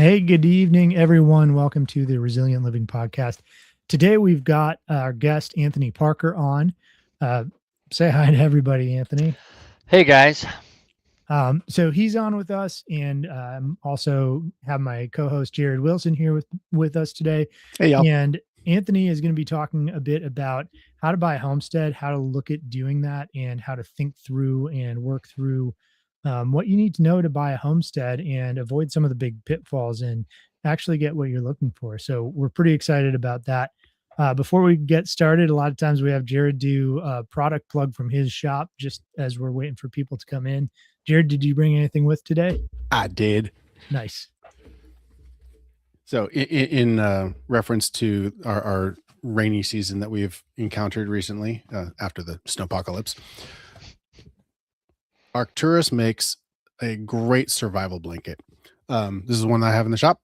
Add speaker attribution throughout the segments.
Speaker 1: Hey, good evening, everyone. Welcome to the Resilient Living Podcast. Today we've got our guest, Anthony Parker, on. Uh, say hi to everybody, Anthony.
Speaker 2: Hey guys.
Speaker 1: So he's on with us, and also have my co-host Jared Wilson here with us today.
Speaker 3: Hey, y'all.
Speaker 1: And Anthony is going to be talking a bit about how to buy a homestead, how to look at doing that, and how to think through and work through what you need to know to buy a homestead and avoid some of the big pitfalls and actually get what you're looking for. So we're pretty excited about that. Before we get started, a lot of times we have Jared do a product plug from his shop just as we're waiting for people to come in. Jared, did you bring anything with today?
Speaker 3: I did.
Speaker 1: Nice.
Speaker 3: So in reference to our rainy season that we've encountered recently after the snowpocalypse, Arcturus makes a great survival blanket. This is one that I have in the shop.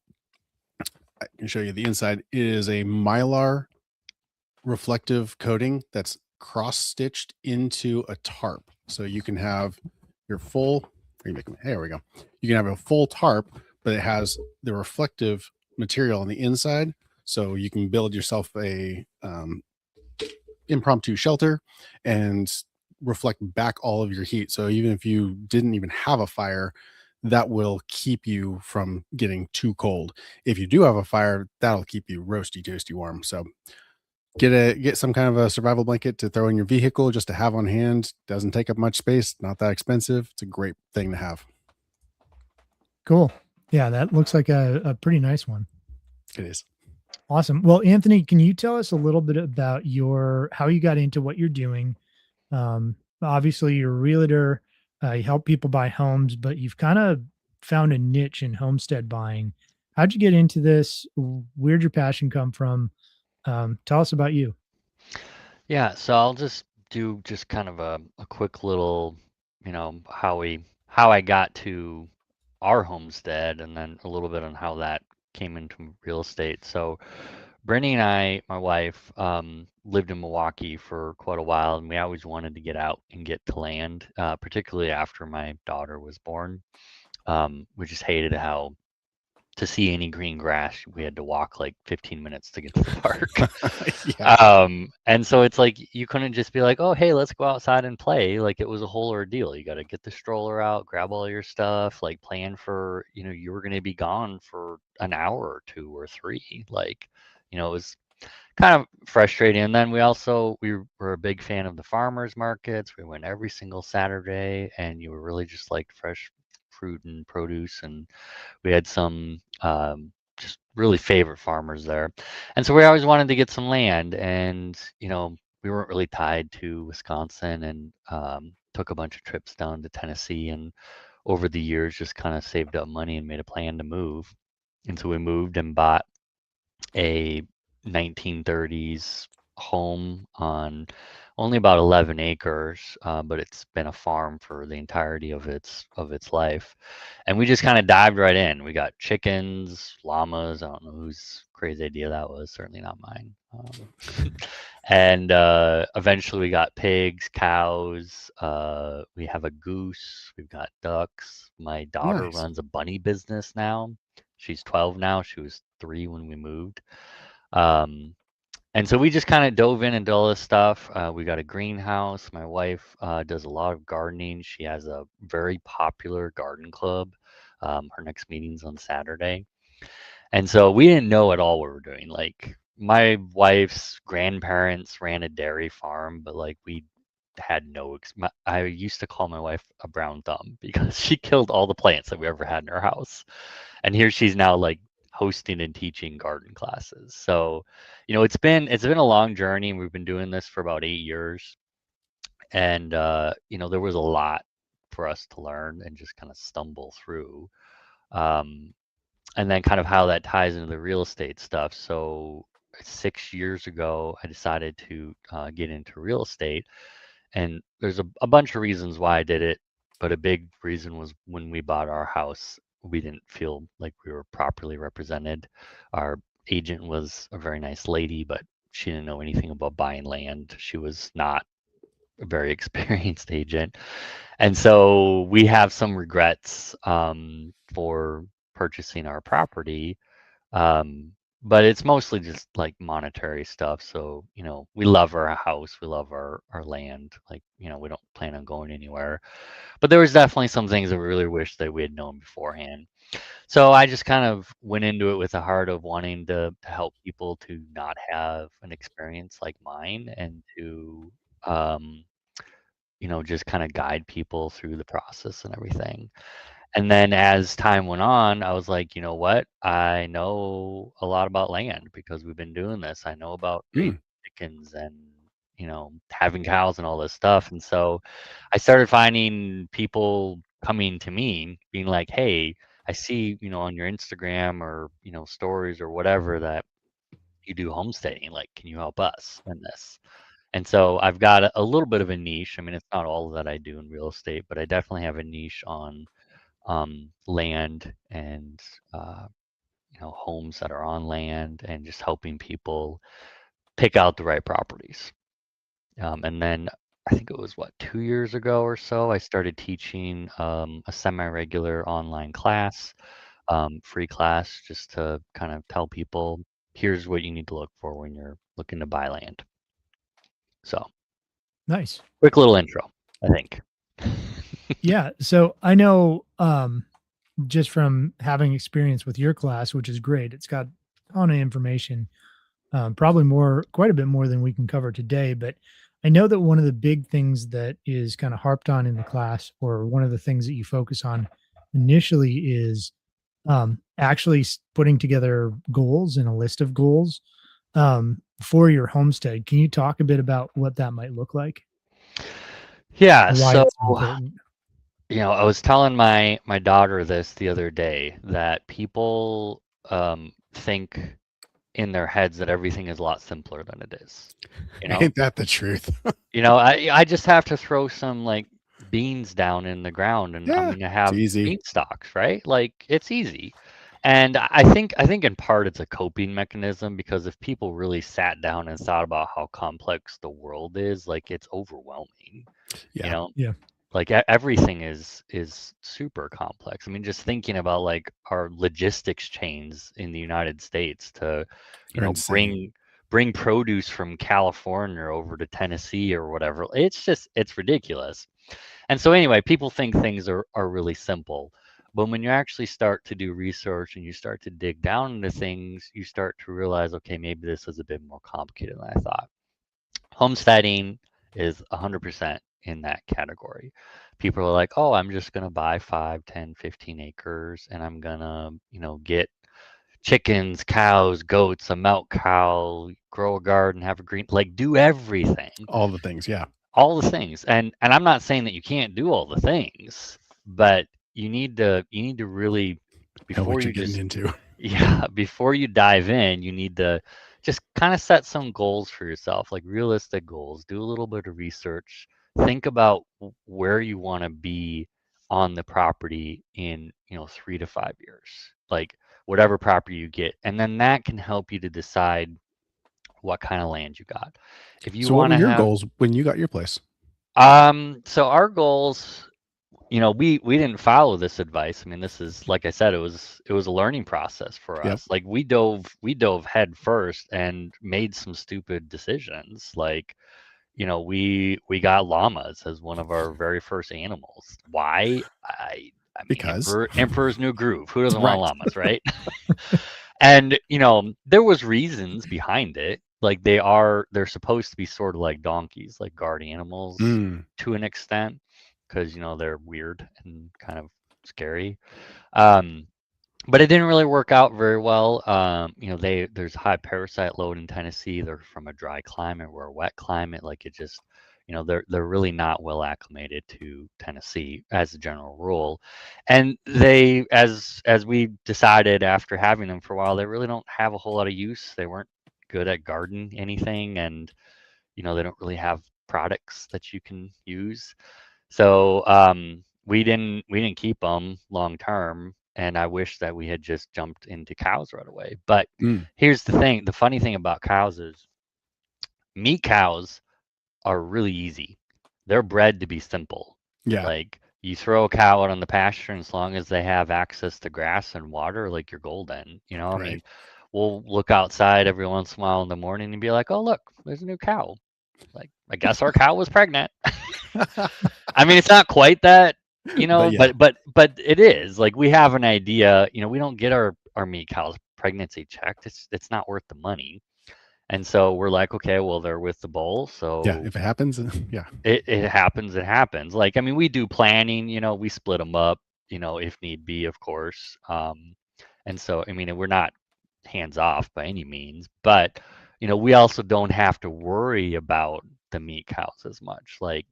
Speaker 3: I can show you the inside. It is a Mylar reflective coating that's cross-stitched into a tarp. So you can have your full, here we go. You can have a full tarp, but it has the reflective material on the inside. So you can build yourself a impromptu shelter and reflect back all of your heat. So even if you didn't even have a fire, that will keep you from getting too cold. If you do have a fire, that'll keep you roasty, toasty warm. So get some kind of a survival blanket to throw in your vehicle just to have on hand. Doesn't take up much space, not that expensive. It's a great thing to have.
Speaker 1: Cool. Yeah, that looks like a pretty nice one.
Speaker 3: It is.
Speaker 1: Awesome. Well, Anthony, can you tell us a little bit about how you got into what you're doing? Obviously you're a realtor, you help people buy homes, but you've kind of found a niche in homestead buying. How'd you get into this? Where'd your passion come from? Tell us about you.
Speaker 2: Yeah, so I'll just do just kind of a quick little, how I got to our homestead and then a little bit on how that came into real estate. So Brittany and I, my wife, lived in Milwaukee for quite a while, and we always wanted to get out and get to land, particularly after my daughter was born. We just hated how to see any green grass, we had to walk like 15 minutes to get to the park.
Speaker 3: Yeah.
Speaker 2: And so it's like you couldn't just be like, oh, hey, let's go outside and play. Like it was a whole ordeal. You got to get the stroller out, grab all your stuff, like plan for, you were going to be gone for an hour or two or three. Like, it was kind of frustrating. And then we were a big fan of the farmers markets. We went every single Saturday, and you were really just like fresh fruit and produce, and we had some just really favorite farmers there. And so we always wanted to get some land, and we weren't really tied to Wisconsin, and took a bunch of trips down to Tennessee, and over the years just kind of saved up money and made a plan to move. And so we moved and bought a 1930s home on only about 11 acres, but it's been a farm for the entirety of its life. And we just kind of dived right in. We got chickens, llamas. I don't know whose crazy idea that was. Certainly not mine. And eventually we got pigs, cows. We have a goose. We've got ducks. My daughter
Speaker 3: Nice.
Speaker 2: runs a bunny business now. She's 12 now. She was 3 when we moved. And so we just kind of dove in and did all this stuff. We got a greenhouse. My wife does a lot of gardening. She has a very popular garden club. Her next meeting's on Saturday. And so we didn't know at all what we were doing. Like my wife's grandparents ran a dairy farm, but like we had I used to call my wife a brown thumb because she killed all the plants that we ever had in our house. And here she's now like hosting and teaching garden classes. So, it's been a long journey. We've been doing this for about 8 years. And there was a lot for us to learn and just kind of stumble through. And then kind of how that ties into the real estate stuff. So 6 years ago, I decided to get into real estate. And there's a bunch of reasons why I did it, but a big reason was when we bought our house, we didn't feel like we were properly represented. Our agent was a very nice lady, but she didn't know anything about buying land. She was not a very experienced agent. And so we have some regrets for purchasing our property. But it's mostly just like monetary stuff. So, we love our house, we love our land. Like, we don't plan on going anywhere. But there was definitely some things that we really wish that we had known beforehand. So I just kind of went into it with a heart of wanting to help people to not have an experience like mine, and to just kind of guide people through the process and everything. And then as time went on, I was like, you know what? I know a lot about land because we've been doing this. I know about raising chickens and, having cows and all this stuff. And so I started finding people coming to me being like, hey, I see, on your Instagram or, stories or whatever that you do homesteading. Like, can you help us in this? And so I've got a little bit of a niche. I mean, it's not all that I do in real estate, but I definitely have a niche on land and homes that are on land, and just helping people pick out the right properties. And then I think it was 2 years ago or so, I started teaching a semi-regular online class, free class, just to kind of tell people, here's what you need to look for when you're looking to buy land. So
Speaker 1: Nice.
Speaker 2: quick little intro, I think.
Speaker 1: Yeah. So I know just from having experience with your class, which is great, it's got a ton of information, probably quite a bit more than we can cover today. But I know that one of the big things that is kind of harped on in the class, or one of the things that you focus on initially, is actually putting together goals and a list of goals for your homestead. Can you talk a bit about what that might look like
Speaker 2: Yeah,
Speaker 1: and why
Speaker 2: so
Speaker 1: it's important?
Speaker 2: I was telling my daughter this the other day, that people think in their heads that everything is a lot simpler than it is.
Speaker 3: Ain't that the truth?
Speaker 2: I just have to throw some like beans down in the ground, and I'm
Speaker 3: Yeah,
Speaker 2: gonna
Speaker 3: it's
Speaker 2: have
Speaker 3: easy.
Speaker 2: bean stalks, right? Like, it's easy. And I think in part it's a coping mechanism, because if people really sat down and thought about how complex the world is, like, it's overwhelming, you
Speaker 3: Yeah,
Speaker 2: know?
Speaker 1: Yeah.
Speaker 2: Like, everything is super complex. I mean, just thinking about like our logistics chains in the United States to,
Speaker 3: they're insane.
Speaker 2: bring produce from California over to Tennessee or whatever. It's ridiculous. And so anyway, people think things are really simple. But when you actually start to do research and you start to dig down into things, you start to realize, okay, maybe this is a bit more complicated than I thought. Homesteading is 100% in that category. People are like, oh, I'm just going to buy 5, 10, 15 acres, and I'm going to, get chickens, cows, goats, a milk cow, grow a garden, have a green, like, do everything,
Speaker 3: All the things. Yeah,
Speaker 2: all the things. And I'm not saying that you can't do all the things, but you need to really,
Speaker 3: know
Speaker 2: before
Speaker 3: what you're
Speaker 2: you
Speaker 3: getting
Speaker 2: just
Speaker 3: into.
Speaker 2: yeah, before you dive in, you need to just kind of set some goals for yourself, like realistic goals. Do a little bit of research. Think about where you want to be on the property in, 3 to 5 years. Like, whatever property you get. And then that can help you to decide what kind of land you got. If you
Speaker 3: So, what
Speaker 2: want
Speaker 3: were
Speaker 2: to
Speaker 3: your
Speaker 2: have,
Speaker 3: goals when you got your place?
Speaker 2: so our goals, we didn't follow this advice. I mean, this is, like I said, it was a learning process for
Speaker 3: Yep.
Speaker 2: us. Like, we dove head first and made some stupid decisions. Like, we got llamas as one of our very first animals. Why? I mean,
Speaker 3: Because
Speaker 2: Emperor's New Groove. Who doesn't want
Speaker 3: right.
Speaker 2: llamas, right? And there was reasons behind it. Like, they're supposed to be sort of like donkeys, like guard animals
Speaker 3: Mm,
Speaker 2: to an extent, because they're weird and kind of scary. Um, but it didn't really work out very well. There's a high parasite load in Tennessee. They're from a dry climate. We're a wet climate. Like, it just, they're really not well acclimated to Tennessee as a general rule. And they, as we decided after having them for a while, they really don't have a whole lot of use. They weren't good at garden anything, and they don't really have products that you can use. So we didn't keep them long term, and I wish that we had just jumped into cows right away. But
Speaker 3: mm,
Speaker 2: here's the thing: the funny thing about cows is meat cows are really easy. They're bred to be simple.
Speaker 3: yeah.
Speaker 2: Like, You throw a cow out on the pasture, and as long as they have access to grass and water, like you're golden. I
Speaker 3: Right.
Speaker 2: mean, we'll look outside every once in a while in the morning and be like, "Oh, look, there's a new cow." Like, I guess our cow was pregnant. I mean, it's not quite that,
Speaker 3: But yeah.
Speaker 2: but it is. Like, we have an idea. We don't get our meat cows pregnancy checked. It's not worth the money. And so we're like, okay, well, they're with the bull,
Speaker 3: Yeah.
Speaker 2: so
Speaker 3: If it happens, yeah.
Speaker 2: it happens. It happens. Like, I mean, we do planning. We split them up. If need be, of course. And so, I mean, we're not hands off by any means, but we also don't have to worry about the meat cows as much. Like,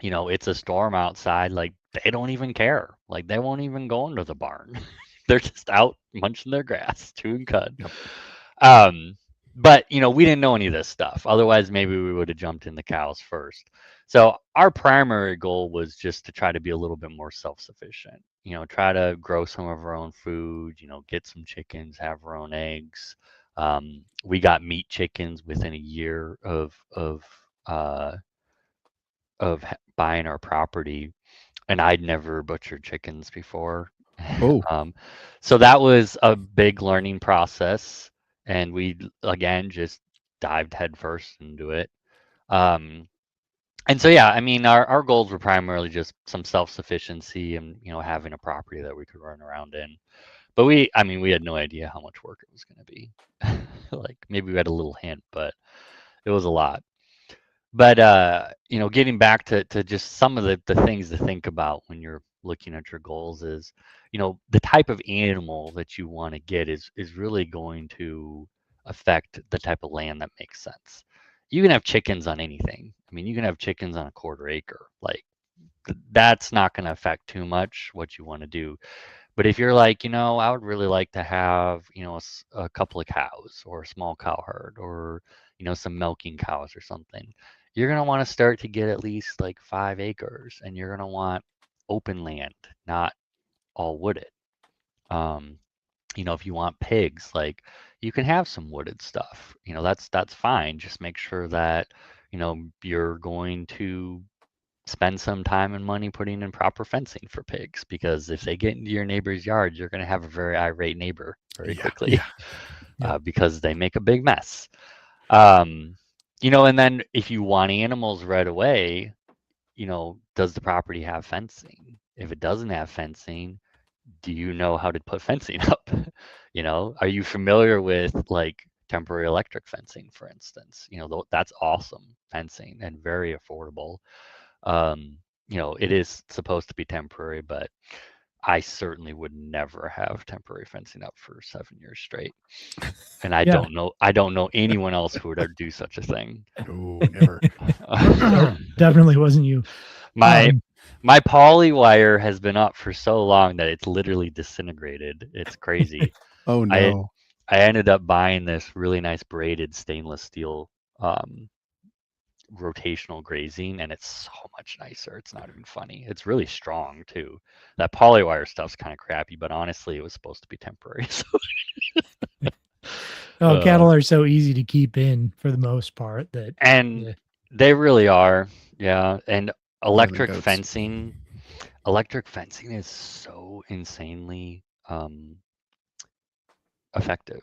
Speaker 2: it's a storm outside, like they don't even care. Like they won't even go into the barn. They're just out munching their grass, chewing cud.
Speaker 3: Yep.
Speaker 2: But we didn't know any of this stuff. Otherwise, maybe we would have jumped in the cows first. So our primary goal was just to try to be a little bit more self-sufficient. Try to grow some of our own food. Get some chickens, have our own eggs. We got meat chickens within a year uh, of buying our property, and I'd never butchered chickens before.
Speaker 3: Oh,
Speaker 2: So that was a big learning process, and we again just dived headfirst into it. Um, and so yeah, I mean our goals were primarily just some self-sufficiency and having a property that we could run around in. But I mean we had no idea how much work it was going to be. Like maybe we had a little hint, but it was a lot. But getting back to just some of the things to think about when you're looking at your goals is, the type of animal that you want to get is really going to affect the type of land that makes sense. You can have chickens on anything. I mean, you can have chickens on a quarter acre. Like that's not going to affect too much what you want to do. But if you're like, I would really like to have, a couple of cows or a small cow herd or, some milking cows or something, you're going to want to start to get at least like 5 acres, and you're going to want open land, not all wooded. Um, if you want pigs, like you can have some wooded stuff. That's fine. Just make sure that, you're going to spend some time and money putting in proper fencing for pigs, because if they get into your neighbor's yard, you're going to have a very irate neighbor very
Speaker 3: yeah.
Speaker 2: quickly.
Speaker 3: Yeah.
Speaker 1: Yep.
Speaker 2: Because they make a big mess. And then if you want animals right away, does the property have fencing? If it doesn't have fencing, do you know how to put fencing up? Are you familiar with like temporary electric fencing, for instance? That's awesome fencing and very affordable. It is supposed to be temporary, but I certainly would never have temporary fencing up for 7 years straight. And I
Speaker 1: Yeah.
Speaker 2: don't know anyone else who would ever do such a thing.
Speaker 3: Oh, never.
Speaker 1: Nope, definitely wasn't you.
Speaker 2: My
Speaker 1: Um,
Speaker 2: my poly wire has been up for so long that it's literally disintegrated. It's crazy.
Speaker 3: Oh
Speaker 2: I
Speaker 3: no.
Speaker 2: I ended up buying this really nice braided stainless steel rotational grazing, and it's so much nicer. It's not even funny. It's really strong too. That polywire stuff's kind of crappy, but honestly, it was supposed to be temporary.
Speaker 1: oh,
Speaker 2: Uh,
Speaker 1: cattle are so easy to keep in for the most part that,
Speaker 2: and
Speaker 1: yeah.
Speaker 2: they really are, yeah. And
Speaker 3: More than
Speaker 2: electric
Speaker 3: goats.
Speaker 2: fencing, is so insanely effective.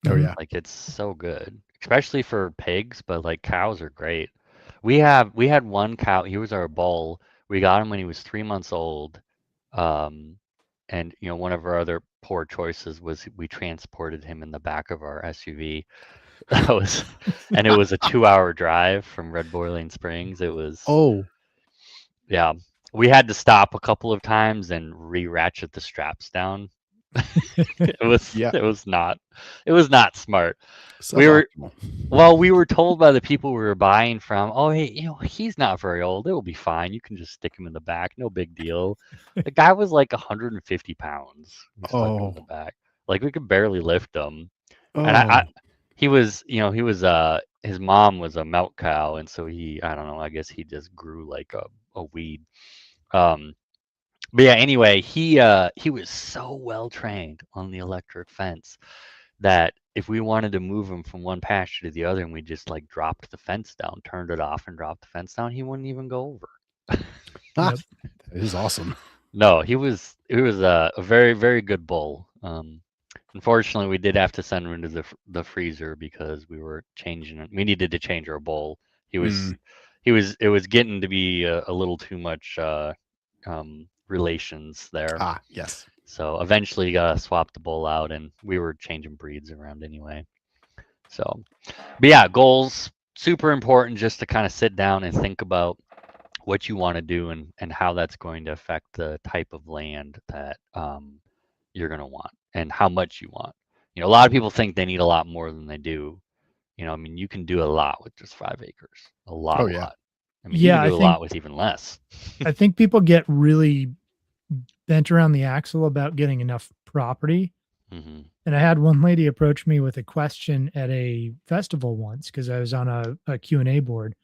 Speaker 3: Oh
Speaker 1: Mhm.
Speaker 3: yeah.
Speaker 2: Like it's so good, especially for pigs, but like cows are great. We had one cow, he was our bull. We got him when he was 3 months old. Um, and one of our other poor choices was we transported him in the back of our SUV. That was, and it was a 2-hour drive from Red Boiling Springs. It was,
Speaker 3: Oh.
Speaker 2: yeah. We had to stop a couple of times and re-ratchet the straps down. It was
Speaker 3: Yeah.
Speaker 2: it was not it was not smart. We were
Speaker 3: Suboptimal.
Speaker 2: Well, we were told by the people we were buying from, "Oh, hey, he's not very old. It will be fine. You can just stick him in the back. No big deal." The guy was like 150 pounds. We stuck him in the
Speaker 3: Oh.
Speaker 2: back. Like we could barely lift him. And
Speaker 3: Oh.
Speaker 2: he was, his mom was a milk cow, and so I don't know, I guess he just grew like a weed. Um, but yeah, anyway, he was so well trained on the electric fence that if we wanted to move him from one pasture to the other and we just like dropped the fence down, turned it off and dropped the fence down, he wouldn't even go over.
Speaker 3: Ah,
Speaker 1: Yep.
Speaker 3: It is awesome.
Speaker 2: No, he was a very very good bull. Unfortunately, we did have to send him into the freezer because we were changing it. We needed to change our bowl. He was
Speaker 3: Mm.
Speaker 2: it was getting to be a little too much relations there.
Speaker 3: Ah, yes.
Speaker 2: So eventually, you gotta swap the bowl out, and we were changing breeds around anyway. So, but yeah, goals super important just to kind of sit down and think about what you want to do and how that's going to affect the type of land that you're going to want and how much you want. A lot of people think they need a lot more than they do. I mean, you can do a lot with just 5 acres. A lot,
Speaker 3: Oh
Speaker 2: a
Speaker 3: yeah.
Speaker 2: lot. I mean, you
Speaker 1: Yeah,
Speaker 2: can do a lot with even less.
Speaker 1: I think people get really bent around the axle about getting enough property.
Speaker 2: Hmm.
Speaker 1: And I had one lady approach me with a question at a festival once because I was on a Q&A board,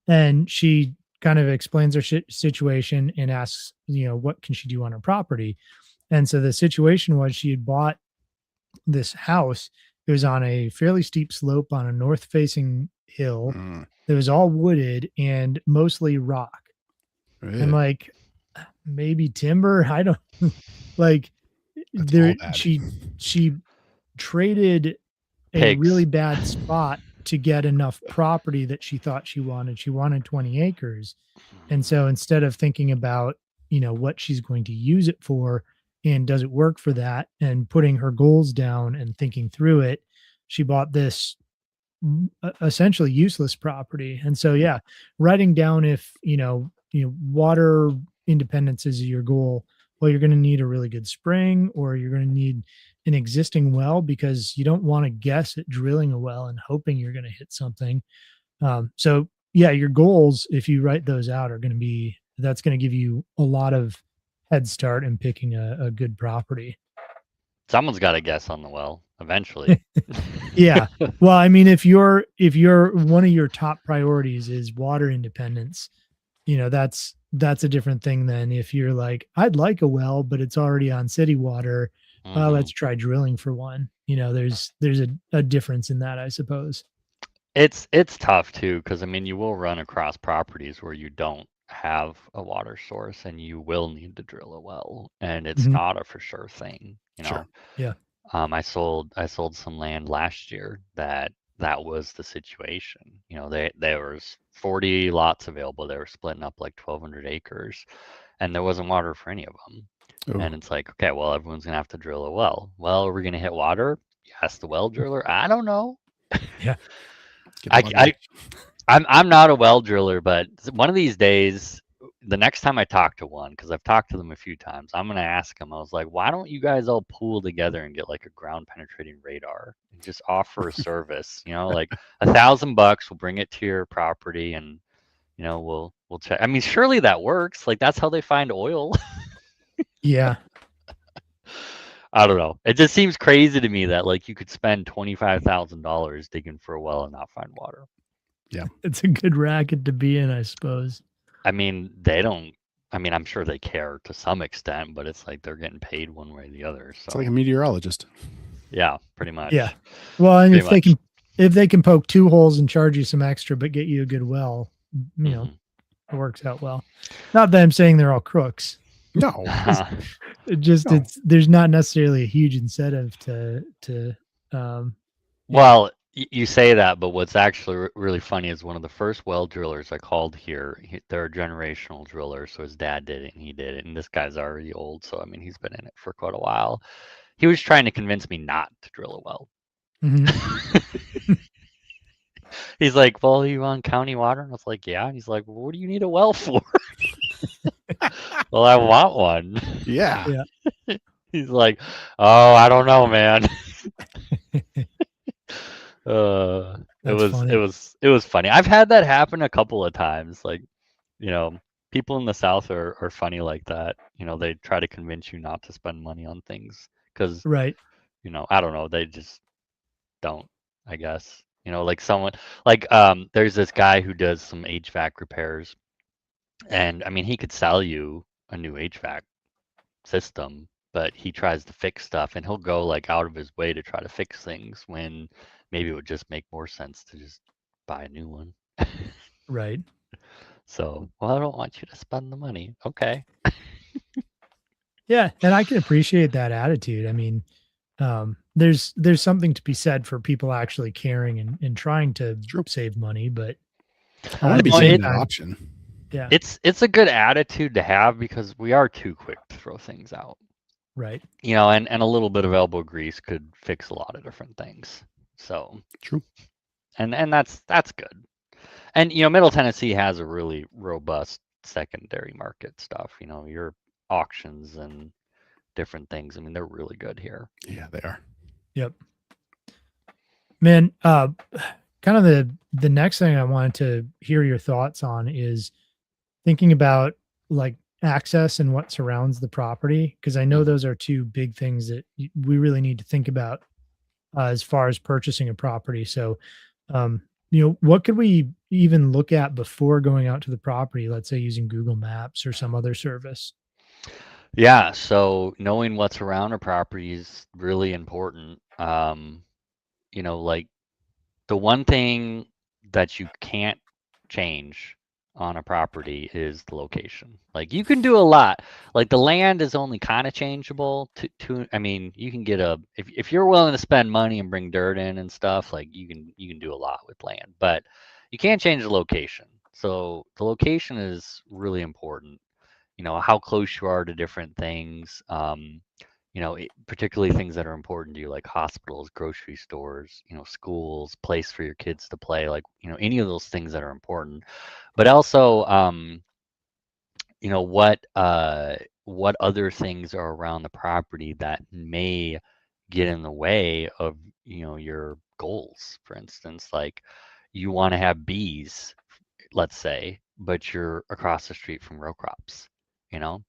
Speaker 1: and she kind of explains her situation and asks, what can she do on her property? And so the situation was she had bought this house. It was on a fairly steep slope on a north facing hill.
Speaker 3: Mm.
Speaker 1: It was all wooded and mostly rock. And
Speaker 3: Eh,
Speaker 1: like maybe timber, I don't like
Speaker 3: that's all
Speaker 1: there
Speaker 3: bad.
Speaker 1: she traded a
Speaker 2: Pigs.
Speaker 1: really bad spot to get enough property that she thought she wanted. She wanted 20 acres. And so instead of thinking about, what she's going to use it for and does it work for that and putting her goals down and thinking through it, she bought this essentially useless property. And so yeah, writing down if, water independence is your goal, well, you're going to need a really good spring or you're going to need an existing well because you don't want to guess at drilling a well and hoping you're going to hit something. So yeah, your goals, if you write those out, are going to be that's going to give you a lot of head start in picking a good property.
Speaker 2: Someone's got to guess on the well eventually.
Speaker 1: Yeah. Well, I mean, if you're one of your top priorities is water independence, that's a different thing than if you're like, I'd like a well, but it's already on city water.
Speaker 2: Hmm.
Speaker 1: Let's try drilling for one. There's a difference in that, I suppose.
Speaker 2: It's tough too, because I mean, you will run across properties where you don't have a water source and you will need to drill a well, and it's
Speaker 1: Mhm.
Speaker 2: not a for sure thing.
Speaker 3: Sure.
Speaker 1: Yeah.
Speaker 2: I sold some land last year that was the situation. There was 40 lots available. They were splitting up like 1,200 acres, and there wasn't water for any of them.
Speaker 3: Oh,
Speaker 2: And it's like, okay, well, everyone's gonna have to drill a well. Well, are we gonna hit water? Ask the well driller. I don't know.
Speaker 1: Yeah.
Speaker 3: get
Speaker 2: I,
Speaker 3: lucky.
Speaker 2: I I'm not a well driller, but one of these days, the next time I talk to one, because I've talked to them a few times, I'm gonna ask them. I was like, why don't you guys all pool together and get like a ground penetrating radar and just offer a service? Like $1,000, we'll bring it to your property and we'll check. I mean, surely that works. Like that's how they find oil.
Speaker 1: Yeah.
Speaker 2: I don't know. It just seems crazy to me that like you could spend $25,000 digging for a well and not find water.
Speaker 3: Yeah.
Speaker 1: It's a good racket to be in, I suppose.
Speaker 2: I mean, they don't. I mean, I'm sure they care to some extent, but it's like they're getting paid one way or the other.
Speaker 3: It's like a
Speaker 2: So
Speaker 3: meteorologist.
Speaker 2: yeah, pretty
Speaker 1: Yeah.
Speaker 2: much.
Speaker 1: Well, and
Speaker 2: Pretty much.
Speaker 1: if they can poke two holes and charge you some extra, but get you a good well,
Speaker 2: Hmm.
Speaker 1: it works out well. Not that I'm saying they're all crooks.
Speaker 3: No. No.
Speaker 1: There's not necessarily a huge incentive to yeah.
Speaker 2: Well, you say that, but what's actually really funny is one of the first well drillers I called here. They're a generational driller, so his dad did it and he did it, and this guy's already old, so I mean he's been in it for quite a while. He was trying to convince me not to drill a well.
Speaker 1: Mhm.
Speaker 2: He's like, "Well, you on county water?" And I was like, "Yeah." And he's like, "Well, what do you need a well for?" Well, I want one.
Speaker 3: Yeah.
Speaker 1: Yeah.
Speaker 2: He's like, "Oh, I don't know, man." It
Speaker 1: That's
Speaker 2: was it
Speaker 1: funny.
Speaker 2: was it was funny. I've had that happen a couple of times. Like, you know, people in the South are funny like that. They try to convince you not to spend money on things because,
Speaker 1: Right.
Speaker 2: I don't know, they just don't, I guess. Like someone like there's this guy who does some HVAC repairs, and I mean he could sell you a new HVAC system, but he tries to fix stuff and he'll go like out of his way to try to fix things when maybe it would just make more sense to just buy a new one.
Speaker 1: Right.
Speaker 2: So, well, I don't want you to spend the money. Okay.
Speaker 1: Yeah, and I can appreciate that attitude. I mean, there's something to be said for people actually caring and trying to
Speaker 3: It's true.
Speaker 1: save money, but
Speaker 3: I want to
Speaker 1: at
Speaker 3: be
Speaker 1: the
Speaker 2: Well,
Speaker 1: same
Speaker 3: given that
Speaker 1: time,
Speaker 3: option.
Speaker 1: yeah,
Speaker 2: it's a good attitude to have because we are too quick to throw things out.
Speaker 1: right.
Speaker 2: And a little bit of elbow grease could fix a lot of different things. So,
Speaker 3: True.
Speaker 2: and that's good. And Middle Tennessee has a really robust secondary market stuff. Your auctions and different things. I mean, they're really good here.
Speaker 3: Yeah, they are.
Speaker 1: Yep. Man, kind of the next thing I wanted to hear your thoughts on is thinking about like access and what surrounds the property, because I know
Speaker 2: Mhm.
Speaker 1: those are two big things that we really need to think about as far as purchasing a property. So, um, what could we even look at before going out to the property? Let's say using Google Maps or some other service.
Speaker 2: Yeah, so knowing what's around a property is really important. Like the one thing that you can't change on a property is the location. Like you can do a lot. Like the land is only kind of changeable to I mean, you can get if you're willing to spend money and bring dirt in and stuff, like you can do a lot with land, but you can't change the location. So the location is really important. How close you are to different things. Particularly things that are important to you, like hospitals, grocery stores, schools, place for your kids to play, like, any of those things that are important. But also, what other things are around the property that may get in the way of, your goals. For instance, like you want to have bees, let's say, but you're across the street from row crops, you know?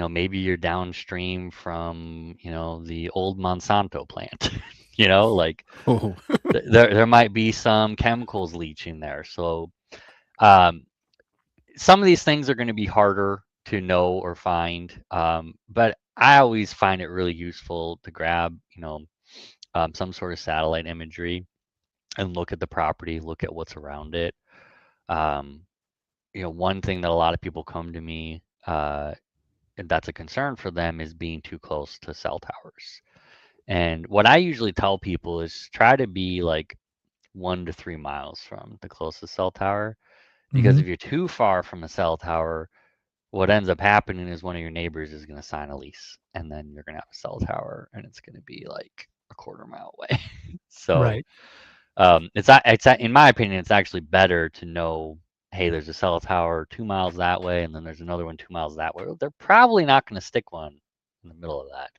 Speaker 2: Maybe you're downstream from, the old Monsanto plant, like
Speaker 3: Oh,
Speaker 2: there might be some chemicals leaching there. So, um, some of these things are going to be harder to know or find. But I always find it really useful to grab, some sort of satellite imagery and look at the property, look at what's around it. Um, one thing that a lot of people come to me, and that's a concern for them is being too close to cell towers. And what I usually tell people is try to be like 1 to 3 miles from the closest cell tower. Because
Speaker 1: Hmm.
Speaker 2: if you're too far from a cell tower, what ends up happening is one of your neighbors is going to sign a lease, and then you're going to have a cell tower, and it's going to be like a quarter mile away. So
Speaker 1: Right.
Speaker 2: in my opinion, it's actually better to know, hey, there's a cell tower 2 miles that way, and then there's another one 2 miles that way. Well, they're probably not going to stick one in the middle of that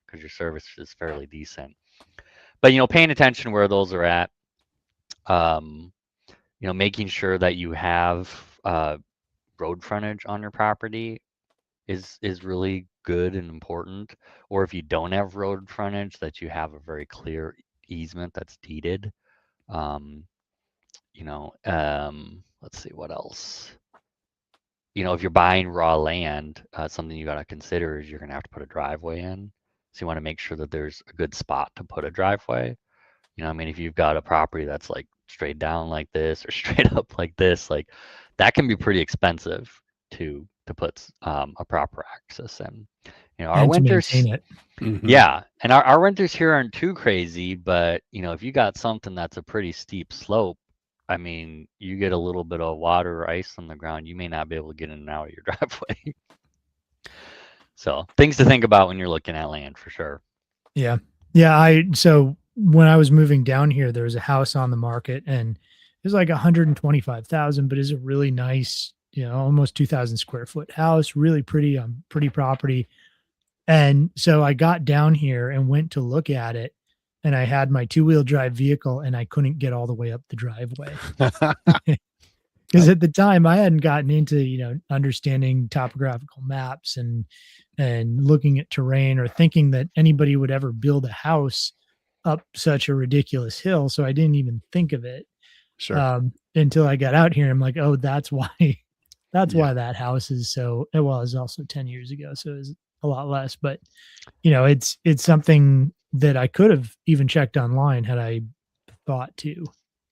Speaker 2: because your service is fairly decent. But paying attention where those are at, um, making sure that you have road frontage on your property is really good and important. Or if you don't have road frontage, that you have a very clear easement that's deeded. Um, let's see what else. If you're buying raw land, something you got to consider is you're going to have to put a driveway in. So you want to make sure that there's a good spot to put a driveway. I mean, if you've got a property that's like straight down like this or straight up like this, like that can be pretty expensive to put a proper access in. Our
Speaker 1: And to
Speaker 2: winters,
Speaker 1: maintain it.
Speaker 3: mhm.
Speaker 2: yeah, and our winters here aren't too crazy, but if you got something that's a pretty steep slope, I mean, you get a little bit of water or ice on the ground, you may not be able to get in and out of your driveway. So things to think about when you're looking at land for sure.
Speaker 1: Yeah. Yeah, so when I was moving down here, there was a house on the market and it was like 125,000, but it's a really nice, almost 2,000 square foot house, really pretty, pretty property. And so I got down here and went to look at it, and I had my two-wheel drive vehicle and I couldn't get all the way up the driveway. Because at the time I hadn't gotten into, understanding topographical maps and looking at terrain or thinking that anybody would ever build a house up such a ridiculous hill. So I didn't even think of it
Speaker 3: Sure.
Speaker 1: until I got out here. I'm like, oh, that's why that's
Speaker 3: Yeah.
Speaker 1: why that house is so well, it was also 10 years ago. So it was a lot less. But it's something that I could have even checked online had I thought to.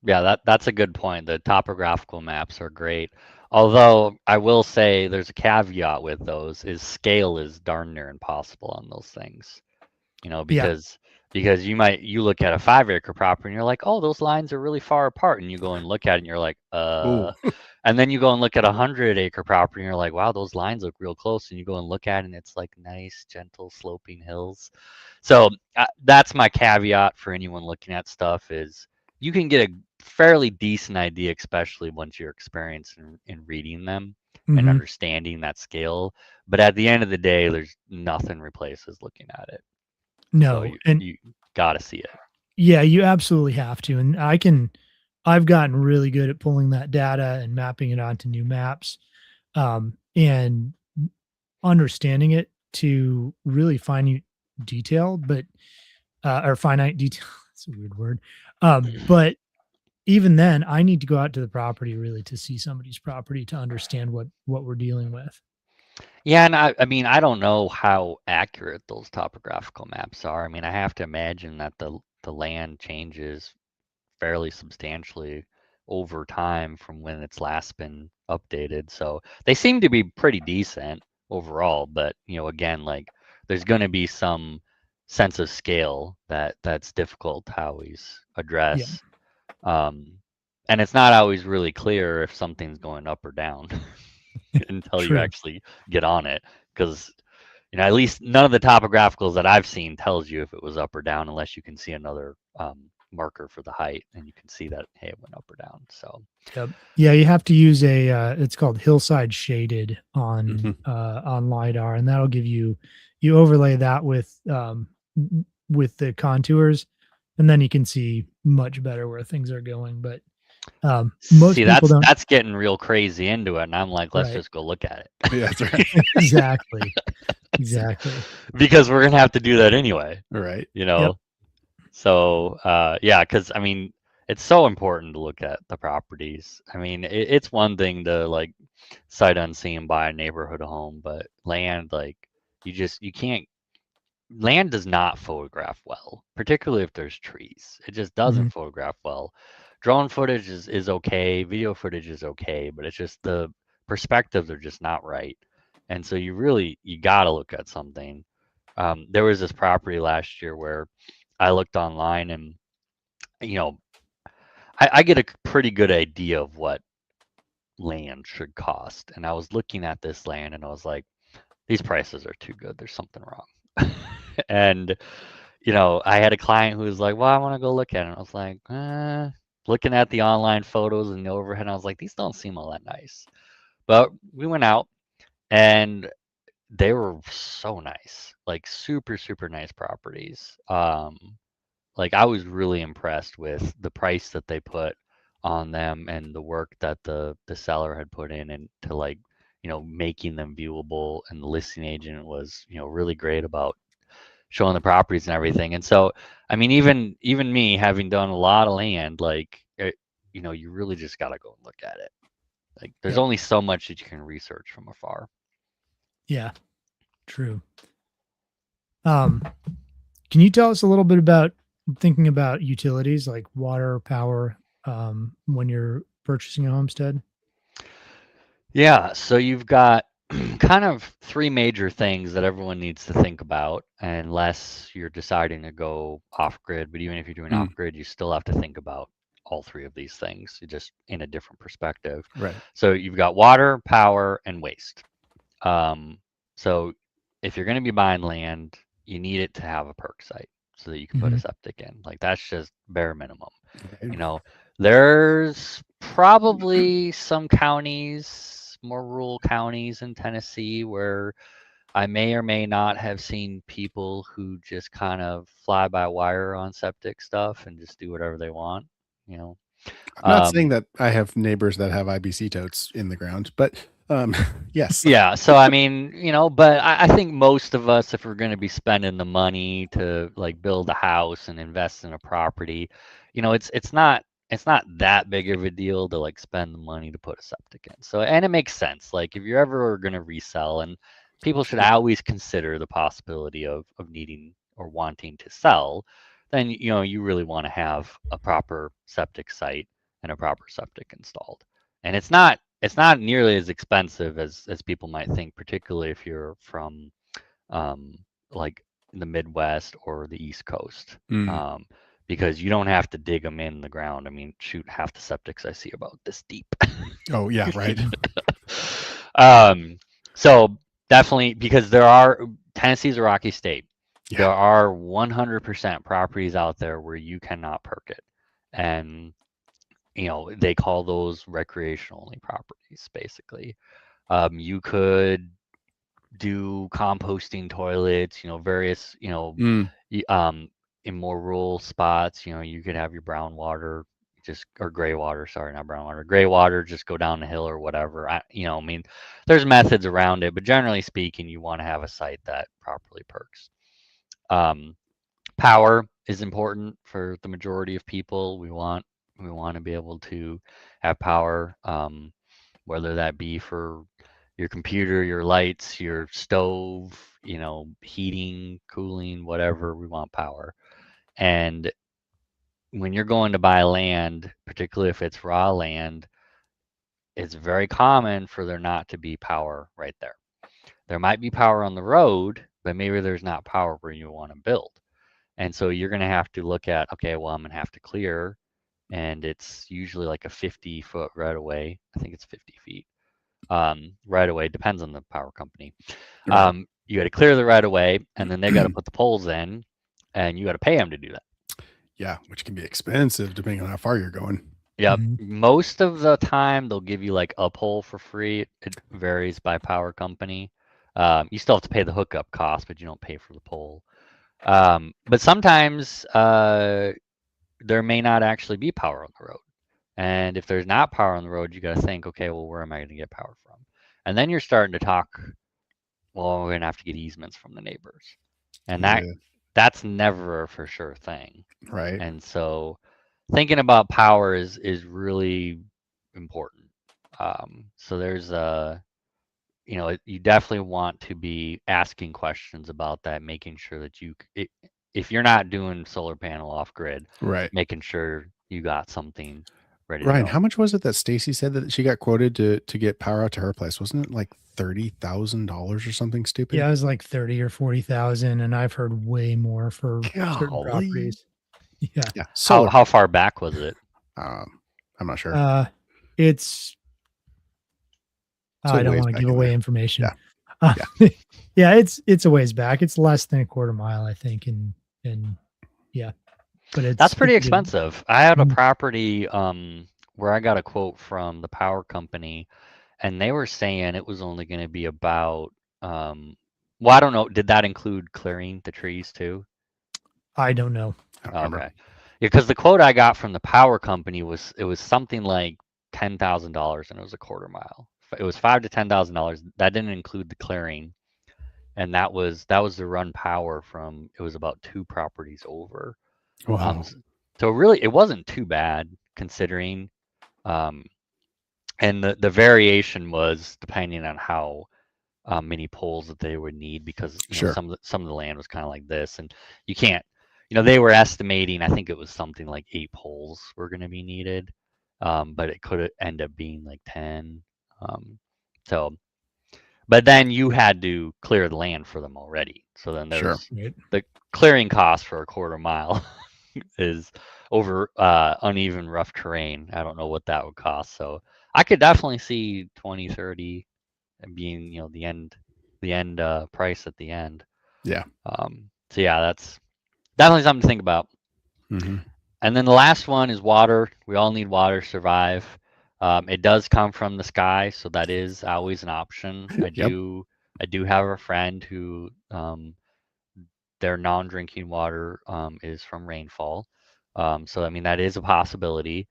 Speaker 2: Yeah, that's a good point. The topographical maps are great. Although I will say there's a caveat with those is scale is darn near impossible on those things. You know,
Speaker 1: Yeah.
Speaker 2: because you look at a 5 acre property and you're like, oh, those lines are really far apart, and you go and look at it and you're like,
Speaker 3: Oh,
Speaker 2: and then you go and look at a 100 acre property and you're like, wow, those lines look real close, and you go and look at it and it's like nice, gentle, sloping hills. So that's my caveat for anyone looking at stuff is you can get a fairly decent idea, especially once you're experienced in reading them and
Speaker 1: Hmm.
Speaker 2: understanding that scale. But at the end of the day, there's nothing replaces looking at it. So
Speaker 1: No, and
Speaker 2: you gotta see it.
Speaker 1: yeah, you absolutely have to. And I've gotten really good at pulling that data and mapping it onto new maps, and understanding it to really finite detail, but or finite detail. That's a weird word. But even then, I need to go out to the property really to see somebody's property to understand what we're dealing with.
Speaker 2: Yeah, and I mean, I don't know how accurate those topographical maps are. I mean, I have to imagine that the land changes fairly substantially over time from when it's last been updated. So they seem to be pretty decent overall, but again, like there's going to be some sense of scale that's difficult to always
Speaker 1: Yeah,
Speaker 2: address. Um, and it's not always really clear if something's going up or down until you
Speaker 1: true.
Speaker 2: actually get on it, because at least none of the topographicals that I've seen tells you if it was up or down unless you can see another marker for the height and you can see that, hey, it went up or down. So
Speaker 1: Yep. Yeah, you have to use a it's called hillside shaded
Speaker 3: mhm.
Speaker 1: on LiDAR, and that'll give you you overlay that with the contours, and then you can see much better where things are going. But
Speaker 2: see,
Speaker 1: most people don't.
Speaker 2: that's getting real crazy into it, and I'm like, let's
Speaker 1: Right.
Speaker 2: just go look at
Speaker 3: Yeah, that's right.
Speaker 2: it.
Speaker 1: Exactly. Exactly.
Speaker 2: Because we're gonna have to do that anyway,
Speaker 3: All right.
Speaker 2: you
Speaker 1: Yep.
Speaker 2: know. So yeah, because I mean, it's so important to look at the properties. I mean, it's one thing to like sight unseen buy a neighborhood home, but land, like you can't. Land does not photograph well, particularly if there's trees. It just
Speaker 1: Mhm.
Speaker 2: doesn't photograph well. Drone footage is okay, video footage is okay, but it's just the perspectives are just not right. And so you gotta look at something. There was this property last year where I looked online and you know I get a pretty good idea of what land should cost. And I was looking at this land and I was like, these prices are too good. There's something wrong. And I had a client who was like, well, I want to go look at it. And I was like, looking at the online photos and the overhead, I was like, these don't seem all that nice. But we went out and they were so nice, like super, super nice properties. Like I was really impressed with the price that they put on them and the work that the seller had put in and to like, making them viewable. And the listing agent was, really great about showing the properties and everything. And so, I mean, even me having done a lot of land, like, you really just got to go and look at it. Like, there's
Speaker 1: Yep.
Speaker 2: only so much that you can research from afar.
Speaker 1: Yeah. True. Um, can you tell us a little bit about thinking about utilities like water, power, when you're purchasing a homestead?
Speaker 2: Yeah, so you've got kind of three major things that everyone needs to think about, unless you're deciding to go off grid. But even if you're doing
Speaker 3: Mm,
Speaker 2: off grid, you still have to think about all three of these things, just in a different perspective.
Speaker 3: right.
Speaker 2: So you've got water, power, and waste. Um, so if you're going to be buying land, you need it to have a perk site so that you can put a
Speaker 1: Hmm.
Speaker 2: septic in. Like that's just bare minimum.
Speaker 3: Right.
Speaker 2: You know, there's probably some counties, more rural counties in Tennessee where I may or may not have seen people who just kind of fly by wire on septic stuff and just do whatever they want, you know.
Speaker 3: I'm not saying
Speaker 2: Um,
Speaker 3: that I have neighbors that have IBC totes in the ground, but yes.
Speaker 2: Yeah, so I mean, but I think most of us, if we're going to be spending the money to like build a house and invest in a property, it's not that big of a deal to like spend the money to put a septic in. So, and it makes sense. Like if you're ever going to resell, and people should
Speaker 3: Sure.
Speaker 2: always consider the possibility of needing or wanting to sell, then you really want to have a proper septic site. and a proper septic installed. And it's not nearly as expensive as people might think, particularly if you're from like the Midwest or the East Coast.
Speaker 3: Mm.
Speaker 2: Because you don't have to dig them in the ground. I mean, shoot, half the septics I see about this deep.
Speaker 3: Oh yeah, right.
Speaker 2: So definitely, because Tennessee's a rocky state.
Speaker 3: Yeah.
Speaker 2: There are 100% properties out there where you cannot perk it. And, they call those recreational only properties, basically. You could do composting toilets, various,
Speaker 3: Mm.
Speaker 2: in more rural spots, you could have your brown water or gray water, sorry, not brown water, gray water, just go down the hill or whatever. I mean, there's methods around it, but generally speaking, you want to have a site that properly perks. Power is important for the majority of people. We want to be able to have power, whether that be for your computer, your lights, your stove, heating, cooling, whatever. We want power. And when you're going to buy land, particularly if it's raw land, it's very common for there not to be power right there. There might be power on the road, but maybe there's not power where you want to build. And so you're going to have to look at, okay, well, I'm going to have to clear, and it's usually like a 50-foot right away. I think it's 50 feet. Right away, depends on the power company.
Speaker 3: Right.
Speaker 2: You got to clear the right away, and then they got to put the poles in, and you got to pay them to do that.
Speaker 3: Yeah, which can be expensive depending on how far you're going.
Speaker 2: Yep.
Speaker 1: Mhm.
Speaker 2: Most of the time, they'll give you like a pole for free. It varies by power company. You still have to pay the hookup cost, but you don't pay for the pole. But sometimes there may not actually be power on the road. And if there's not power on the road, you got to think, okay, well, where am I going to get power from? And then you're starting to talk, well, we're going to have to get easements from the neighbors. And
Speaker 3: Yeah.
Speaker 2: that's never a for sure thing.
Speaker 3: Right.
Speaker 2: And so thinking about power is really important. So there's you definitely want to be asking questions about that, making sure that if you're not doing solar panel off grid,
Speaker 3: Right.
Speaker 2: making sure you got something ready to
Speaker 3: Ryan,
Speaker 2: go.
Speaker 3: how much was it that Stacy said that she got quoted to get power out to her place? Wasn't it like $30,000 or something stupid?
Speaker 1: Yeah, it was like 30 or 40,000, and I've heard way more for certain
Speaker 3: Golly.
Speaker 1: properties. Yeah.
Speaker 3: Yeah. Solar.
Speaker 2: How far back was it?
Speaker 3: I'm not sure.
Speaker 1: It's I don't
Speaker 3: ways
Speaker 1: want to
Speaker 3: back
Speaker 1: give
Speaker 3: in
Speaker 1: away
Speaker 3: there.
Speaker 1: information.
Speaker 3: Yeah.
Speaker 1: Yeah, it's a ways back. It's less than a quarter mile, I think, and yeah. But
Speaker 2: That's pretty
Speaker 1: it's good.
Speaker 2: expensive. I had a
Speaker 1: Mhm.
Speaker 2: property where I got a quote from the power company, and they were saying it was only going to be about well, I don't know. Did that include clearing the trees too?
Speaker 1: I don't know.
Speaker 3: I don't remember.
Speaker 2: Okay. Yeah, because the quote I got from the power company was something like $10,000, and it was a quarter mile. It was $5,000 to $10,000. That didn't include the clearing, and that was the run power from. It was about 2 properties over.
Speaker 3: Wow.
Speaker 2: So really, it wasn't too bad considering. Um, and the variation was depending on how many poles that they would need, because
Speaker 3: Sure.
Speaker 2: some of the land was kind of like this, and you can't. They were estimating. I think it was something like 8 poles were going to be needed, but it could end up being like 10. So, but then you had to clear the land for them already. So then
Speaker 3: Sure.
Speaker 2: there's
Speaker 1: Right.
Speaker 2: the clearing cost for a quarter mile is over uneven, rough terrain. I don't know what that would cost. So I could definitely see 20, 30 being, the end price at the end.
Speaker 3: Yeah.
Speaker 2: So yeah, that's definitely something to think about.
Speaker 3: Mm-hmm.
Speaker 2: And then the last one is water. We all need water to survive. It does come from the sky, so that is always an option. I
Speaker 3: Yep.
Speaker 2: do have a friend who their non-drinking water is from rainfall. So I mean that is a possibility.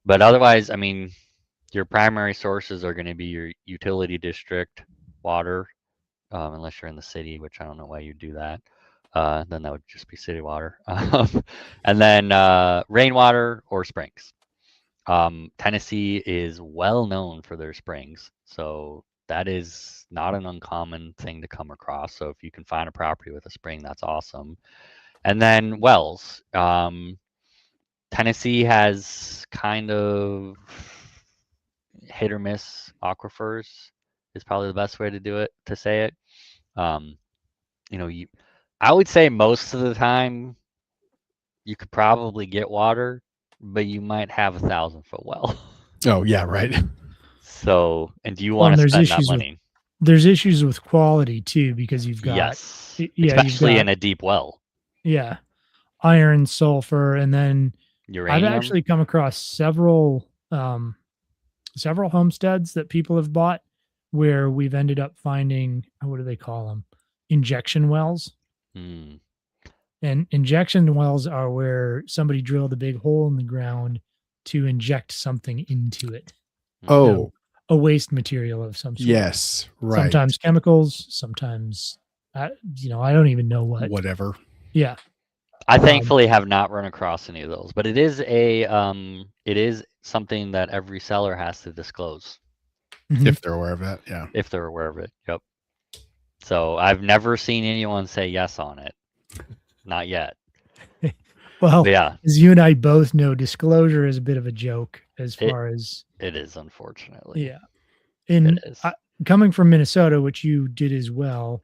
Speaker 2: But otherwise, I mean, your primary sources are going to be your utility district water, unless you're in the city, which I don't know why you'd do that. Then that would just be city water. And then rainwater or springs. Tennessee is well known for their springs, so that is not an uncommon thing to come across. So if you can find a property with a spring, that's awesome. And then wells. Tennessee has kind of hit or miss aquifers is probably the best way to say it. You know, I would say most of the time you could probably get water, but you might have 1,000-foot well.
Speaker 3: Oh yeah, right.
Speaker 2: So, and do you
Speaker 1: Well,
Speaker 2: want
Speaker 1: and
Speaker 2: to spend that money?
Speaker 1: there's issues with quality too, because you've got
Speaker 2: Yes,
Speaker 1: you've
Speaker 2: especially in
Speaker 1: got
Speaker 2: a deep well.
Speaker 1: iron, sulfur, and then I've
Speaker 2: Uranium.
Speaker 1: actually come across several homesteads that people have bought where we've ended up finding, what do they call them? Injection wells.
Speaker 2: Hmm.
Speaker 1: And injection wells are where somebody drilled a big hole in the ground to inject something into it.
Speaker 3: Oh,
Speaker 1: A waste material of some sort.
Speaker 3: yes, right.
Speaker 1: Sometimes chemicals, sometimes I don't even know what.
Speaker 3: Whatever.
Speaker 1: Yeah.
Speaker 2: I thankfully have not run across any of those, but it is something that every seller has to disclose.
Speaker 3: If they're aware of it, yeah.
Speaker 2: If they're aware of it, yep. So I've never seen anyone say yes on it. Not yet.
Speaker 1: Well,
Speaker 2: but yeah,
Speaker 1: as you and I both know, disclosure is a bit of a joke as far as
Speaker 2: it is, unfortunately.
Speaker 1: Yeah. And
Speaker 2: it is.
Speaker 1: Coming from Minnesota, which you did as well,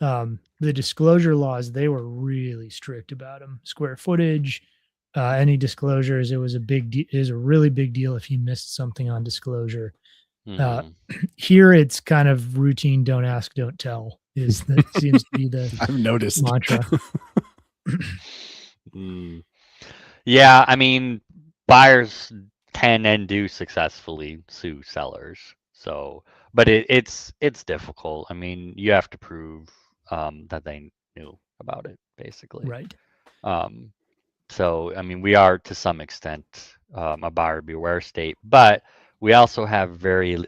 Speaker 1: the disclosure laws, they were really strict about them. Square footage, any disclosures, it was a really big deal if you missed something on disclosure. Here it's kind of routine, don't ask, don't tell seems to be the
Speaker 3: I've noticed
Speaker 1: mantra.
Speaker 2: Yeah, I mean, buyers can and do successfully sue sellers. So, but it's difficult. I mean, you have to prove that they knew about it, basically.
Speaker 1: Right.
Speaker 2: So, I mean, we are to some extent a buyer beware state, but we also have very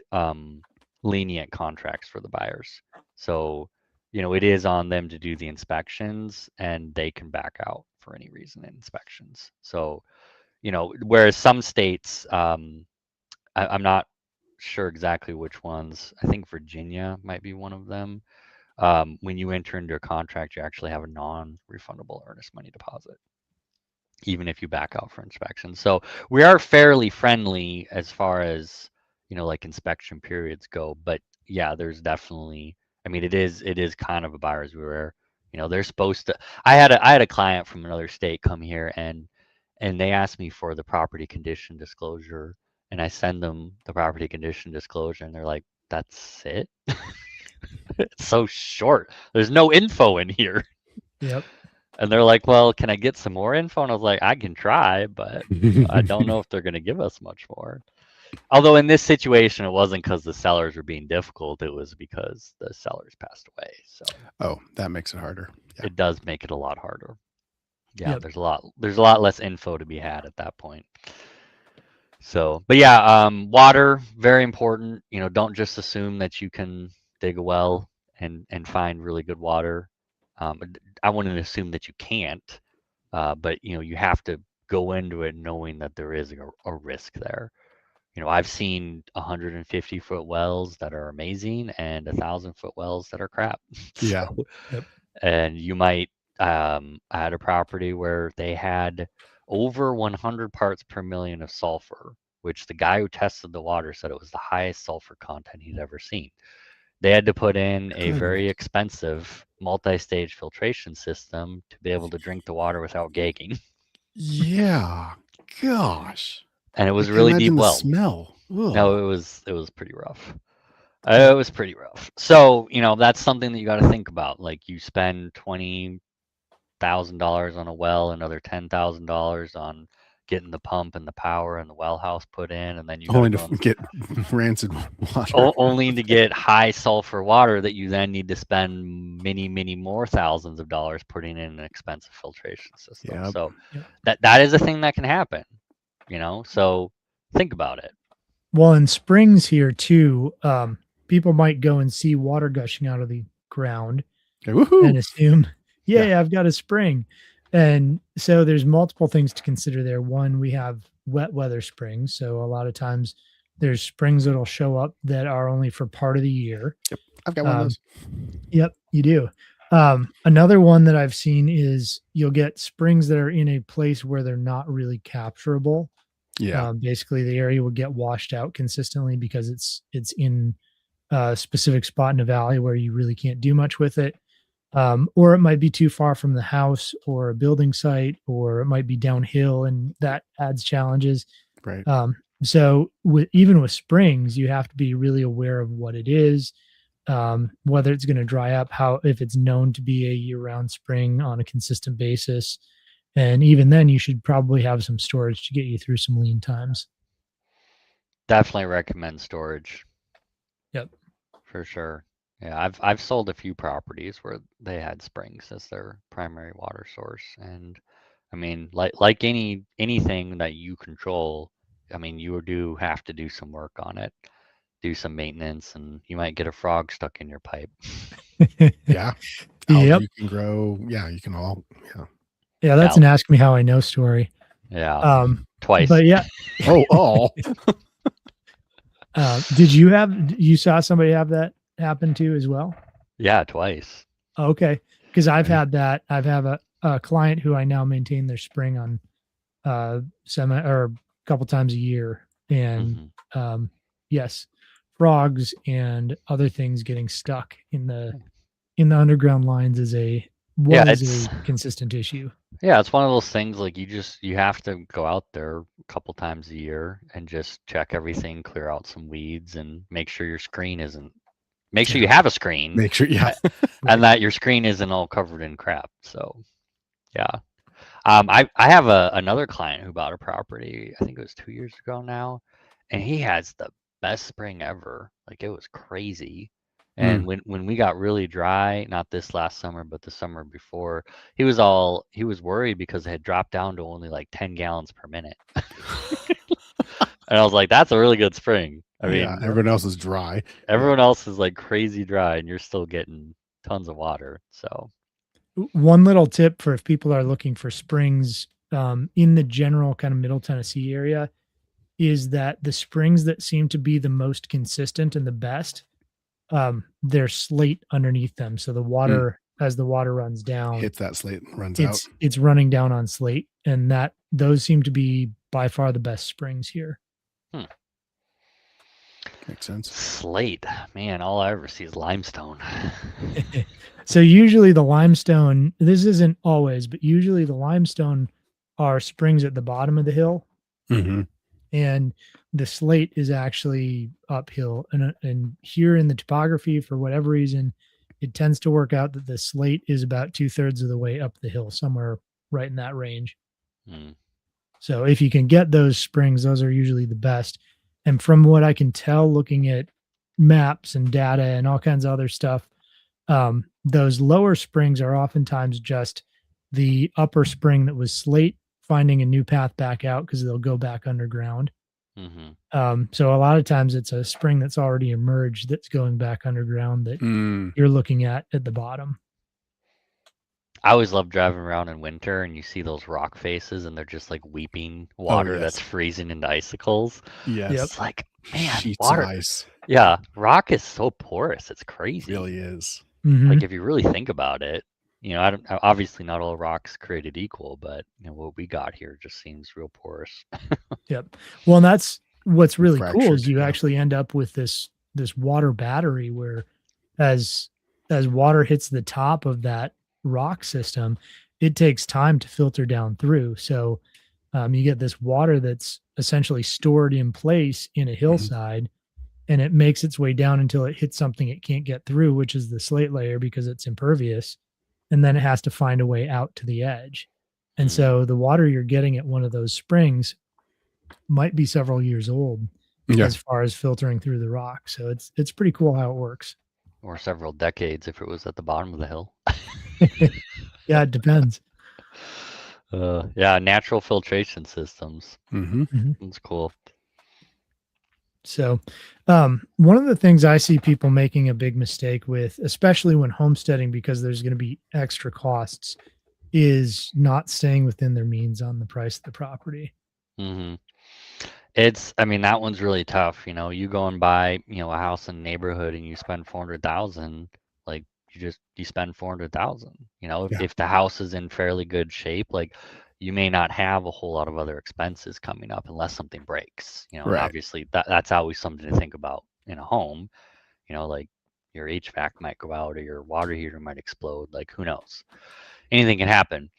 Speaker 2: lenient contracts for the buyers. So, it is on them to do the inspections, and they can back out for any reason in inspections. So, whereas some states, I'm not sure exactly which ones. I think Virginia might be one of them. When you enter into a contract, you actually have a non-refundable earnest money deposit, even if you back out for inspection. So we are fairly friendly as far as, like inspection periods go. But yeah, there's definitely, I mean, it is kind of a buyer's beware. They're supposed to. I had a client from another state come here, and they asked me for the property condition disclosure, and I send them the property condition disclosure, and they're like, "That's it." It's so short. There's no info in here.
Speaker 1: Yep.
Speaker 2: And they're like, "Well, can I get some more info?" And I was like, "I can try, but I don't know if they're going to give us much more." Although in this situation, it wasn't because the sellers were being difficult. It was because the sellers passed away. So.
Speaker 3: Oh, that makes it harder. Yeah.
Speaker 2: It does make it a lot harder. Yeah,
Speaker 1: Yep.
Speaker 2: there's a lot less info to be had at that point. So, but yeah, water, very important. Don't just assume that you can dig a well and find really good water. I wouldn't assume that you can't, but you have to go into it knowing that there is a risk there. I've seen 150-foot wells that are amazing and 1,000-foot wells that are crap.
Speaker 3: Yeah.
Speaker 1: Yep.
Speaker 2: And you might, I had a property where they had over 100 parts per million of sulfur, which the guy who tested the water said it was the highest sulfur content he'd ever seen. They had to put in a very expensive multi-stage filtration system to be able to drink the water without gagging.
Speaker 3: Yeah. Gosh.
Speaker 2: And it was really deep well.
Speaker 3: Smell. Ugh.
Speaker 2: No, it was pretty rough. It was pretty rough. So, that's something that you got to think about. Like, you spend $20,000 on a well, another $10,000 on getting the pump and the power and the well house put in, and then you
Speaker 3: only to get rancid water.
Speaker 2: Only to get high sulfur water that you then need to spend many, many more thousands of dollars putting in an expensive filtration system. Yep. So that is a thing that can happen. So think about it.
Speaker 1: Well, in springs here too, people might go and see water gushing out of the ground and assume, yeah, I've got a spring. And so there's multiple things to consider there. One, we have wet weather springs. So a lot of times there's springs that'll show up that are only for part of the year.
Speaker 3: Yep. I've got one of those.
Speaker 1: Yep, you do. Another one that I've seen is you'll get springs that are in a place where they're not really capturable.
Speaker 3: Yeah.
Speaker 1: Basically, the area will get washed out consistently because it's in a specific spot in a valley where you really can't do much with it. Or it might be too far from the house or a building site, or it might be downhill, and that adds challenges.
Speaker 3: Right.
Speaker 1: So even with springs, you have to be really aware of what it is, whether it's going to dry up, how if it's known to be a year-round spring on a consistent basis, and even then, you should probably have some storage to get you through some lean times.
Speaker 2: Definitely recommend storage.
Speaker 1: Yep.
Speaker 2: For sure. Yeah, I've sold a few properties where they had springs as their primary water source, and I mean, like anything that you control, I mean, you do have to do some work on it, do some maintenance, and you might get a frog stuck in your pipe.
Speaker 3: Yeah.
Speaker 1: Yep.
Speaker 3: Algae can grow. Yeah, you can all. Yeah.
Speaker 1: Yeah, that's an ask me how I know story.
Speaker 2: Yeah. Twice.
Speaker 1: But yeah.
Speaker 3: Oh.
Speaker 1: Did you saw somebody have that happen to as well?
Speaker 2: Yeah, twice.
Speaker 1: Okay. Because I've had that. I've have a client who I now maintain their spring on a couple times a year. And yes, frogs and other things getting stuck in the underground lines is a consistent issue.
Speaker 2: Yeah, it's one of those things like you have to go out there a couple times a year and just check everything, clear out some weeds, and make sure your screen isn't. Make sure you have a screen.
Speaker 3: Make sure, yeah,
Speaker 2: and that your screen isn't all covered in crap. So, yeah. I have another client who bought a property. I think it was 2 years ago now, and he has the best spring ever. Like it was crazy. And when we got really dry, not this last summer, but the summer before, he was worried because it had dropped down to only like 10 gallons per minute. And I was like, that's a really good spring. I mean,
Speaker 3: yeah, everyone else is dry.
Speaker 2: Everyone else is like crazy dry, and you're still getting tons of water. So,
Speaker 1: one little tip for if people are looking for springs in the general kind of Middle Tennessee area is that the springs that seem to be the most consistent and the best, there's slate underneath them. So the water, as the water runs down,
Speaker 3: hits that slate and runs out.
Speaker 1: It's running down on slate, and those seem to be by far the best springs here.
Speaker 3: Makes sense.
Speaker 2: Slate, man, all I ever see is limestone.
Speaker 1: So usually the limestone, this isn't always, but usually the limestone are springs at the bottom of the hill. And the slate is actually uphill. And here in the topography, for whatever reason, it tends to work out that the slate is about 2/3 of the way up the hill, somewhere right in that range. So if you can get those springs, those are usually the best. And from what I can tell, looking at maps and data and all kinds of other stuff, those lower springs are oftentimes just the upper spring that was slate finding a new path back out because they'll go back underground. So a lot of times it's a spring that's already emerged that's going back underground that you're looking at the bottom.
Speaker 2: I always love driving around in winter and you see those rock faces and they're just like weeping water that's freezing into icicles.
Speaker 3: Yes.
Speaker 2: It's like, man,
Speaker 3: sheets
Speaker 2: water.
Speaker 3: of ice.
Speaker 2: Yeah, rock is so porous. It's crazy.
Speaker 3: It really is.
Speaker 2: Like if you really think about it, obviously not all rocks created equal, but what we got here just seems real porous.
Speaker 1: Yep. Well, and that's what's really cool is you
Speaker 3: yeah.
Speaker 1: actually end up with this water battery where as water hits the top of that rock system, it takes time to filter down through. So you get this water that's essentially stored in place in a hillside, and it makes its way down until it hits something it can't get through, which is the slate layer because it's impervious. And then it has to find a way out to the edge. And so the water you're getting at one of those springs might be several years old as far as filtering through the rock. So it's pretty cool how it works.
Speaker 2: Or several decades if it was at the bottom of the hill.
Speaker 1: Yeah, it depends.
Speaker 2: Yeah, natural filtration systems. It's cool.
Speaker 1: So one of the things I see people making a big mistake with, especially when homesteading, because there's going to be extra costs, is not staying within their means on the price of the property.
Speaker 2: That one's really tough. You go and buy, a house in a neighborhood and you spend 400,000, like you spend 400,000. You know,
Speaker 3: Yeah.
Speaker 2: if the house is in fairly good shape, like you may not have a whole lot of other expenses coming up unless something breaks. You know, and
Speaker 3: Right.
Speaker 2: obviously that's always something to think about in a home. You know, like your HVAC might go out or your water heater might explode. Like who knows? Anything can happen.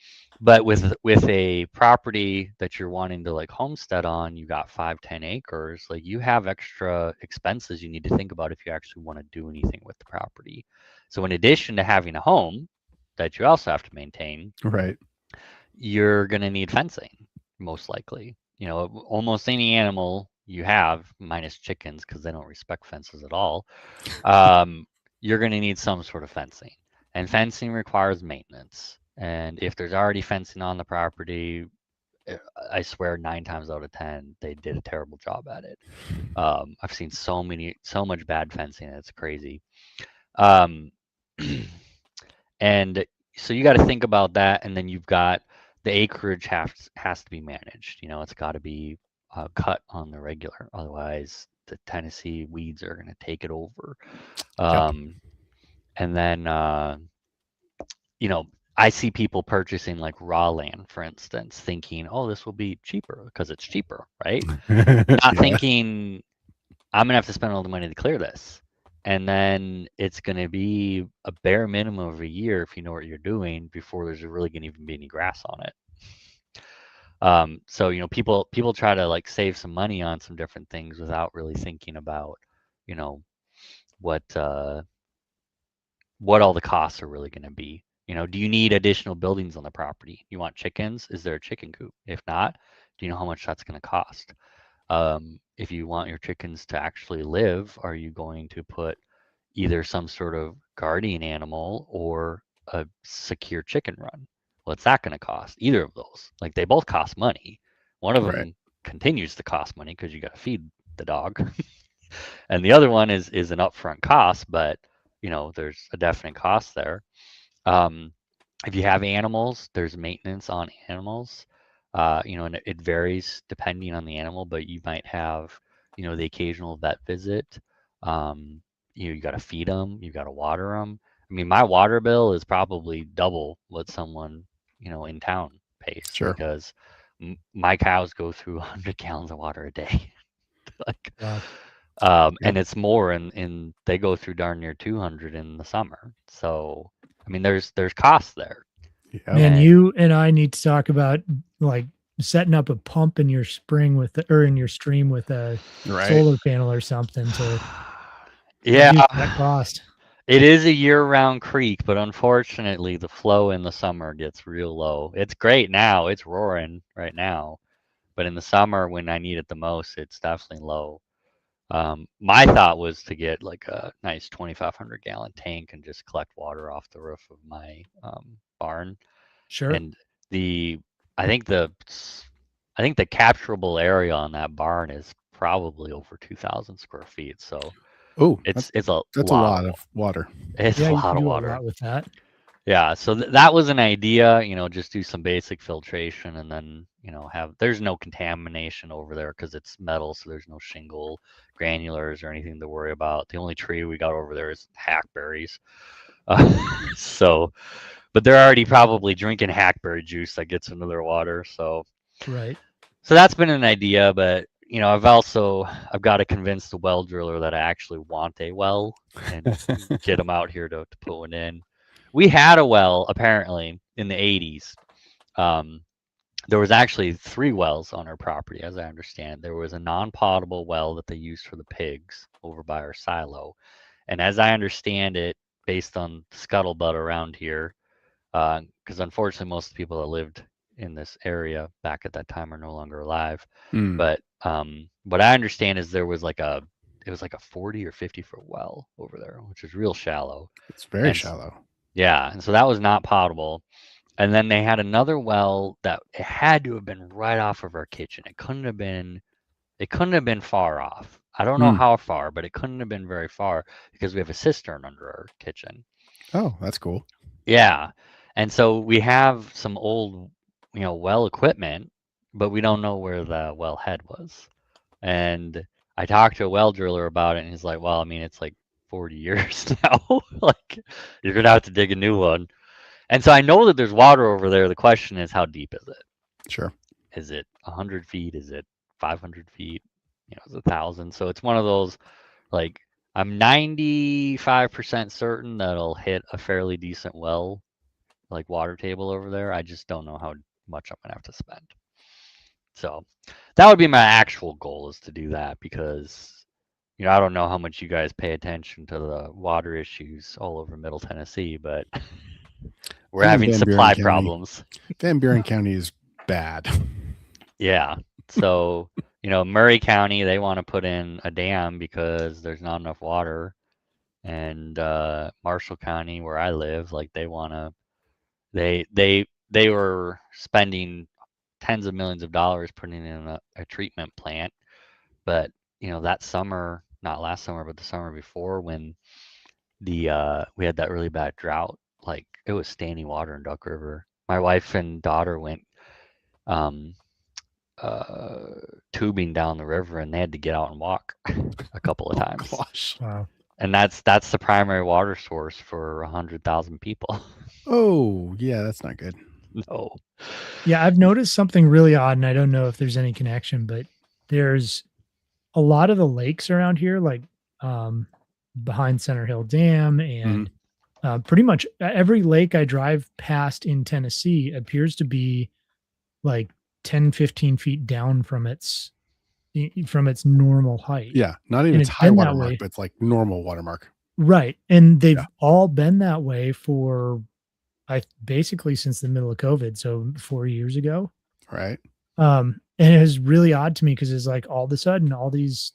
Speaker 2: But with a property that you're wanting to like homestead on, you got 5, 10 acres, like you have extra expenses you need to think about if you actually want to do anything with the property. So in addition to having a home that you also have to maintain,
Speaker 3: Right.
Speaker 2: you're going to need fencing, most likely. You know, almost any animal you have, minus chickens, because they don't respect fences at all, you're going to need some sort of fencing. And fencing requires maintenance. And if there's already fencing on the property, I swear 9 times out of 10, they did a terrible job at it. I've seen so much bad fencing, it's crazy. Um, and so you got to think about that, and then you've got the acreage has to be managed. You know, it's got to be cut on the regular, otherwise the Tennessee weeds are going to take it over.
Speaker 3: Yep.
Speaker 2: And then you know, I see people purchasing like raw land, for instance, thinking, "Oh, this will be cheaper because it's cheaper," right? Not
Speaker 3: Yeah.
Speaker 2: thinking I'm gonna have to spend all the money to clear this. And then it's gonna be a bare minimum of a year if you know what you're doing before there's really gonna even be any grass on it. So you know, people try to like save some money on some different things without really thinking about, you know, what what all the costs are really gonna be. You know, do you need additional buildings on the property? You want chickens? Is there a chicken coop? If not, do you know how much that's gonna cost? If you want your chickens to actually live, are you going to put either some sort of guardian animal or a secure chicken run? What's that going to cost? Either of those. Like they both cost money. One of
Speaker 3: Right.
Speaker 2: them continues to cost money because you got to feed the dog, and the other one is an upfront cost, but you know there's a definite cost there. Um, if you have animals, there's maintenance on animals. You know, and it varies depending on the animal, but you might have, you know, the occasional vet visit. Um, you got to feed them, you got to water them. I mean, my water bill is probably double what someone, you know, in town pays
Speaker 3: Sure.
Speaker 2: because my cows go through 100 gallons of water a day. Like,
Speaker 1: Wow.
Speaker 3: Yep.
Speaker 2: and it's more in they go through darn near 200 in the summer. So, I mean, there's costs there.
Speaker 3: Yep.
Speaker 1: Man,
Speaker 2: And
Speaker 1: you and I need to talk about like setting up a pump in your spring with the or in your stream with a
Speaker 3: Right.
Speaker 1: solar panel or something to
Speaker 2: yeah,
Speaker 1: reduce that cost.
Speaker 2: it is a year-round creek, but unfortunately, the flow in the summer gets real low. It's great now, it's roaring right now, but in the summer when I need it the most, it's definitely low. My thought was to get like a nice 2,500 gallon tank and just collect water off the roof of my barn.
Speaker 1: Sure.
Speaker 2: And the I think the I think the capturable area on that barn is probably over 2,000 square feet. So
Speaker 3: Oh,
Speaker 2: it's a
Speaker 3: that's a
Speaker 2: lot of
Speaker 3: lot of water.
Speaker 2: it's
Speaker 1: Yeah,
Speaker 2: a
Speaker 1: you
Speaker 2: lot
Speaker 1: can
Speaker 2: of
Speaker 1: do a
Speaker 2: water.
Speaker 1: lot with that.
Speaker 2: Yeah, so that was an idea, you know, just do some basic filtration and then, you know, there's no contamination over there because it's metal, so there's no shingle, granulars, or anything to worry about. The only tree we got over there is hackberries. So, but they're already probably drinking hackberry juice that gets into their water.
Speaker 1: Right.
Speaker 2: So that's been an idea, but you know, I've got to convince the well driller that I actually want a well and get them out here to put one in. We had a well apparently in the 80s. Um, there was actually 3 wells on our property, as I understand. There was a non-potable well that they used for the pigs over by our silo, and as I understand it, based on scuttlebutt around here, because unfortunately most of the people that lived in this area back at that time are no longer alive.
Speaker 3: Mm,
Speaker 2: But what I understand is it was like a 40 or 50 foot well over there, which is real shallow.
Speaker 3: it's very
Speaker 2: And
Speaker 3: shallow.
Speaker 2: yeah, and so that was not potable. And then they had another well that it had to have been right off of our kitchen. It couldn't have been far off. I don't know
Speaker 3: Mm.
Speaker 2: how far, but it couldn't have been very far because we have a cistern under our kitchen.
Speaker 3: Oh, that's cool.
Speaker 2: Yeah. And so we have some old, you know, well equipment, but we don't know where the well head was. And I talked to a well driller about it, and he's like, well, I mean, it's like 40 years now. Like, you're gonna have to dig a new one. And so I know that there's water over there. The question is, how deep is it?
Speaker 3: Sure.
Speaker 2: Is it 100 feet? Is it 500 feet? Is it 1,000? So it's one of those, like, I'm 95% certain that it'll hit a fairly decent well, like water table over there. I just don't know how much I'm gonna have to spend. So that would be my actual goal, is to do that, because I don't know how much you guys pay attention to the water issues all over Middle Tennessee, but we're
Speaker 3: I'm in
Speaker 2: having
Speaker 3: Van Buren
Speaker 2: supply
Speaker 3: County.
Speaker 2: problems.
Speaker 3: Van Buren County is bad.
Speaker 2: Yeah. So, Murray County, they want to put in a dam because there's not enough water. And Marshall County, where I live, like, they want to, they were spending tens of millions of dollars putting in a treatment plant. But, that summer, not last summer, but the summer before, when we had that really bad drought, like, it was standing water in Duck River. My wife and daughter went um, tubing down the river, and they had to get out and walk a couple of times.
Speaker 3: Gosh.
Speaker 1: Wow.
Speaker 2: And that's the primary water source for 100,000 people.
Speaker 3: Oh, yeah, that's not good.
Speaker 2: No.
Speaker 1: Yeah, I've noticed something really odd, and I don't know if there's any connection, but there's a lot of the lakes around here, like behind Center Hill Dam, and pretty much every lake I drive past in Tennessee appears to be like 10, 15 feet down from its normal height.
Speaker 3: Yeah, not even
Speaker 1: And
Speaker 3: its
Speaker 1: it's
Speaker 3: high
Speaker 1: been
Speaker 3: water
Speaker 1: that
Speaker 3: mark,
Speaker 1: way.
Speaker 3: but it's like normal watermark.
Speaker 1: Right. And they've
Speaker 3: Yeah.
Speaker 1: all been that way for basically since the middle of COVID, so 4 years ago.
Speaker 3: Right.
Speaker 1: And it was really odd to me because it's like all of a sudden all these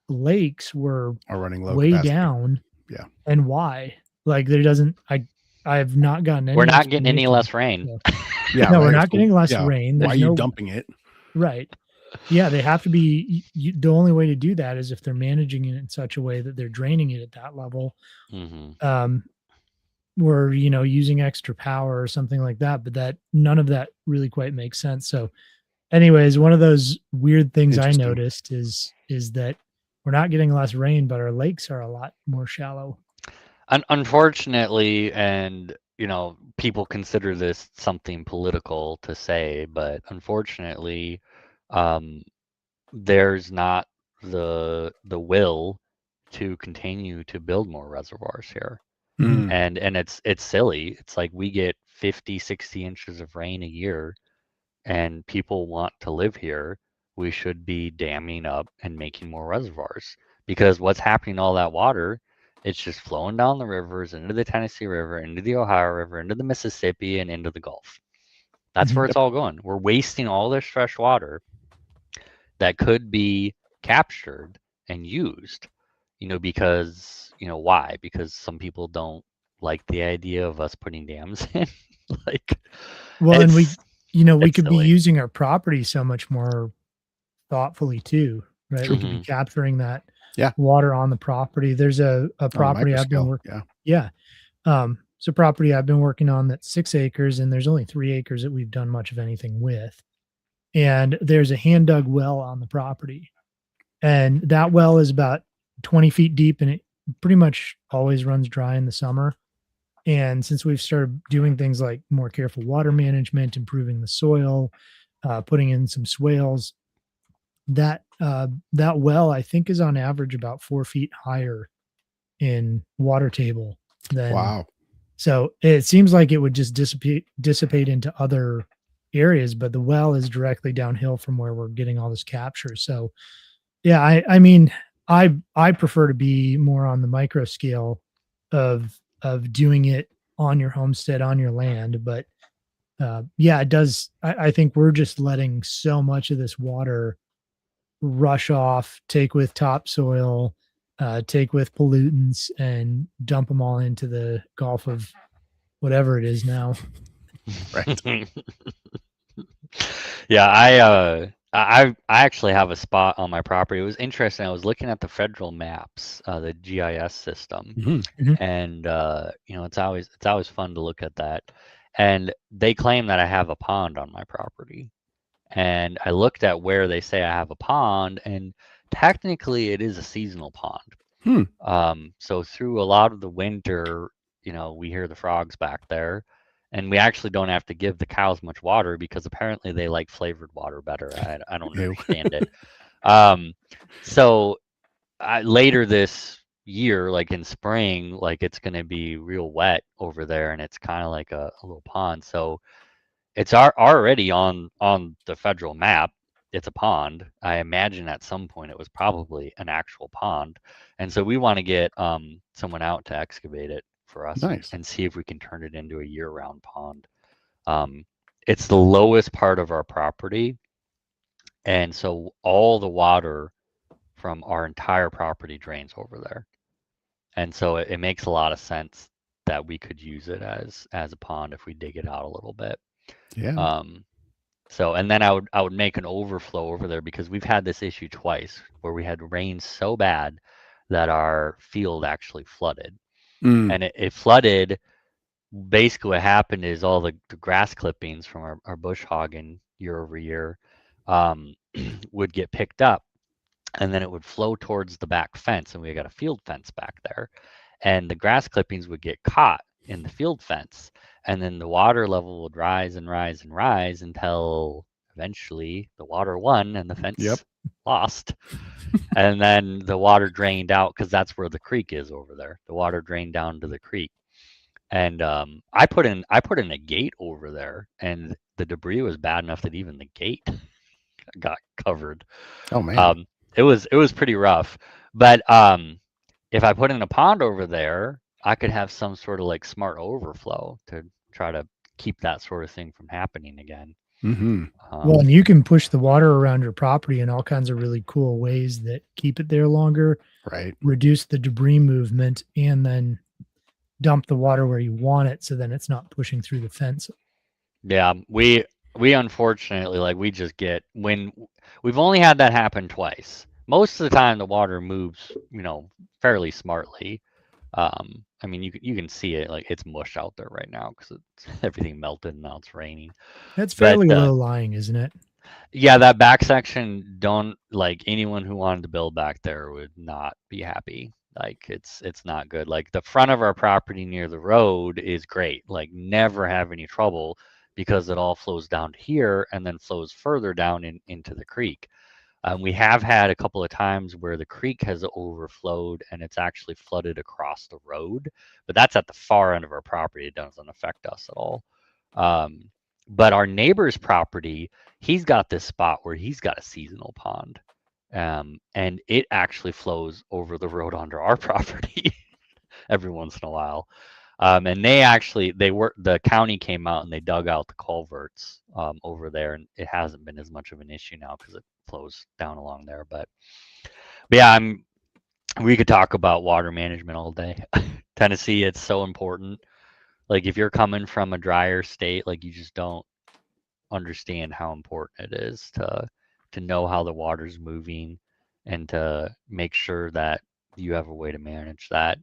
Speaker 1: lakes were
Speaker 3: Are running low
Speaker 1: way
Speaker 3: capacity.
Speaker 1: down.
Speaker 3: Yeah.
Speaker 1: And why? Like there doesn't I have not gotten any.
Speaker 2: We're not getting any
Speaker 1: explanation.
Speaker 2: less rain.
Speaker 1: So,
Speaker 3: Yeah.
Speaker 1: no,
Speaker 3: right.
Speaker 1: we're not
Speaker 3: So,
Speaker 1: getting less
Speaker 3: yeah,
Speaker 1: rain.
Speaker 3: Why
Speaker 1: There's
Speaker 3: are you
Speaker 1: no
Speaker 3: dumping it?
Speaker 1: right. Yeah, they have to be. The only way to do that is if they're managing it in such a way that they're draining it at that level.
Speaker 2: Mm-hmm.
Speaker 1: Or using extra power or something like that. But that none of that really quite makes sense. So, anyways, one of those weird things I
Speaker 3: Interesting.
Speaker 1: noticed is that we're not getting less rain, but our lakes are a lot more shallow.
Speaker 2: Unfortunately, and people consider this something political to say, but unfortunately, there's not the will to continue to build more reservoirs here.
Speaker 1: Mhm.
Speaker 2: And it's silly. It's like we get 50, 60 inches of rain a year, and people want to live here. We should be damming up and making more reservoirs, because what's happening to all that water, it's just flowing down the rivers, into the Tennessee River, into the Ohio River, into the Mississippi, and into the Gulf. That's where it's all going. We're wasting all this fresh water that could be captured and used, because, why? Because some people don't like the idea of us putting dams in. Like,
Speaker 1: Well, and we
Speaker 2: it's
Speaker 1: could be
Speaker 2: silly.
Speaker 1: using our property so much more thoughtfully too, right? We could be capturing that water on the property. There's a property I've been working. Yeah. It's a property I've been working on that's 6 acres, and there's only 3 acres that we've done much of anything with. And there's a hand dug well on the property. And that well is about 20 feet deep, and it pretty much always runs dry in the summer. And since we've started doing things like more careful water management, improving the soil, putting in some swales, that well, I think, is on average about 4 feet higher in water table than.
Speaker 3: Wow.
Speaker 1: So it seems like it would just dissipate into other areas, but the well is directly downhill from where we're getting all this capture. So yeah, I mean, I prefer to be more on the micro scale of doing it on your homestead, on your land. But yeah, it does. I think we're just letting so much of this water rush off, take with topsoil, take with pollutants, and dump them all into the Gulf of whatever it is now.
Speaker 3: Right.
Speaker 2: Yeah, I actually have a spot on my property. It was interesting. I was looking at the federal maps, the GIS system, and it's always fun to look at that. And they claim that I have a pond on my property. And I looked at where they say I have a pond, and technically it is a seasonal pond.
Speaker 3: Hmm.
Speaker 2: So through a lot of the winter, we hear the frogs back there, and we actually don't have to give the cows much water because apparently they like flavored water better. I don't
Speaker 3: Ew.
Speaker 2: understand it. Um, so later this year, like in spring, like it's going to be real wet over there, and it's kind of like a little pond. So it's already on the federal map. It's a pond. I imagine at some point it was probably an actual pond, and so we want to get someone out to excavate it for us and,
Speaker 3: Nice.
Speaker 2: and see if we can turn it into a year-round pond. Um, it's the lowest part of our property, and so all the water from our entire property drains over there, and so it makes a lot of sense that we could use it as a pond if we dig it out a little bit.
Speaker 3: Yeah.
Speaker 2: Um, So, and then I would make an overflow over there because we've had this issue twice where we had rain so bad that our field actually flooded.
Speaker 3: Mm.
Speaker 2: And it flooded. Basically, what happened is all the grass clippings from our bush hogging year over year um, would get picked up, and then it would flow towards the back fence, and we got a field fence back there, and the grass clippings would get caught in the field fence, and then the water level would rise and rise and rise until eventually the water won and the
Speaker 3: Yep.
Speaker 2: fence lost, and then the water drained out because that's where the creek is over there. The water drained down to the creek, and I put in a gate over there, and the debris was bad enough that even the gate got covered.
Speaker 3: Oh man.
Speaker 2: Um, it was pretty rough, but if I put in a pond over there, I could have some sort of like smart overflow to try to keep that sort of thing from happening again.
Speaker 3: Mm-hmm.
Speaker 1: Well, and
Speaker 2: Um,
Speaker 1: you can push the water around your property in all kinds of really cool ways that keep it there longer,
Speaker 3: Right.
Speaker 1: reduce the debris movement, and then dump the water where you want it so then it's not pushing through the fence.
Speaker 2: yeah, we unfortunately like we just get when we've only had that happen twice. Most of the time, the water moves, fairly smartly. I mean, you can see it like it's mush out there right now because it's everything melted and now it's raining.
Speaker 1: That's
Speaker 2: But
Speaker 1: fairly low lying, isn't it?
Speaker 2: yeah, that back section, don't like anyone who wanted to build back there would not be happy. Like it's not good. Like the front of our property near the road is great. Like never have any trouble because it all flows down to here and then flows further down into the creek. We have had a couple of times where the creek has overflowed and it's actually flooded across the road, but that's at the far end of our property. It doesn't affect us at all. Um, but our neighbor's property, he's got this spot where he's got a seasonal pond, and it actually flows over the road onto our property every once in a while. And the county came out and they dug out the culverts over there, and it hasn't been as much of an issue now because it flows down along there. But yeah, we could talk about water management all day. Tennessee, it's so important. Like if you're coming from a drier state, like you just don't understand how important it is to know how the water's moving and to make sure that you have a way to manage that,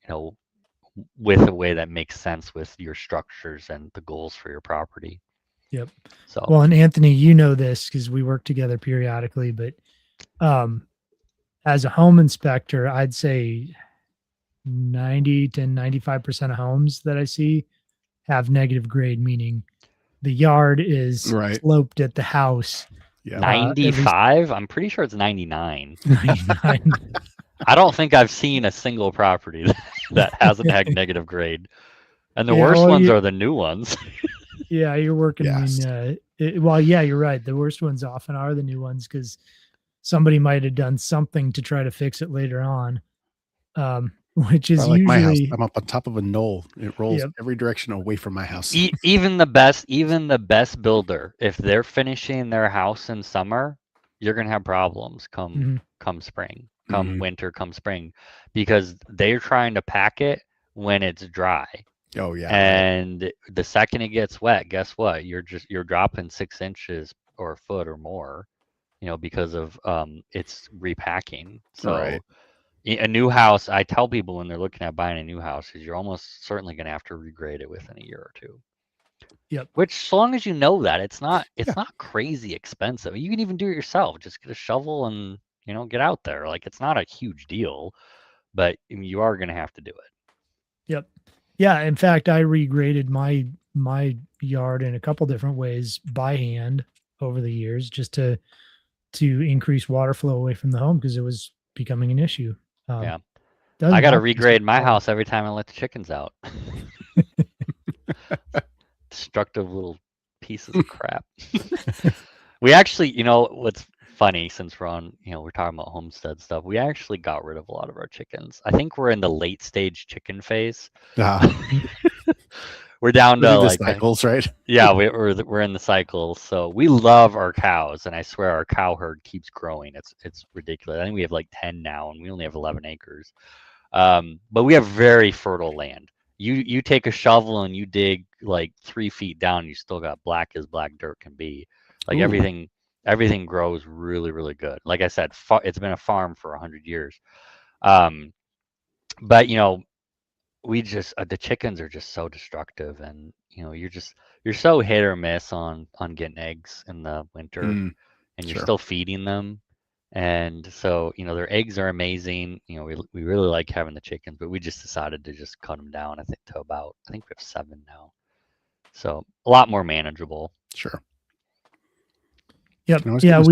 Speaker 2: you know, with a way that makes sense with your structures and the goals for your property.
Speaker 1: Yep.
Speaker 2: So
Speaker 1: Well, and Anthony, you know this because we work together periodically, but um, as a home inspector, I'd say 90 to 95% of homes that I see have negative grade, meaning the yard is
Speaker 3: Right.
Speaker 1: sloped at the house.
Speaker 3: Yeah.
Speaker 1: At least
Speaker 2: 95, I'm pretty sure it's 99.
Speaker 1: 99.
Speaker 2: I don't think I've seen a single property that hasn't had negative grade. And the
Speaker 1: Yeah,
Speaker 2: worst
Speaker 1: well,
Speaker 2: ones are the new ones.
Speaker 1: yeah, you're working
Speaker 3: Yes.
Speaker 1: well, yeah, you're right. The worst ones often are the new ones because somebody might have done something to try to fix it later on, which is
Speaker 3: Like my house.
Speaker 1: usually
Speaker 3: I'm up on top of a knoll. It rolls
Speaker 1: Yep.
Speaker 3: every direction away from my house.
Speaker 2: Even the best builder, if they're finishing their house in summer, you're gonna have problems
Speaker 1: Mhm.
Speaker 2: come spring, come
Speaker 3: Mhm.
Speaker 2: winter, come spring, because they're trying to pack it when it's dry.
Speaker 3: Oh yeah. Right.
Speaker 2: And the second it gets wet, guess what? You're dropping 6 inches or a foot or more, because of it's repacking. So
Speaker 3: Right.
Speaker 2: a new house, I tell people when they're looking at buying a new house, is you're almost certainly going to have to regrade it within a year or two.
Speaker 1: Yep.
Speaker 2: Which, so long as you know that, it's
Speaker 3: Yeah.
Speaker 2: not crazy expensive. You can even do it yourself. Just get a shovel and get out there. Like it's not a huge deal. but you are going to have to do it.
Speaker 1: Yep. Yeah. In fact, I regraded my yard in a couple different ways by hand over the years, just to increase water flow away from the home because it was becoming an issue.
Speaker 2: Yeah. I
Speaker 1: Doesn't
Speaker 2: got to
Speaker 1: have to be super
Speaker 2: regrade my
Speaker 1: hard.
Speaker 2: house every time I let the chickens out. Destructive little pieces of crap. We actually, what's funny, since we're on, we're talking about homestead stuff, we actually got rid of a lot of our chickens. I think we're in the late stage chicken phase. We're down to
Speaker 3: the cycles, right?
Speaker 2: Yeah, we're in the cycle. So we love our cows, and I swear our cow herd keeps growing. It's ridiculous. I think we have like 10 now, and we only have 11 acres. But we have very fertile land. You take a shovel and you dig like 3 feet down, you still got black as black dirt can be. Like
Speaker 3: Ooh.
Speaker 2: everything grows really, really good. Like I said, it's been a farm for 100 years. But we just the chickens are just so destructive, and you're so hit or miss on getting eggs in the winter, and you're
Speaker 3: Sure.
Speaker 2: still feeding them. And so, their eggs are amazing. We really like having the chickens, but we just decided to just cut them down, I think we have 7 now. So a lot more manageable.
Speaker 3: Sure.
Speaker 1: Yep. Yeah,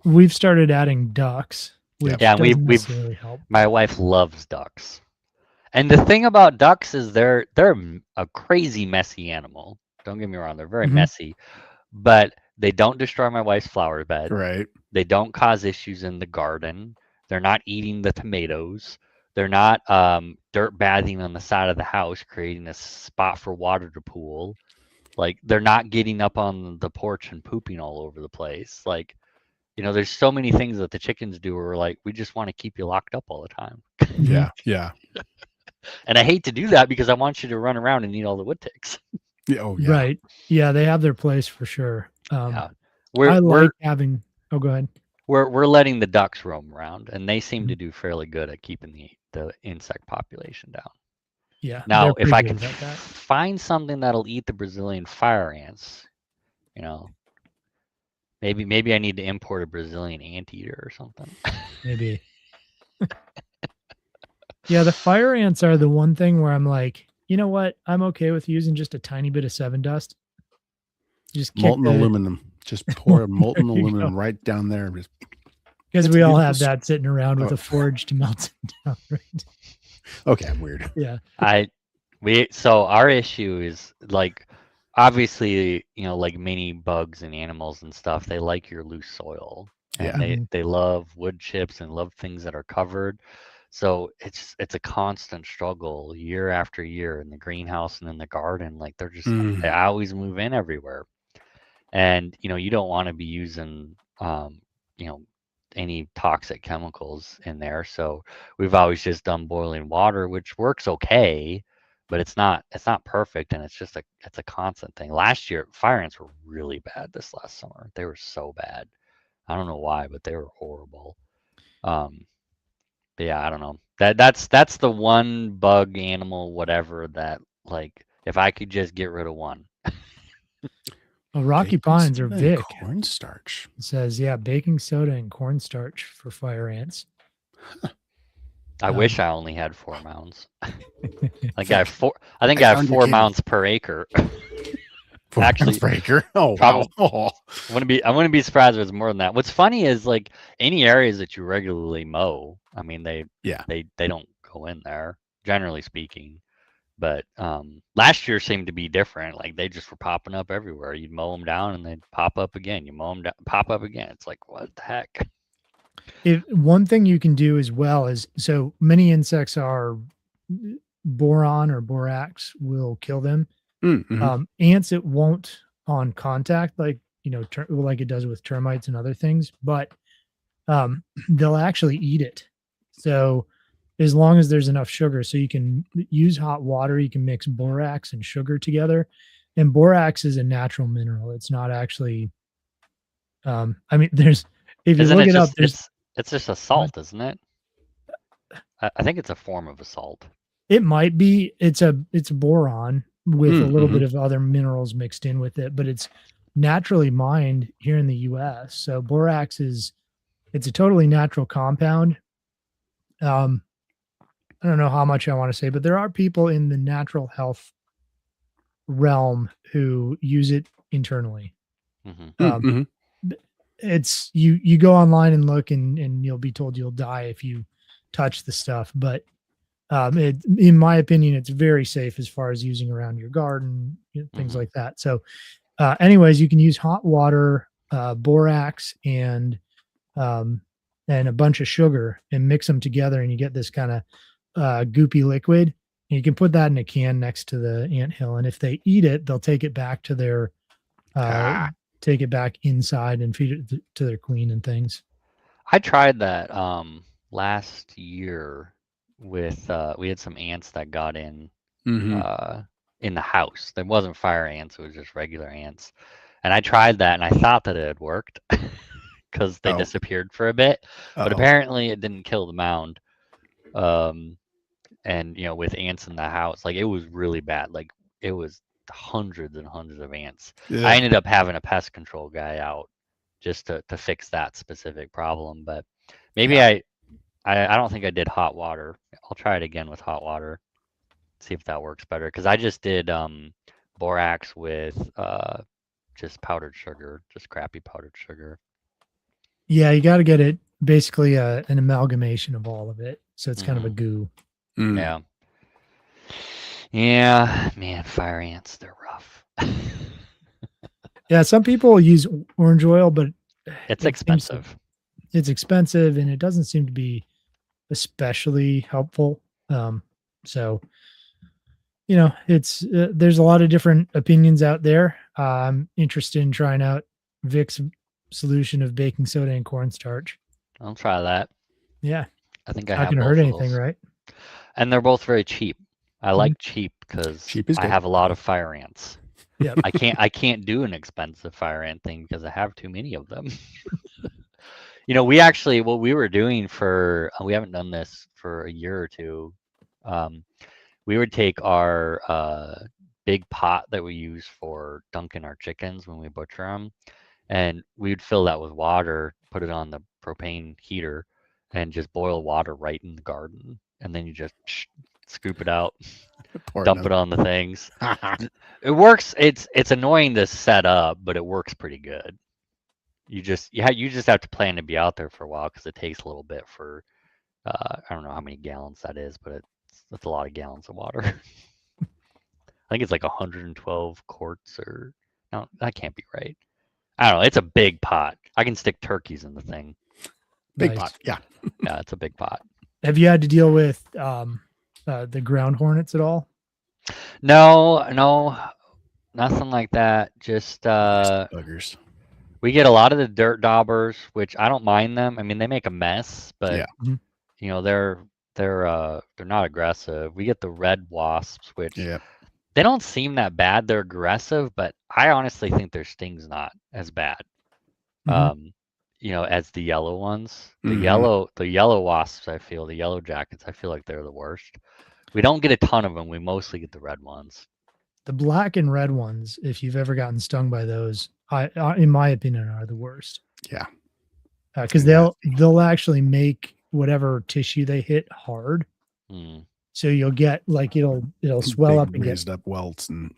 Speaker 1: we've started adding ducks, which doesn't necessarily help.
Speaker 2: My wife loves ducks. And the thing about ducks is they're a crazy messy animal. Don't get me wrong, they're very messy, but they don't destroy my wife's flower bed.
Speaker 3: Right.
Speaker 2: They don't cause issues in the garden. They're not eating the tomatoes. They're not dirt bathing on the side of the house, creating a spot for water to pool. Like, they're not getting up on the porch and pooping all over the place. Like, there's so many things that the chickens do where we're like, we just want to keep you locked up all the time.
Speaker 3: Yeah. Yeah.
Speaker 2: And I hate to do that because I want you to run around and eat all the wood ticks.
Speaker 3: Yeah. Oh, yeah.
Speaker 1: Right. Yeah, they have their place for sure.
Speaker 2: Yeah.
Speaker 1: I like having. Oh, go ahead.
Speaker 2: We're letting the ducks roam around, and they seem to do fairly good at keeping the insect population down.
Speaker 1: Yeah.
Speaker 2: Now, if I can find something that'll eat the Brazilian fire ants, maybe I need to import a Brazilian anteater or something.
Speaker 1: Maybe. Yeah, the fire ants are the one thing where I'm like, you know what? I'm okay with using just a tiny bit of 7 dust. Just
Speaker 3: molten aluminum. Just pour molten aluminum right down there.
Speaker 1: Because we all have that sitting around with a forge to melt it down, right?
Speaker 3: Okay, I'm weird.
Speaker 1: Yeah.
Speaker 2: So our issue is, like, obviously, like many bugs and animals and stuff, they like your loose soil. And they love wood chips and love things that are covered. So it's a constant struggle year after year in the greenhouse and in the garden. Like, they always move in everywhere. And, you don't want to be using, any toxic chemicals in there. So we've always just done boiling water, which works okay, but it's not perfect. And it's a constant thing. Last year, fire ants were really bad this last summer. They were so bad. I don't know why, but they were horrible. But yeah, I don't know. That's the one bug, animal, whatever, that, like, if I could just get rid of one.
Speaker 1: Well, Rocky Pines are Vic.
Speaker 3: Cornstarch.
Speaker 1: It says, yeah, baking soda and cornstarch for fire ants.
Speaker 2: I wish I only had 4 mounds. I think I have 4 mounds per acre.
Speaker 3: Actually, per acre. Oh,
Speaker 2: wow. I wouldn't be surprised if it's more than that. What's funny is, like, any areas that you regularly mow, I mean, they don't go in there, generally speaking. But last year seemed to be different. Like, they just were popping up everywhere. You'd mow them down and they'd pop up again. You mow them down, pop up again. It's like, what the heck?
Speaker 1: One thing you can do as well is, so many insects are boron or borax will kill them. Ants, it won't on contact, like, like it does with termites and other things, but they'll actually eat it. So as long as there's enough sugar, so you can use hot water, you can mix borax and sugar together. And borax is a natural mineral. It's not actually, I mean, if you look it up,
Speaker 2: it's just a salt, isn't it? I think it's a form of a salt.
Speaker 1: It might be. It's boron with a little bit of other minerals mixed in with it, but it's naturally mined here in the US. So borax it's a totally natural compound. I don't know how much I want to say, but there are people in the natural health realm who use it internally.
Speaker 2: Hmm.
Speaker 1: Um,
Speaker 3: Mm-hmm.
Speaker 1: it's you go online and look, and you'll be told you'll die if you touch the stuff. But in my opinion, it's very safe as far as using around your garden, things
Speaker 2: Hmm.
Speaker 1: like that. So, anyways, you can use hot water, borax, um, and a bunch of sugar, and mix them together, and you get this kind of goopy liquid. And you can put that in a can next to the anthill, and if they eat it, they'll take it back to their uh,
Speaker 3: Ah.
Speaker 1: take it back inside and feed it to their queen and things.
Speaker 2: I tried that last year with we had some ants that got
Speaker 3: Mm-hmm.
Speaker 2: in the house. There wasn't fire ants, it was just regular ants. And I tried that and I thought that it had worked because they
Speaker 3: Oh.
Speaker 2: disappeared for a bit, but
Speaker 3: Uh-oh.
Speaker 2: apparently it didn't kill the mound. Um, and with ants in the house, like it was really bad. Like it was hundreds and hundreds of ants. I
Speaker 3: Yeah.
Speaker 2: ended up having a pest control guy out just to fix that specific problem, but maybe
Speaker 3: Yeah.
Speaker 2: I don't think I did hot water. I'll try it again with hot water, see if that works better. Because I just did borax with just powdered sugar, just crappy powdered sugar.
Speaker 1: Yeah, you got to get it basically an amalgamation of all of it, so it's kind of a
Speaker 2: Hmm.
Speaker 1: goo.
Speaker 3: Mm.
Speaker 2: Yeah. Yeah, man, fire ants, they're rough.
Speaker 1: Yeah, some people use orange oil, but
Speaker 2: It's
Speaker 1: it seems to,
Speaker 2: expensive.
Speaker 1: it's expensive and it doesn't seem to be especially helpful. So it's there's a lot of different opinions out there. I'm interested in trying out Vic's solution of baking soda and cornstarch.
Speaker 2: I'll try that.
Speaker 1: Yeah,
Speaker 2: I think
Speaker 1: it's
Speaker 2: I
Speaker 1: not
Speaker 2: have
Speaker 1: going to hurt
Speaker 2: both of
Speaker 1: anything,
Speaker 2: those.
Speaker 1: right?
Speaker 2: And they're both very cheap. I
Speaker 1: Mhm.
Speaker 2: like cheap because
Speaker 3: Cheap is
Speaker 2: I
Speaker 3: good.
Speaker 2: have a lot of fire ants.
Speaker 1: Yep.
Speaker 2: I can't do an expensive fire ant thing because I have too many of them. We actually what we were doing for we haven't done this for a year or two. Um, we would take our big pot that we use for dunking our chickens when we butcher them, and we'd fill that with water, put it on the propane heater, and just boil water right in the garden, and then you just scoop it out,
Speaker 3: Pour
Speaker 2: dump
Speaker 3: another.
Speaker 2: it on the things. It works. It's annoying to set up, but it works pretty good. You just have to plan to be out there for a while because it takes a little bit for I don't know how many gallons that is, but that's a lot of gallons of water. I think it's like 112 quarts or no, that can't be right. I don't know. It's a big pot. I can stick turkeys in the thing.
Speaker 3: Big
Speaker 1: Nice.
Speaker 3: pot. Yeah.
Speaker 2: Yeah, it's a big pot.
Speaker 1: Have you had to deal with the ground hornets at all?
Speaker 2: No, no, nothing like that. Just
Speaker 3: Buggers.
Speaker 2: we get a lot of the dirt daubers, which I don't mind them. I mean, they make a mess, but
Speaker 3: Yeah.
Speaker 1: Mhm.
Speaker 2: they're not aggressive. We get the red wasps, which
Speaker 3: Yeah.
Speaker 2: they don't seem that bad. They're aggressive, but I honestly think their sting's not as bad.
Speaker 1: Mhm.
Speaker 2: As the yellow ones. The
Speaker 3: Mhm.
Speaker 2: yellow wasps, the yellow jackets, I feel like they're the worst. We don't get a ton of them. We mostly get the red ones.
Speaker 1: The black and red ones, if you've ever gotten stung by those, in my opinion, are the worst.
Speaker 3: Yeah.
Speaker 1: Because
Speaker 3: Yeah.
Speaker 1: they'll actually make whatever tissue they hit hard.
Speaker 2: Hmm.
Speaker 1: So you'll get like it'll swell
Speaker 3: Big
Speaker 1: up and get
Speaker 3: raised up welts and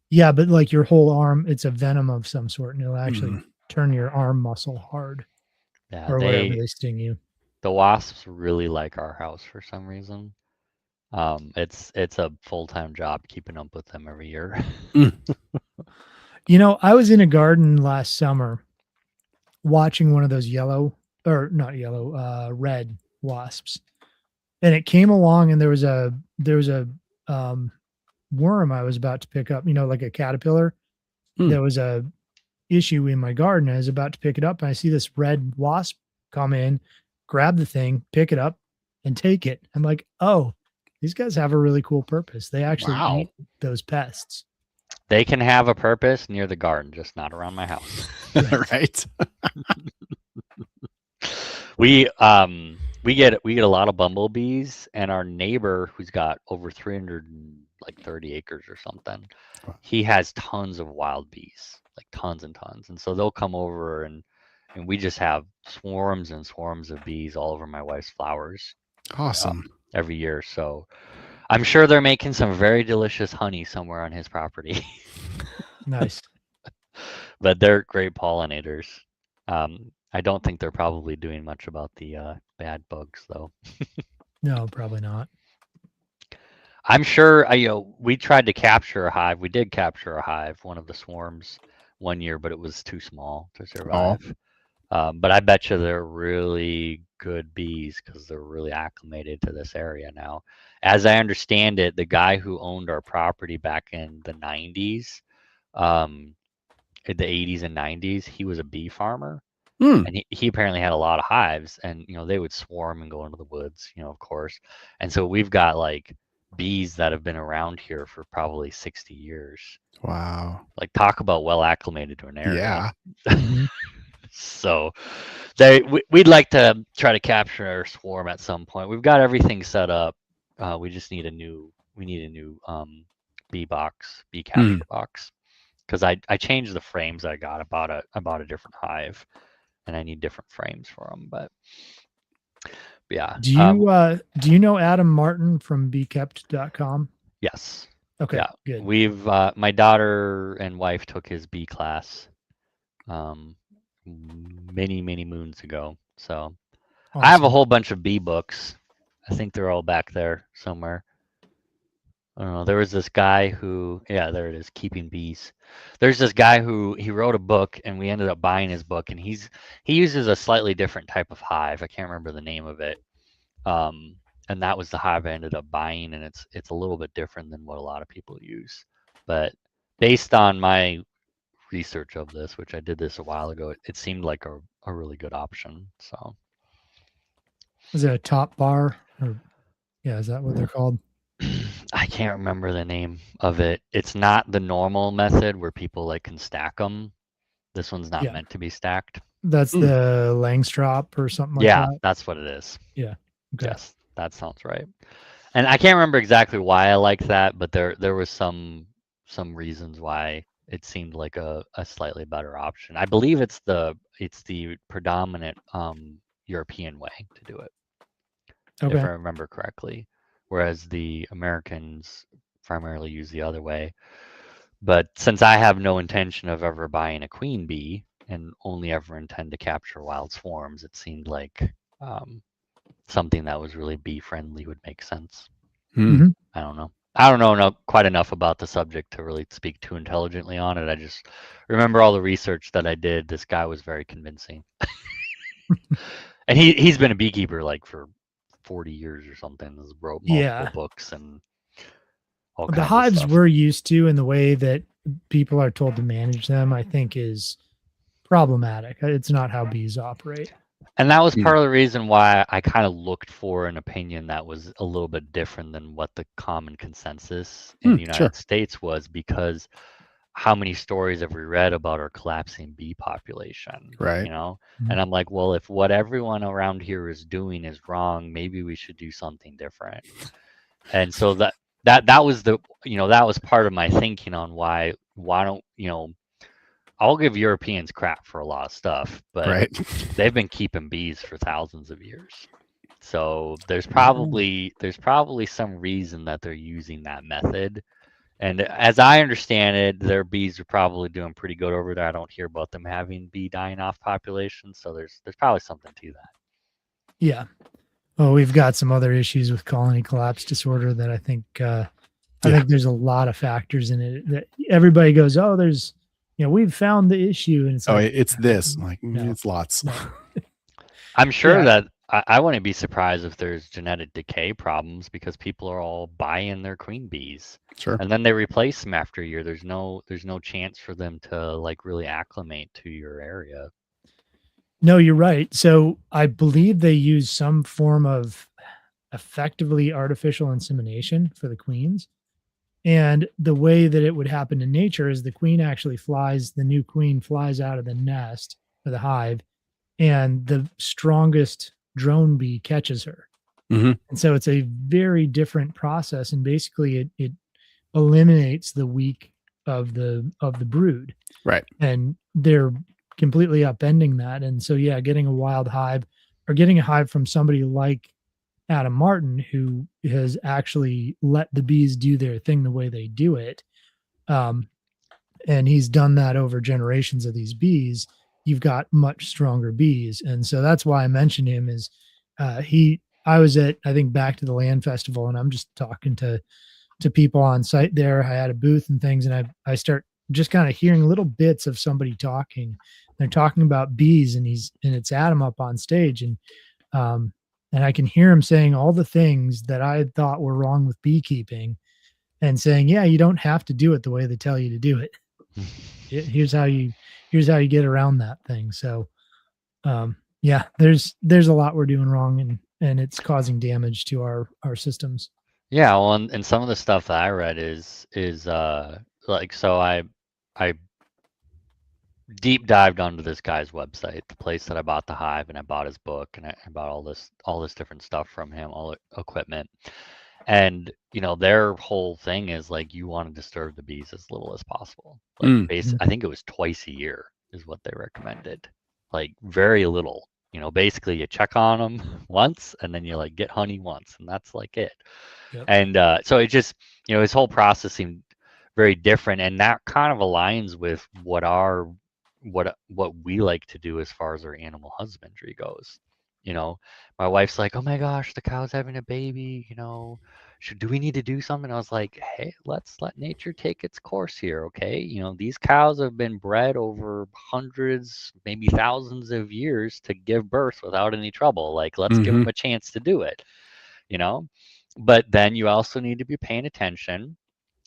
Speaker 1: yeah, but like your whole arm, it's a venom of some sort, and it'll actually
Speaker 3: Mhm.
Speaker 1: turn your arm muscle hard
Speaker 2: Yeah,
Speaker 1: or whatever they sting you.
Speaker 2: the wasps really like our house for some reason. It's a full-time job keeping up with them every year.
Speaker 1: I was in a garden last summer watching one of those yellow or not yellow, red wasps. And it came along and there was a um, worm I was about to pick up, like a caterpillar.
Speaker 3: Hmm.
Speaker 1: There was a issue in my garden. I was about to pick it up and I see this red wasp come in, grab the thing, pick it up, and take it. I'm like, oh, these guys have a really cool purpose. They actually
Speaker 3: Wow.
Speaker 1: eat those pests.
Speaker 2: They can have a purpose near the garden, just not around my house.
Speaker 3: Right.
Speaker 2: We get a lot of bumblebees, and our neighbor who's got over 330 acres or something,
Speaker 3: Wow.
Speaker 2: he has tons of wild bees, like tons and tons. And so they'll come over and we just have swarms and swarms of bees all over my wife's flowers.
Speaker 3: Awesome.
Speaker 2: every year. So I'm sure they're making some very delicious honey somewhere on his property.
Speaker 1: Nice.
Speaker 2: But they're great pollinators. I don't think they're probably doing much about the bad bugs, though.
Speaker 1: No, probably not.
Speaker 2: I'm sure, we tried to capture a hive. We did capture a hive, one of the swarms, one year, but it was too small to
Speaker 3: Oh,
Speaker 2: survive. But I bet you they're really good bees because they're really acclimated to this area now. As I understand it, the guy who owned our property back in the 90s, in the 80s and 90s, he was a bee farmer.
Speaker 3: hmm.
Speaker 2: And he apparently had a lot of hives, and they would swarm and go into the woods, of course. And so we've got like bees that have been around here for probably 60 years.
Speaker 3: Wow.
Speaker 2: Like, talk about well acclimated to an area.
Speaker 3: Yeah.
Speaker 1: Mhm.
Speaker 2: So we'd like to try to capture our swarm at some point. We've got everything set up. We just need a new bee capture box, because I changed the frames I got. I bought a different hive, and I need different frames for them. But yeah.
Speaker 1: Do you know Adam Martin from bekept.com?
Speaker 2: Yes.
Speaker 1: Okay,
Speaker 2: Yeah.
Speaker 1: good.
Speaker 2: We've my daughter and wife took his bee class many moons ago. So I have a
Speaker 1: Awesome.
Speaker 2: whole bunch of bee books. I think they're all back there somewhere. I don't know. There was this guy who, yeah, there it is, Keeping Bees. There's this guy who he wrote a book, and we ended up buying his book, and he uses a slightly different type of hive. I can't remember the name of it. And that was the hive I ended up buying, and it's a little bit different than what a lot of people use. But based on my research of this, which I did this a while ago, it seemed like a really good option. So
Speaker 1: Is it a top bar? Or, yeah, is that what they're called?
Speaker 2: I can't remember the name of it. It's not the normal method where people like can stack them. This one's not
Speaker 1: Yeah.
Speaker 2: meant to be stacked.
Speaker 1: That's the Langstrop or something like
Speaker 2: Yeah,
Speaker 1: that.
Speaker 2: that's what it is.
Speaker 1: Yeah. Okay.
Speaker 2: Yes, that sounds right. And I can't remember exactly why I liked that, but there was some reasons why it seemed like a slightly better option. I believe it's the predominant European way to do it, if
Speaker 1: Okay.
Speaker 2: I remember correctly, whereas the Americans primarily use the other way. But since I have no intention of ever buying a queen bee and only ever intend to capture wild swarms, it seemed like something that was really bee friendly would make sense.
Speaker 1: Mhm.
Speaker 2: I don't know. I don't know quite enough about the subject to really speak too intelligently on it. I just remember all the research that I did. This guy was very convincing. And he's been a beekeeper like for 40 years or something. He's wrote multiple books and all
Speaker 1: The
Speaker 2: kinds of
Speaker 1: hives
Speaker 2: stuff.
Speaker 1: we're used to and the way that people are told to manage them, I think, is problematic. It's not how bees operate.
Speaker 2: And that was part of the reason why I kind of looked for an opinion that was a little bit different than what the common consensus in the United States was, because how many stories have we read about our collapsing bee population?
Speaker 3: Right.
Speaker 2: And I'm like, well, if what everyone around here is doing is wrong, maybe we should do something different. And so that was that was part of my thinking on why don't I'll give Europeans crap for a lot of stuff, but they've been keeping bees for thousands of years. So there's probably some reason that they're using that method. And as I understand it, their bees are probably doing pretty good over there. I don't hear about them having bee dying off populations, so there's probably something to that.
Speaker 1: Yeah. Well, we've got some other issues with colony collapse disorder that I think there's a lot of factors in it that everybody goes, oh, there's, we've found the issue. And it's like,
Speaker 3: it's this. Like,
Speaker 1: no,
Speaker 3: it's lots.
Speaker 1: no.
Speaker 2: I'm sure that I wouldn't be surprised if there's genetic decay problems because people are all buying their queen bees.
Speaker 3: Sure.
Speaker 2: And then they replace them after a year. There's no chance for them to like really acclimate to your area.
Speaker 1: No, you're right. So I believe they use some form of effectively artificial insemination for the queens. And the way that it would happen in nature is the new queen flies out of the nest or the hive, and the strongest drone bee catches her.
Speaker 3: Mm-hmm.
Speaker 1: And so it's a very different process. And basically it eliminates the weak of the brood.
Speaker 3: Right.
Speaker 1: And they're completely upending that. And so, getting a wild hive or getting a hive from somebody like Adam Martin, who has actually let the bees do their thing the way they do it. And he's done that over generations of these bees. You've got much stronger bees. And so that's why I mentioned him is I was at, I think, Back to the Land Festival, and I'm just talking to people on site there. I had a booth and things, and I start just kind of hearing little bits of somebody talking. They're talking about bees, and it's Adam up on stage, and I can hear him saying all the things that I had thought were wrong with beekeeping, and saying, "Yeah, you don't have to do it the way they tell you to do it. Here's how you get around that thing." So, yeah, there's a lot we're doing wrong, and it's causing damage to our systems.
Speaker 2: Yeah, well, and some of the stuff that I read is like, so I deep dived onto this guy's website, the place that I bought the hive, and I bought his book, and I bought all this different stuff from him, all the equipment. And their whole thing is like, you want to disturb the bees as little as possible. Like I think it was twice a year is what they recommended. Like very little. Basically you check on them once, and then you like get honey once, and that's like it.
Speaker 1: Yep.
Speaker 2: And so it just, his whole process seemed very different, and that kind of aligns with what we like to do as far as our animal husbandry goes. My wife's like, "Oh my gosh, the cow's having a baby, do we need to do something?" I was like, "Hey, let's let nature take its course here, okay? These cows have been bred over hundreds, maybe thousands of years to give birth without any trouble. Like, let's give them a chance to do it, But then you also need to be paying attention.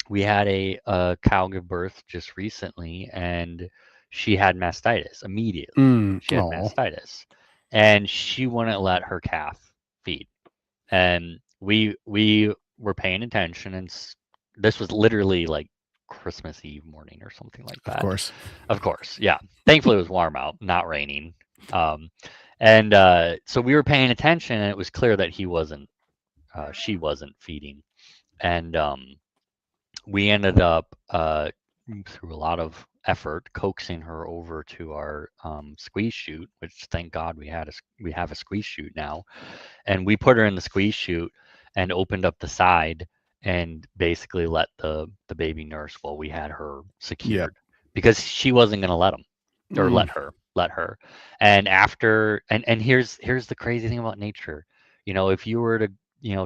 Speaker 2: We had a cow give birth just recently, and she had mastitis immediately. She had mastitis, and she wouldn't let her calf feed. And we were paying attention, and this was literally like Christmas Eve morning or something like that. Of course, yeah. Thankfully, it was warm out, not raining. And so we were paying attention, and it was clear that she wasn't feeding, and we ended up through a lot of effort coaxing her over to our squeeze chute, which thank God we have a squeeze chute now, and we put her in the squeeze chute and opened up the side and basically let the baby nurse while we had her secured, because she wasn't going to let him or let her. And after and here's the crazy thing about nature. If you were to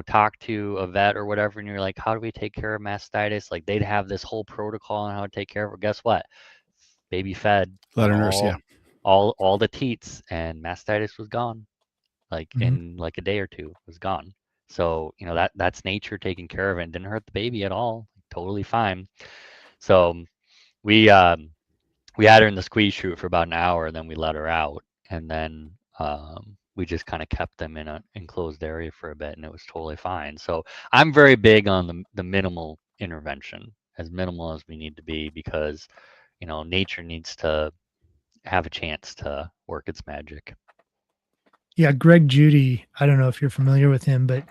Speaker 2: talk to a vet or whatever, and you're like, "How do we take care of mastitis?" Like, they'd have this whole protocol on how to take care of it. Guess what? Baby fed,
Speaker 3: let her nurse,
Speaker 2: all the teats, and mastitis was gone. Like in like a day or two, was gone. So that's nature taking care of it. And didn't hurt the baby at all. Totally fine. So we had her in the squeeze chute for about an hour, and then we let her out, and then we just kind of kept them in an enclosed area for a bit, and it was totally fine. So I'm very big on the minimal intervention, as minimal as we need to be, because nature needs to have a chance to work its magic.
Speaker 1: Yeah, Greg Judy, I don't know if you're familiar with him, but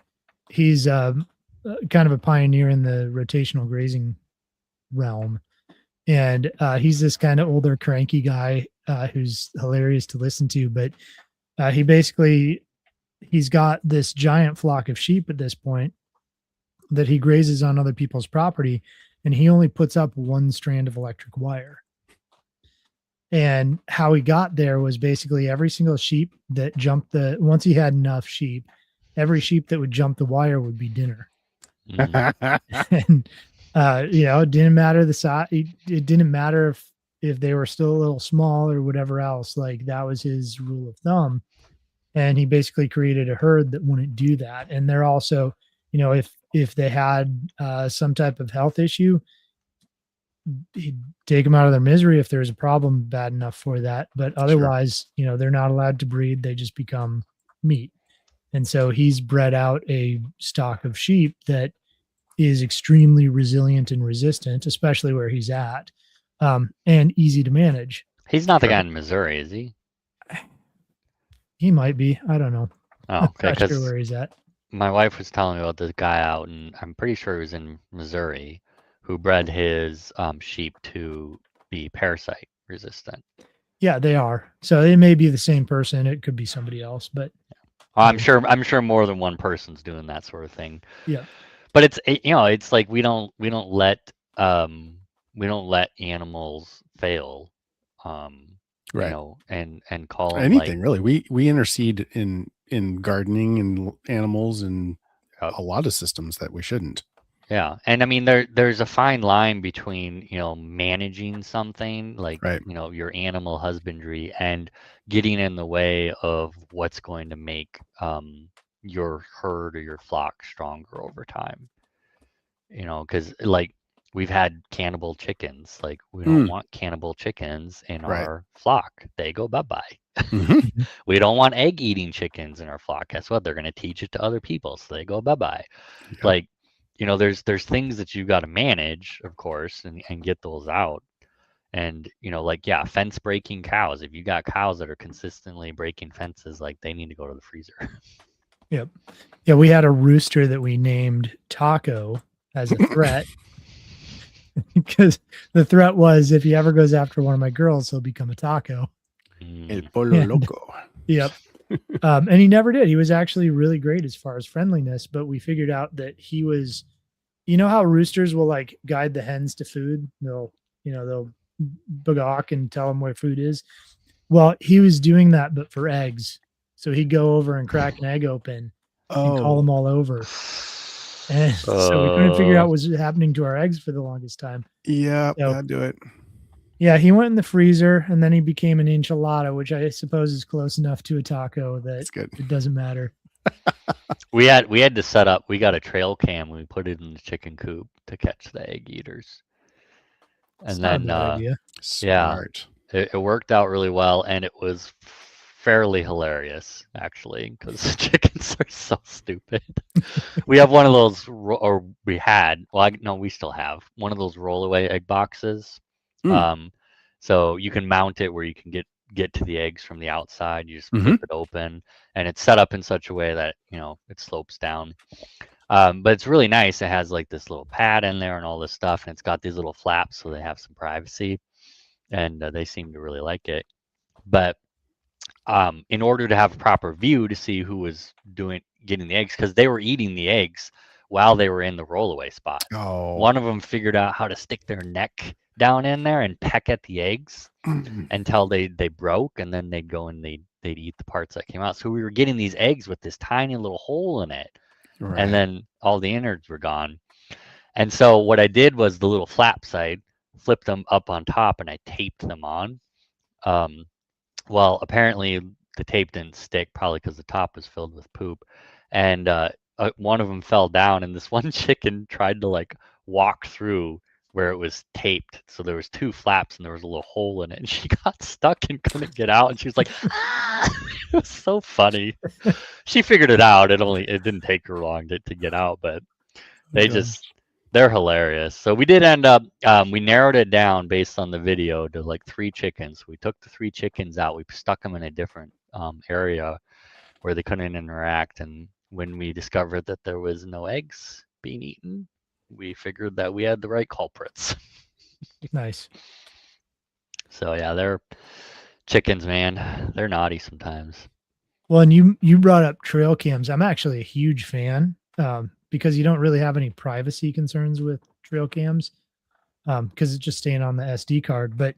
Speaker 1: he's kind of a pioneer in the rotational grazing realm. And he's this kind of older, cranky guy who's hilarious to listen to. But he's got this giant flock of sheep at this point that he grazes on other people's property, and he only puts up one strand of electric wire. And how he got there was basically every single sheep that jumped once he had enough sheep, every sheep that would jump the wire would be dinner. And it didn't matter the size. It didn't matter if they were still a little small or whatever else. Like, that was his rule of thumb. And he basically created a herd that wouldn't do that. And they're also, if they had some type of health issue, he'd take them out of their misery if there's a problem bad enough for that. But otherwise, they're not allowed to breed. They just become meat. And so he's bred out a stock of sheep that is extremely resilient and resistant, especially where he's at, and easy to manage.
Speaker 2: He's not the guy in Missouri, is he?
Speaker 1: He might be. I don't know.
Speaker 2: Oh, okay.
Speaker 1: I'm not sure where he's at.
Speaker 2: My wife was telling me about this guy out, and I'm pretty sure he was in Missouri, who bred his sheep to be parasite resistant.
Speaker 1: Yeah, they are. So it may be the same person. It could be somebody else, but
Speaker 2: I'm sure more than one person's doing that sort of thing.
Speaker 1: Yeah.
Speaker 2: But it's like we don't let animals fail,
Speaker 3: Right.
Speaker 2: and call them like
Speaker 3: Anything really. We intercede in gardening and animals and a lot of systems that we shouldn't.
Speaker 2: yeah. And I mean there's a fine line between, managing something like,
Speaker 3: Right.
Speaker 2: your animal husbandry and getting in the way of what's going to make your herd or your flock stronger over time. Because like we've had cannibal chickens. Like we don't want cannibal chickens in
Speaker 3: Right.
Speaker 2: our flock. They go bye-bye.
Speaker 3: Mhm.
Speaker 2: We don't want egg-eating chickens in our flock. Guess what? They're going to teach it to other people, so they go bye-bye.
Speaker 3: Yep.
Speaker 2: Like, there's things that you got to manage, of course, and get those out. And, like, yeah, fence breaking cows. If you got cows that are consistently breaking fences, like they need to go to the freezer.
Speaker 1: Yep. Yeah, we had a rooster that we named Taco as a threat because the threat was if he ever goes after one of my girls, he'll become a taco.
Speaker 3: El Polo
Speaker 1: And-
Speaker 3: Loco.
Speaker 1: Yep. And he never did. He was actually really great as far as friendliness, but we figured out that he was, how roosters will like guide the hens to food. They'll bagawk and tell them where food is. Well, he was doing that, but for eggs. So he'd go over and crack an egg open and call them all over. And so we couldn't figure out what was happening to our eggs for the longest time.
Speaker 3: Yeah,
Speaker 1: So-
Speaker 3: that'd do it.
Speaker 1: Yeah, he went in the freezer and then he became an enchilada, which I suppose is close enough to a taco that
Speaker 3: That's good.
Speaker 1: it doesn't matter.
Speaker 2: We had to set up. We got a trail cam. We put it in the chicken coop to catch the egg eaters.
Speaker 1: It's
Speaker 2: And
Speaker 1: not a
Speaker 2: then
Speaker 1: bad idea.
Speaker 3: Smart.
Speaker 2: it worked out really well, and it was fairly hilarious actually because the chickens are so stupid. We have one of those, or we had. Well, no, we still have one of those rollaway egg boxes. So you can mount it where you can get to the eggs from the outside. You just flip it open, and it's set up in such a way that it slopes down. But it's really nice. It has like this little pad in there and all this stuff, and it's got these little flaps so they have some privacy, and they seem to really like it. But in order to have a proper view to see who was getting the eggs, because they were eating the eggs while they were in the rollaway spot.
Speaker 3: Oh.
Speaker 2: One of them figured out how to stick their neck down in there and peck at the eggs until they broke, and then they'd go and they'd eat the parts that came out. So we were getting these eggs with this tiny little hole in it,
Speaker 3: Right.
Speaker 2: and then all the innards were gone. And so what I did was the little flap side, flipped them up on top, and I taped them on. Well, apparently the tape didn't stick, probably because the top was filled with poop, and one of them fell down, and this one chicken tried to like walk through where it was taped. So there was two flaps and there was a little hole in it, and she got stuck and couldn't get out, and she was like, ah! It was so funny. She figured it out. It didn't take her long to get out, but they're hilarious. So we did end up, we narrowed it down based on the video to like 3 chickens. We took the 3 chickens out. We stuck them in a different area where they couldn't interact. And when we discovered that there was no eggs being eaten, we figured that we had the right culprits.
Speaker 1: Nice.
Speaker 2: So yeah, they're chickens, man. They're naughty sometimes.
Speaker 1: Well, and you brought up trail cams. I'm actually a huge fan because you don't really have any privacy concerns with trail cams because it's just staying on the SD card. But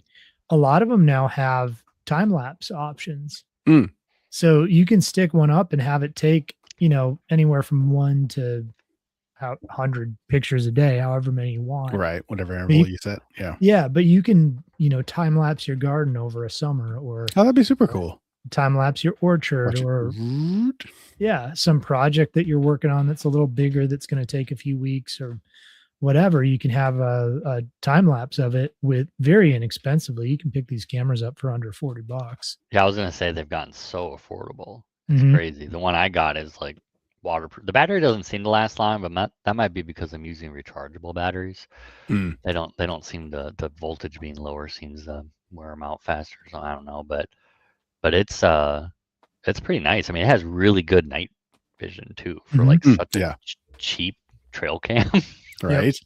Speaker 1: a lot of them now have time lapse options. So you can stick one up and have it take, anywhere from 1 to 100 pictures a day, however many you want.
Speaker 3: Right. Whatever interval you set. Yeah.
Speaker 1: Yeah. But you can, time lapse your garden over a summer, or
Speaker 3: that'd be super cool.
Speaker 1: Time lapse your orchard, or some project that you're working on that's a little bigger, that's going to take a few weeks or whatever. You can have a time lapse of it with very inexpensively. You can pick these cameras up for under $40.
Speaker 2: Yeah, I was gonna say they've gotten so affordable. It's crazy. The one I got is like waterproof. The battery doesn't seem to last long, but that might be because I'm using rechargeable batteries. They don't seem to, the voltage being lower seems to wear them out faster. So I don't know, but it's pretty nice. I mean, it has really good night vision too for like such a cheap trail cam.
Speaker 3: Right.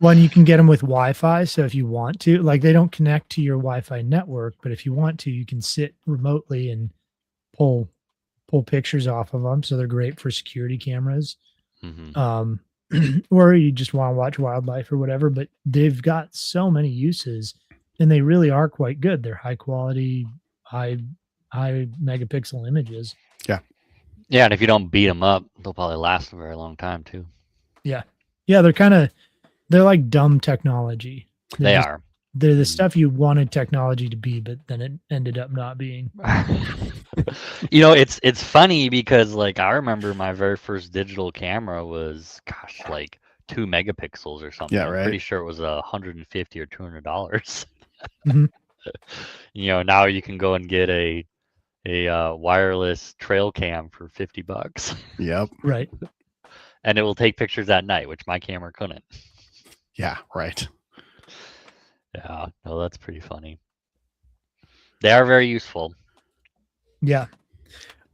Speaker 1: One, you can get them with Wi-Fi. So if you want to, like, they don't connect to your Wi-Fi network, but if you want to, you can sit remotely and pull pull pictures off of them, so they're great for security cameras.
Speaker 2: Hmm.
Speaker 1: Or you just want to watch wildlife or whatever, but they've got so many uses and they really are quite good. They're high quality, high high megapixel images.
Speaker 3: Yeah.
Speaker 2: Yeah, and if you don't beat them up, they'll probably last a very long time too.
Speaker 1: Yeah. Yeah, they're like dumb technology. They're
Speaker 2: They
Speaker 1: just
Speaker 2: are.
Speaker 1: they're the
Speaker 2: Mm.
Speaker 1: stuff you wanted technology to be, but then it ended up not being.
Speaker 2: You know, it's funny because like I remember my very first digital camera was, gosh, like 2 megapixels or something.
Speaker 3: Yeah,
Speaker 2: I'm
Speaker 3: right.
Speaker 2: pretty sure it was $150 or $200.
Speaker 1: Mhm.
Speaker 2: You know, now you can go and get a wireless trail cam for $50,
Speaker 3: Yep.
Speaker 1: Right.
Speaker 2: and it will take pictures at night, which my camera couldn't.
Speaker 3: Yeah, right.
Speaker 2: Yeah, no, that's pretty funny. They are very useful.
Speaker 1: Yeah.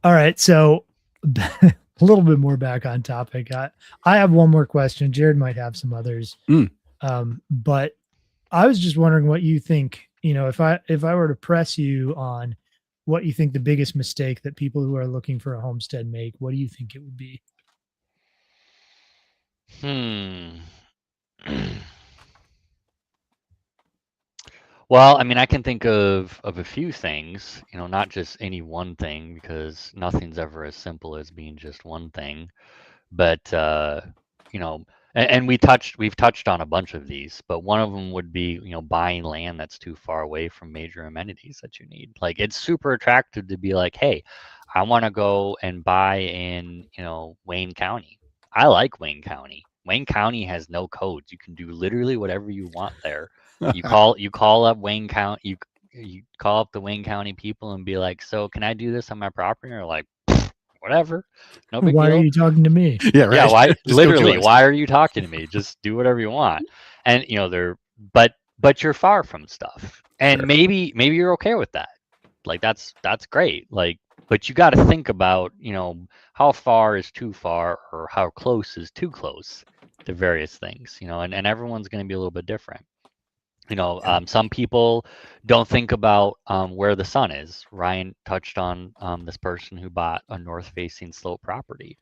Speaker 1: All right. So a little bit more back on topic. I have one more question. Jared might have some others.
Speaker 3: Mm.
Speaker 1: But I was just wondering what you think, if I were to press you on what you think the biggest mistake that people who are looking for a homestead make, what do you think it would be?
Speaker 2: Hmm. Well, I mean, I can think of a few things, you know, not just any one thing, because nothing's ever as simple as being just one thing. But you know, and we've touched on a bunch of these, but one of them would be, you know, buying land that's too far away from major amenities that you need. Like it's super attractive to be like, hey, I want to go and buy in, you know, Wayne County. I like Wayne County. Wayne County has no codes. You can do literally whatever you want there. You call up Wayne County, you call up the Wayne County people and be like, so can I do this on my property? And they're like, whatever, no big
Speaker 1: Why are
Speaker 2: deal.
Speaker 1: you talking to me?
Speaker 3: Yeah,
Speaker 2: Yeah,
Speaker 3: right.
Speaker 2: why
Speaker 3: Just go
Speaker 2: literally,
Speaker 3: kill us.
Speaker 2: why are you talking to me? Just do whatever you want. And you know, but you're far from stuff. And
Speaker 3: Sure.
Speaker 2: maybe you're okay with that. Like that's great. Like, but you got to think about, you know, how far is too far or how close is too close to various things, you know, and everyone's going to be a little bit different. You know,
Speaker 3: Yeah.
Speaker 2: some people don't think about where the sun is. Ryan touched on this person who bought a north-facing slope property.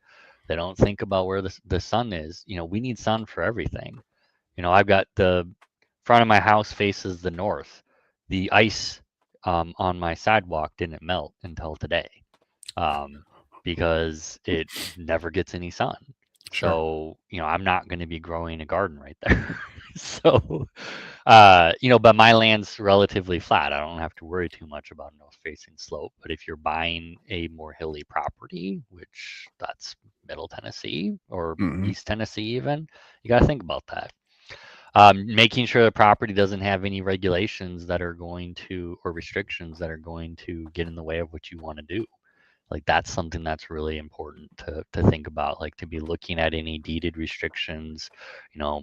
Speaker 2: They don't think about where the sun is. You know, we need sun for everything. You know, I've got the front of my house faces the north. The ice on my sidewalk didn't melt until today um, because it never gets any sun.
Speaker 3: Sure.
Speaker 2: So, you know, I'm not going to be growing a garden right there. So, you know, but my land's relatively flat. I don't have to worry too much about north facing slope. But if you're buying a more hilly property, which that's Middle Tennessee or
Speaker 3: Hmm.
Speaker 2: East Tennessee, even, you got to think about that. Making sure the property doesn't have any regulations that are going to, or restrictions that are going to get in the way of what you want to do. Like that's something that's really important to think about, like to be looking at any deeded restrictions. You know,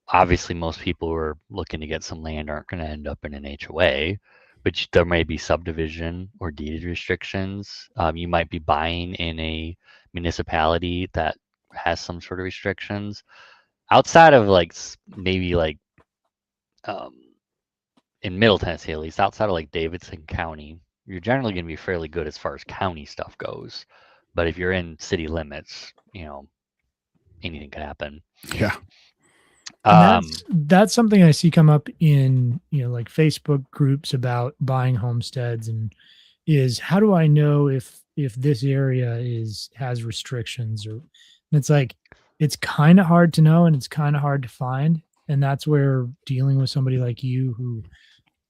Speaker 2: obviously most people who are looking to get some land aren't going to end up in an HOA, but there may be subdivision or deeded restrictions. You might be buying in a municipality that has some sort of restrictions outside of like maybe like um, in Middle Tennessee, at least outside of like Davidson County, you're generally going to be fairly good as far as county stuff goes. But if you're in city limits, you know, anything could happen.
Speaker 3: Yeah.
Speaker 1: And
Speaker 2: Um,
Speaker 1: that's something I see come up in, like Facebook groups about buying homesteads, and is how do I know if this area has restrictions, or it's like it's kind of hard to know and it's kind of hard to find. And that's where dealing with somebody like you who,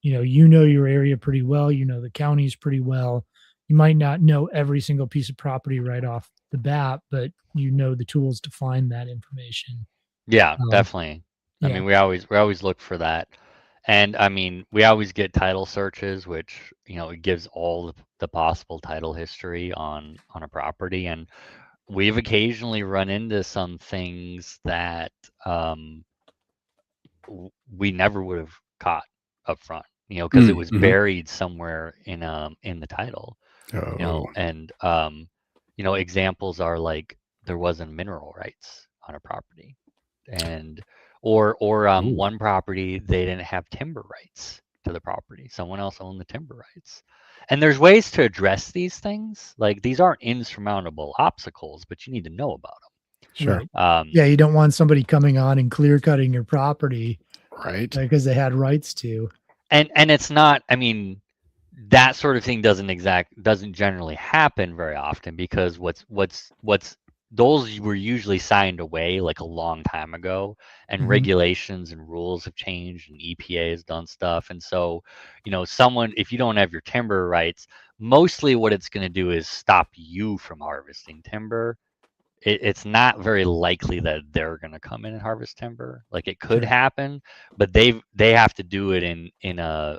Speaker 1: your area pretty well, the counties pretty well. You might not know every single piece of property right off the bat, but you know the tools to find that information.
Speaker 2: yeah,
Speaker 1: Um,
Speaker 2: definitely. I
Speaker 1: yeah.
Speaker 2: mean, we always look for that. And I mean, we always get title searches, which, you know, it gives all the possible title history on a property. And we've occasionally run into some things that um, we never would have caught up front, you know, because it was
Speaker 3: Mm-hmm.
Speaker 2: buried somewhere in the title, you
Speaker 3: Oh.
Speaker 2: know, and you know, examples are like there wasn't mineral rights on a property, and or
Speaker 3: Ooh.
Speaker 2: one property they didn't have timber rights. to the property. Someone else owned the timber rights. And there's ways to address these things. Like these aren't insurmountable obstacles, but you need to know about
Speaker 3: Sure.
Speaker 1: Right.
Speaker 2: them.
Speaker 1: Yeah, you don't want somebody coming on and clear cutting your property
Speaker 3: Right.
Speaker 1: because they had rights to.
Speaker 2: And it's not, I mean, that sort of thing doesn't generally happen very often, because what's those were usually signed away like a long time ago, and
Speaker 1: Mhm.
Speaker 2: regulations and rules have changed, and EPA has done stuff. And so, someone, if you don't have your timber rights, mostly what it's going to do is stop you from harvesting timber. It's not very likely that they're going to come in and harvest timber. Like it could
Speaker 1: Sure.
Speaker 2: happen, but they have to do it in a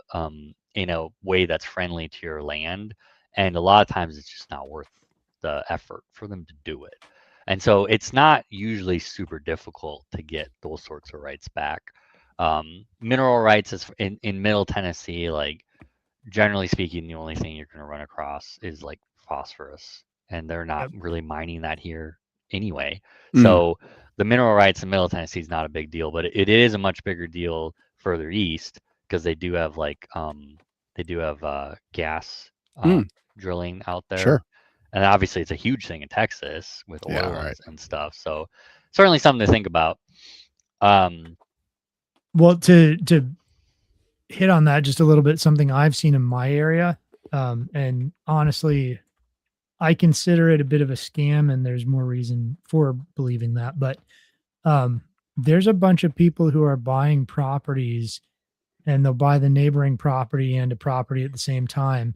Speaker 2: way that's friendly to your land, and a lot of times it's just not worth the effort for them to do it. And so it's not usually super difficult to get those sorts of rights back. Mineral rights is in Middle Tennessee, like generally speaking, the only thing you're going to run across is like phosphorus, and they're not
Speaker 1: Yep.
Speaker 2: really mining that here anyway.
Speaker 3: Mm.
Speaker 2: So the mineral rights in Middle Tennessee is not a big deal, but it is a much bigger deal further east, because they do have gas drilling out there.
Speaker 3: Sure.
Speaker 2: And obviously it's a huge thing in Texas with oil
Speaker 3: Yeah, right.
Speaker 2: and stuff. So certainly something to think about.
Speaker 1: Well, to hit on that just a little bit, something I've seen in my area, and honestly, I consider it a bit of a scam, and there's more reason for believing that. But there's a bunch of people who are buying properties, and they'll buy the neighboring property and a property at the same time,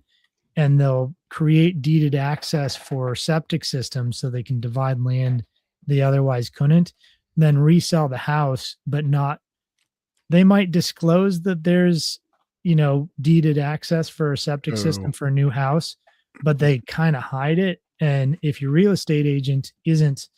Speaker 1: and they'll create deeded access for septic systems so they can divide land they otherwise couldn't, then resell the house, but not. They might disclose that there's, deeded access for a septic system for a new house, but they kind of hide it. And if your real estate agent isn't,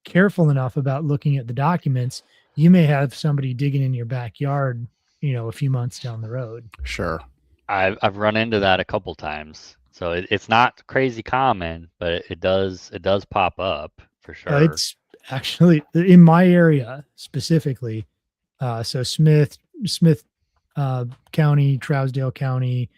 Speaker 1: careful enough about looking at the documents, you may have somebody digging in your backyard, a few months down the road.
Speaker 3: Sure.
Speaker 2: I've run into that a couple times. So it's not crazy common, but it does pop up for sure.
Speaker 1: It's actually in my area specifically. So Smith County, Trousdale County.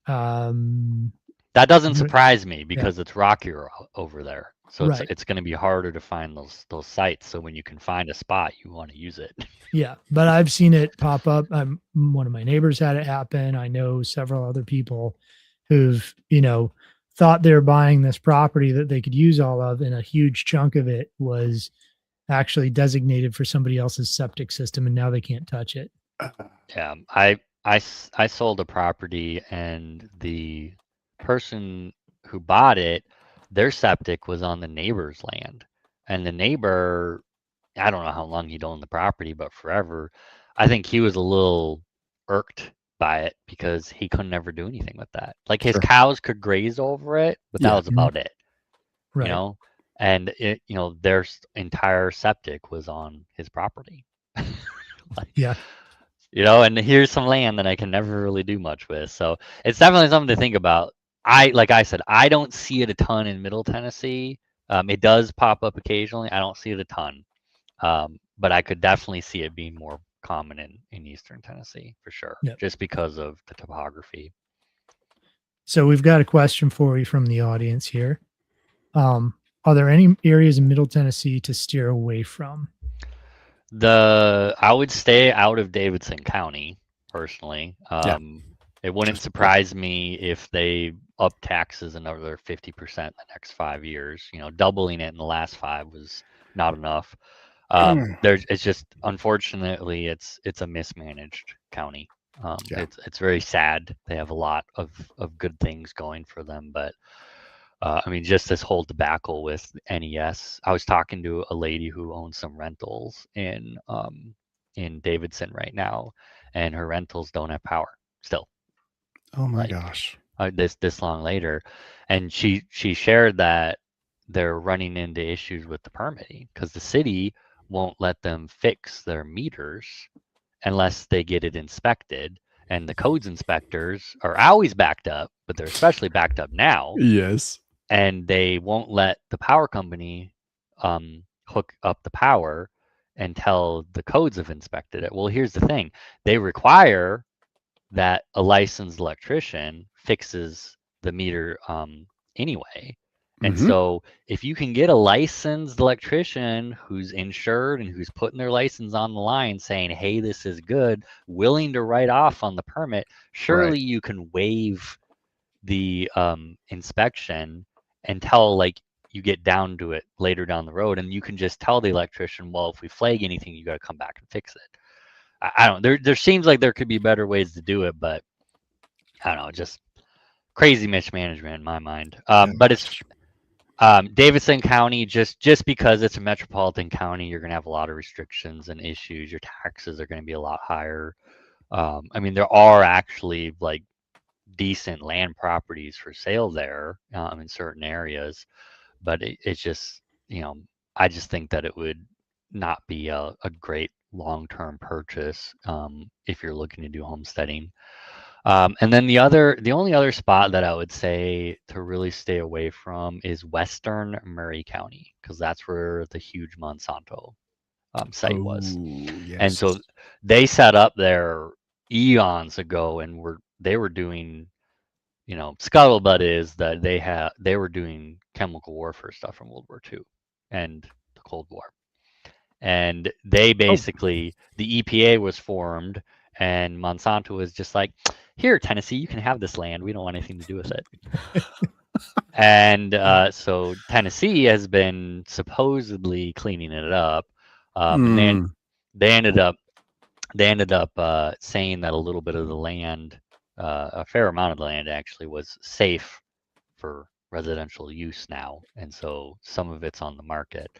Speaker 2: That doesn't surprise me, because it's rockier over there. So
Speaker 1: Right.
Speaker 2: it's going to be harder to find those sites. So when you can find a spot, you want to use it.
Speaker 1: Yeah, but I've seen it pop up. One of my neighbors had it happen. I know several other people who've, thought they were buying this property that they could use all of, and a huge chunk of it was actually designated for somebody else's septic system, and now they can't touch it.
Speaker 2: Yeah, I sold a property, and the person who bought it, their septic was on the neighbor's land, and the neighbor, I don't know how long he'd owned the property, but forever. I think he was a little irked by it because he couldn't ever do anything with that. Like his
Speaker 3: Sure.
Speaker 2: cows could graze over it, but that
Speaker 3: Yeah.
Speaker 2: was about it.
Speaker 1: Right.
Speaker 2: And their entire septic was on his property.
Speaker 1: Yeah.
Speaker 2: And here's some land that I can never really do much with. So it's definitely something to think about. Like I said, I don't see it a ton in Middle Tennessee. It does pop up occasionally. I don't see it a ton. But I could definitely see it being more common in Eastern Tennessee for sure,
Speaker 1: Yep.
Speaker 2: just because of the topography.
Speaker 1: So we've got a question for you from the audience here. Are there any areas in Middle Tennessee to steer away from?
Speaker 2: I would stay out of Davidson County personally. It wouldn't surprise me if they up taxes another 50% in the next 5 years. Doubling it in the last 5 was not enough. It's just, unfortunately, it's a mismanaged county. It's very sad. They have a lot of good things going for them, but just this whole debacle with NES. I was talking to a lady who owns some rentals in Davidson right now, and her rentals don't have power still.
Speaker 3: Oh my gosh.
Speaker 2: This long later, and she shared that they're running into issues with the permitting because the city won't let them fix their meters unless they get it inspected, and the codes inspectors are always backed up, but they're especially backed up now.
Speaker 3: Yes.
Speaker 2: And they won't let the power company hook up the power until the codes have inspected it. Well, here's the thing. They require that a licensed electrician fixes the meter anyway. And
Speaker 3: Hmm.
Speaker 2: so if you can get a licensed electrician who's insured and who's putting their license on the line saying, hey, this is good, willing to write off on the permit,
Speaker 3: Right.
Speaker 2: surely you can waive the inspection until like you get down to it later down the road, and you can just tell the electrician, well, if we flag anything, you got to come back and fix it. I don't. There seems like there could be better ways to do it, but I don't know. Just crazy mismanagement in my mind. But it's Davidson County. Just because it's a metropolitan county, you're gonna have a lot of restrictions and issues. Your taxes are gonna be a lot higher. I mean, there are actually like decent land properties for sale there in certain areas, but it's just, I just think that it would not be a great long-term purchase if you're looking to do homesteading. And then the only other spot that I would say to really stay away from is Western Murray County, because that's where the huge Monsanto site was.
Speaker 3: Oh,
Speaker 2: And
Speaker 3: yes.
Speaker 2: so they set up there eons ago, and they were doing, scuttlebutt is that they were doing chemical warfare stuff from World War II and the Cold War. And they basically, the EPA was formed, and Monsanto was just like, here, Tennessee, you can have this land. We don't want anything to do with it. And so Tennessee has been supposedly cleaning it up, and they ended up saying that a little bit of the land, a fair amount of the land actually, was safe for residential use now, and so some of it's on the market.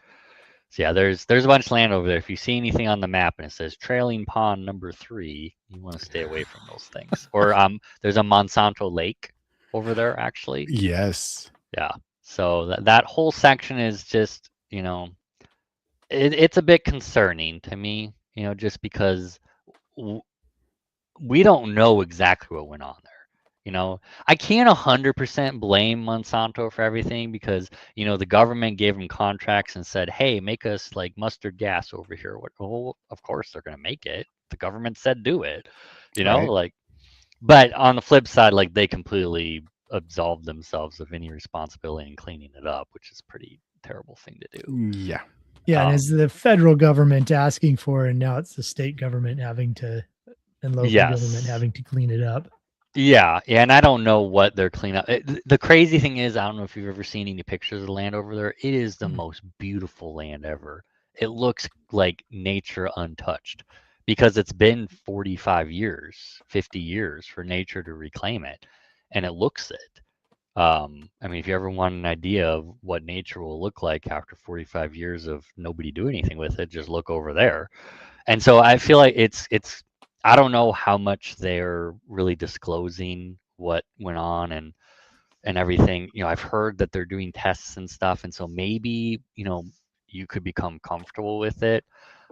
Speaker 2: So yeah, there's a bunch of land over there. If you see anything on the map and it says trailing pond number 3, you want to stay away from those things. Or there's a Monsanto lake over there actually.
Speaker 3: Yes.
Speaker 2: Yeah. So that whole section is just, it's a bit concerning to me, just because we don't know exactly what went on there. I can't 100% blame Monsanto for everything because, the government gave them contracts and said, hey, make us like mustard gas over here. Well, of course they're going to make it. The government said do it,
Speaker 3: Right.
Speaker 2: like, but on the flip side, like they completely absolved themselves of any responsibility in cleaning it up, which is a pretty terrible thing to do.
Speaker 3: Yeah.
Speaker 1: Yeah, and it's the federal government asking for it, and now it's the state government and local government having to clean it up.
Speaker 2: Yeah, and I don't know what they're cleaning up. The crazy thing is, I don't know if you've ever seen any pictures of the land over there. It is the most beautiful land ever. It looks like nature untouched because it's been 45 years, 50 years for nature to reclaim it, and it looks it. I mean, if you ever want an idea of what nature will look like after 45 years of nobody doing anything with it, just look over there. And so I feel like it's I don't know how much they're really disclosing what went on and everything. I've heard that they're doing tests and stuff, and so maybe, you could become comfortable with it.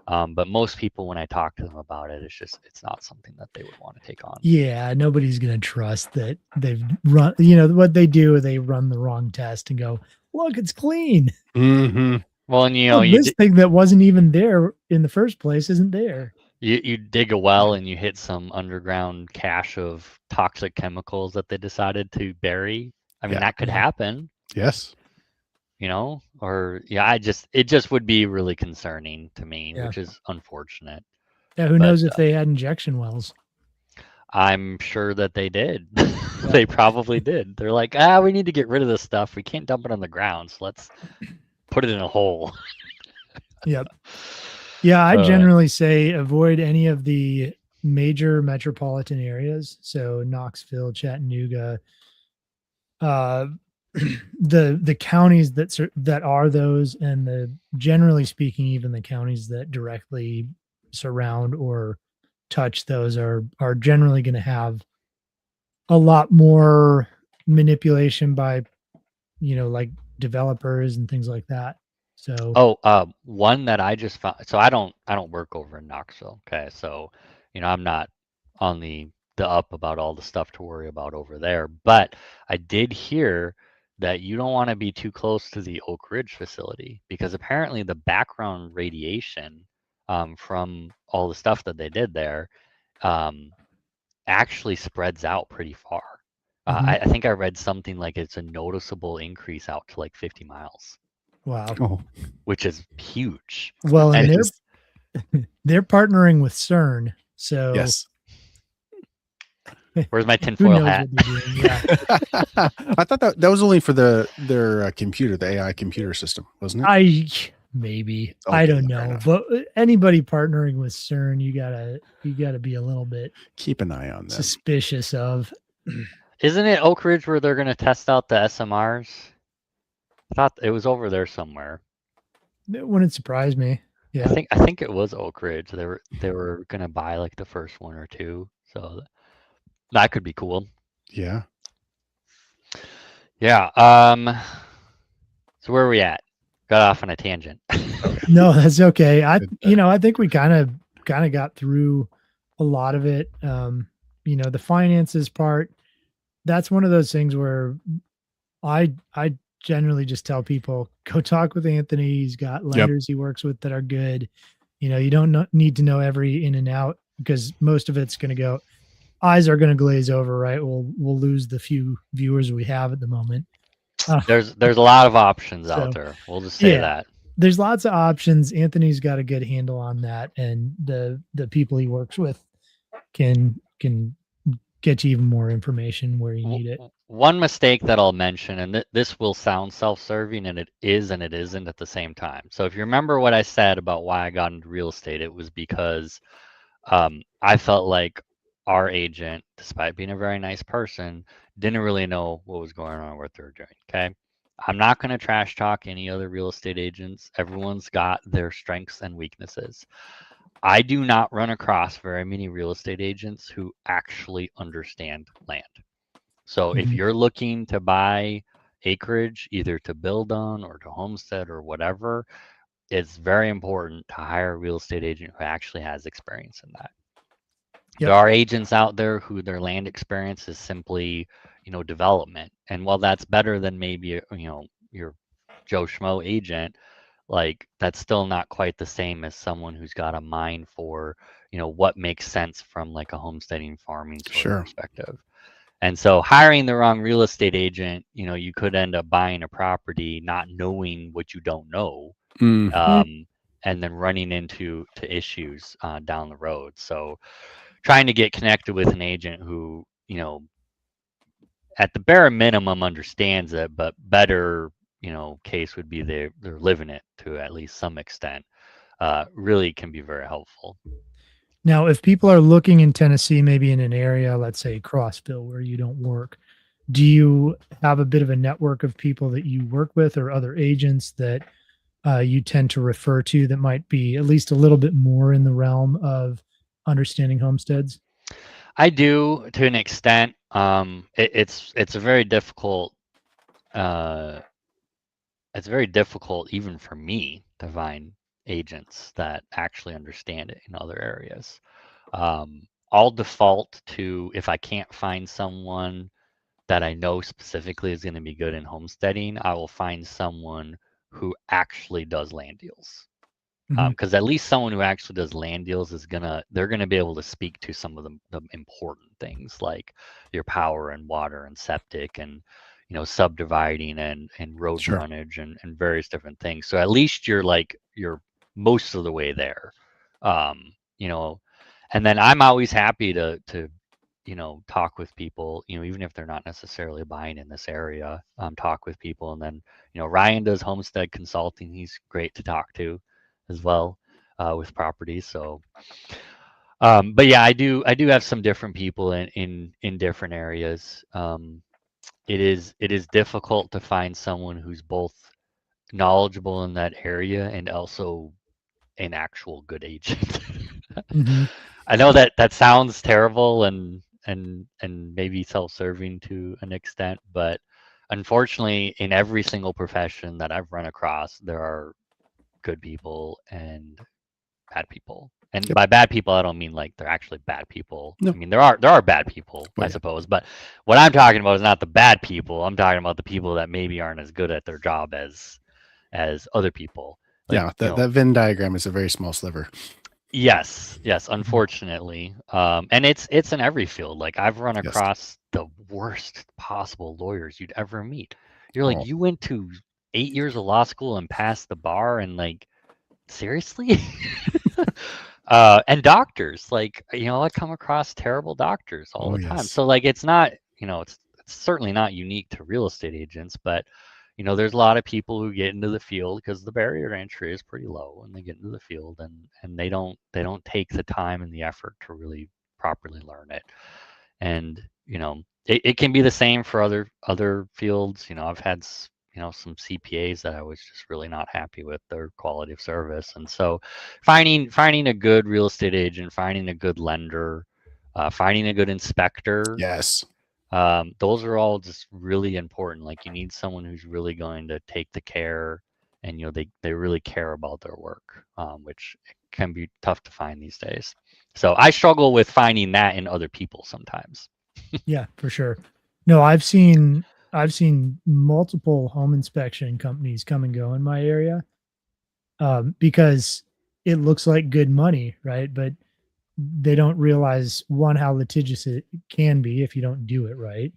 Speaker 2: But most people, when I talk to them about it, it's not something that they would want to take on.
Speaker 1: Yeah, nobody's going to trust that they've run, what they do, they run the wrong test and go, look, it's clean.
Speaker 3: Mm-hmm.
Speaker 2: Well, and
Speaker 1: this thing that wasn't even there in the first place isn't there.
Speaker 2: You dig a well and you hit some underground cache of toxic chemicals that they decided to bury. I mean, that could happen.
Speaker 3: Yes.
Speaker 2: Or it just would be really concerning to me, which is unfortunate.
Speaker 1: Yeah, who knows if they had injection wells?
Speaker 2: I'm sure that they did. They probably did. They're like, we need to get rid of this stuff. We can't dump it on the ground, so let's put it in a hole.
Speaker 1: Yep. Yeah, I generally say avoid any of the major metropolitan areas. So Knoxville, Chattanooga, the counties that are those, and generally speaking, even the counties that directly surround or touch those are generally going to have a lot more manipulation by, like developers and things like that. So
Speaker 2: one that I just found. So I don't work over in Knoxville. Okay, so I'm not on the up about all the stuff to worry about over there. But I did hear that you don't want to be too close to the Oak Ridge facility because apparently the background radiation from all the stuff that they did there actually spreads out pretty far.
Speaker 1: Mhm.
Speaker 2: I think I read something like it's a noticeable increase out to like 50 miles,
Speaker 1: Wow.
Speaker 3: Oh,
Speaker 2: which is huge.
Speaker 1: Well, and
Speaker 2: And
Speaker 3: it is.
Speaker 1: they're partnering with CERN, so
Speaker 3: Yes.
Speaker 2: where's my
Speaker 1: who
Speaker 2: tinfoil
Speaker 1: knows
Speaker 2: hat?
Speaker 1: what they're doing? Yeah.
Speaker 3: I thought that was only for their computer, the AI computer system, wasn't it?
Speaker 1: Maybe I
Speaker 3: Okay,
Speaker 1: don't
Speaker 3: fair
Speaker 1: know,
Speaker 3: enough.
Speaker 1: but anybody partnering with CERN, you gotta be a little bit
Speaker 3: Keep an eye on them.
Speaker 1: suspicious of.
Speaker 2: Isn't it Oak Ridge where they're going to test out the SMRs? I thought it was over there somewhere.
Speaker 1: It wouldn't surprise me. Yeah.
Speaker 2: I think it was Oak Ridge. They were going to buy like the first one or two, so that could be cool.
Speaker 3: Yeah.
Speaker 2: Yeah. So where are we at? Got off on a tangent.
Speaker 1: No, that's okay.
Speaker 3: Good,
Speaker 1: I think we kind of got through a lot of it. The finances part, that's one of those things where I generally just tell people go talk with Anthony. He's got lenders he works with that are good. You don't need to know every in and out because most of it's going to go. Eyes are going to glaze over, right? We'll lose the few viewers we have at the moment.
Speaker 2: There's a lot of options
Speaker 1: So,
Speaker 2: out there. We'll just say that.
Speaker 1: There's lots of options. Anthony's got a good handle on that, and the people he works with can get you even more information where you need it.
Speaker 2: One mistake that I'll mention, and this will sound self-serving, and it is and it isn't at the same time. So if you remember what I said about why I got into real estate, it was because I felt like our agent, despite being a very nice person, didn't really know what was going on with their doing. Okay. I'm not going to trash talk any other real estate agents. Everyone's got their strengths and weaknesses. I do not run across very many real estate agents who actually understand land. So if
Speaker 1: Mhm.
Speaker 2: you're looking to buy acreage, either to build on or to homestead or whatever, it's very important to hire a real estate agent who actually has experience in that.
Speaker 1: Yep.
Speaker 2: There are agents out there who their land experience is simply, development. And while that's better than maybe, your Joe Schmo agent, like that's still not quite the same as someone who's got a mind for, what makes sense from like a homesteading farming sort of
Speaker 3: Sure.
Speaker 2: perspective. And so hiring the wrong real estate agent, you could end up buying a property not knowing what you don't know,
Speaker 3: Mm.
Speaker 2: and then running into issues down the road. So trying to get connected with an agent who, at the bare minimum understands it, but better, case would be they're living it to at least some extent, really can be very helpful.
Speaker 1: Now, if people are looking in Tennessee, maybe in an area, let's say Crossville, where you don't work, do you have a bit of a network of people that you work with or other agents that you tend to refer to that might be at least a little bit more in the realm of understanding homesteads?
Speaker 2: I do to an extent. It's a very difficult. It's very difficult even for me to find agents that actually understand it in other areas. I'll default to if I can't find someone that I know specifically is going to be good in homesteading, I will find someone who actually does land deals. Because at least someone who actually does land deals they're gonna be able to speak to some of the important things like your power and water and septic and subdividing and road
Speaker 3: Sure.
Speaker 2: frontage and various different things. So at least you're most of the way there. And then I'm always happy to talk with people, even if they're not necessarily buying in this area, talk with people. And then, Ryan does homestead consulting. He's great to talk to as well with properties. So, but yeah, I do have some different people in different areas. It is difficult to find someone who's both knowledgeable in that area and also an actual good agent.
Speaker 1: Mhm.
Speaker 2: I know that sounds terrible and maybe self-serving to an extent, but unfortunately, in every single profession that I've run across, there are good people and bad people. And
Speaker 3: Yep.
Speaker 2: by bad people, I don't mean like they're actually bad people.
Speaker 3: No.
Speaker 2: I mean there are bad people,
Speaker 3: Well,
Speaker 2: I
Speaker 3: yeah.
Speaker 2: suppose. But what I'm talking about is not the bad people. I'm talking about the people that maybe aren't as good at their job as other people. Like,
Speaker 3: Yeah, that Venn diagram is a very small sliver.
Speaker 2: Yes, unfortunately. And it's in every field. Like I've run
Speaker 3: Yes.
Speaker 2: across the worst possible lawyers you'd ever meet. You're like,
Speaker 3: Oh,
Speaker 2: you went to 8 years of law school and passed the bar, and like, seriously? And doctors, like, I come across terrible doctors all
Speaker 3: oh
Speaker 2: the time.
Speaker 3: yes.
Speaker 2: So like, it's not, it's certainly not unique to real estate agents, but there's a lot of people who get into the field because the barrier to entry is pretty low, and they get into the field and they don't take the time and the effort to really properly learn it. And it can be the same for other fields. I've had some CPAs that I was just really not happy with their quality of service. And so finding a good real estate agent, finding a good lender, finding a good inspector,
Speaker 3: Yes.
Speaker 2: those are all just really important. Like, you need someone who's really going to take the care, and they really care about their work, which can be tough to find these days. So I struggle with finding that in other people sometimes.
Speaker 1: Yeah, for sure. No, I've seen multiple home inspection companies come and go in my area, because it looks like good money, right? But they don't realize, one, how litigious it can be if you don't do it right,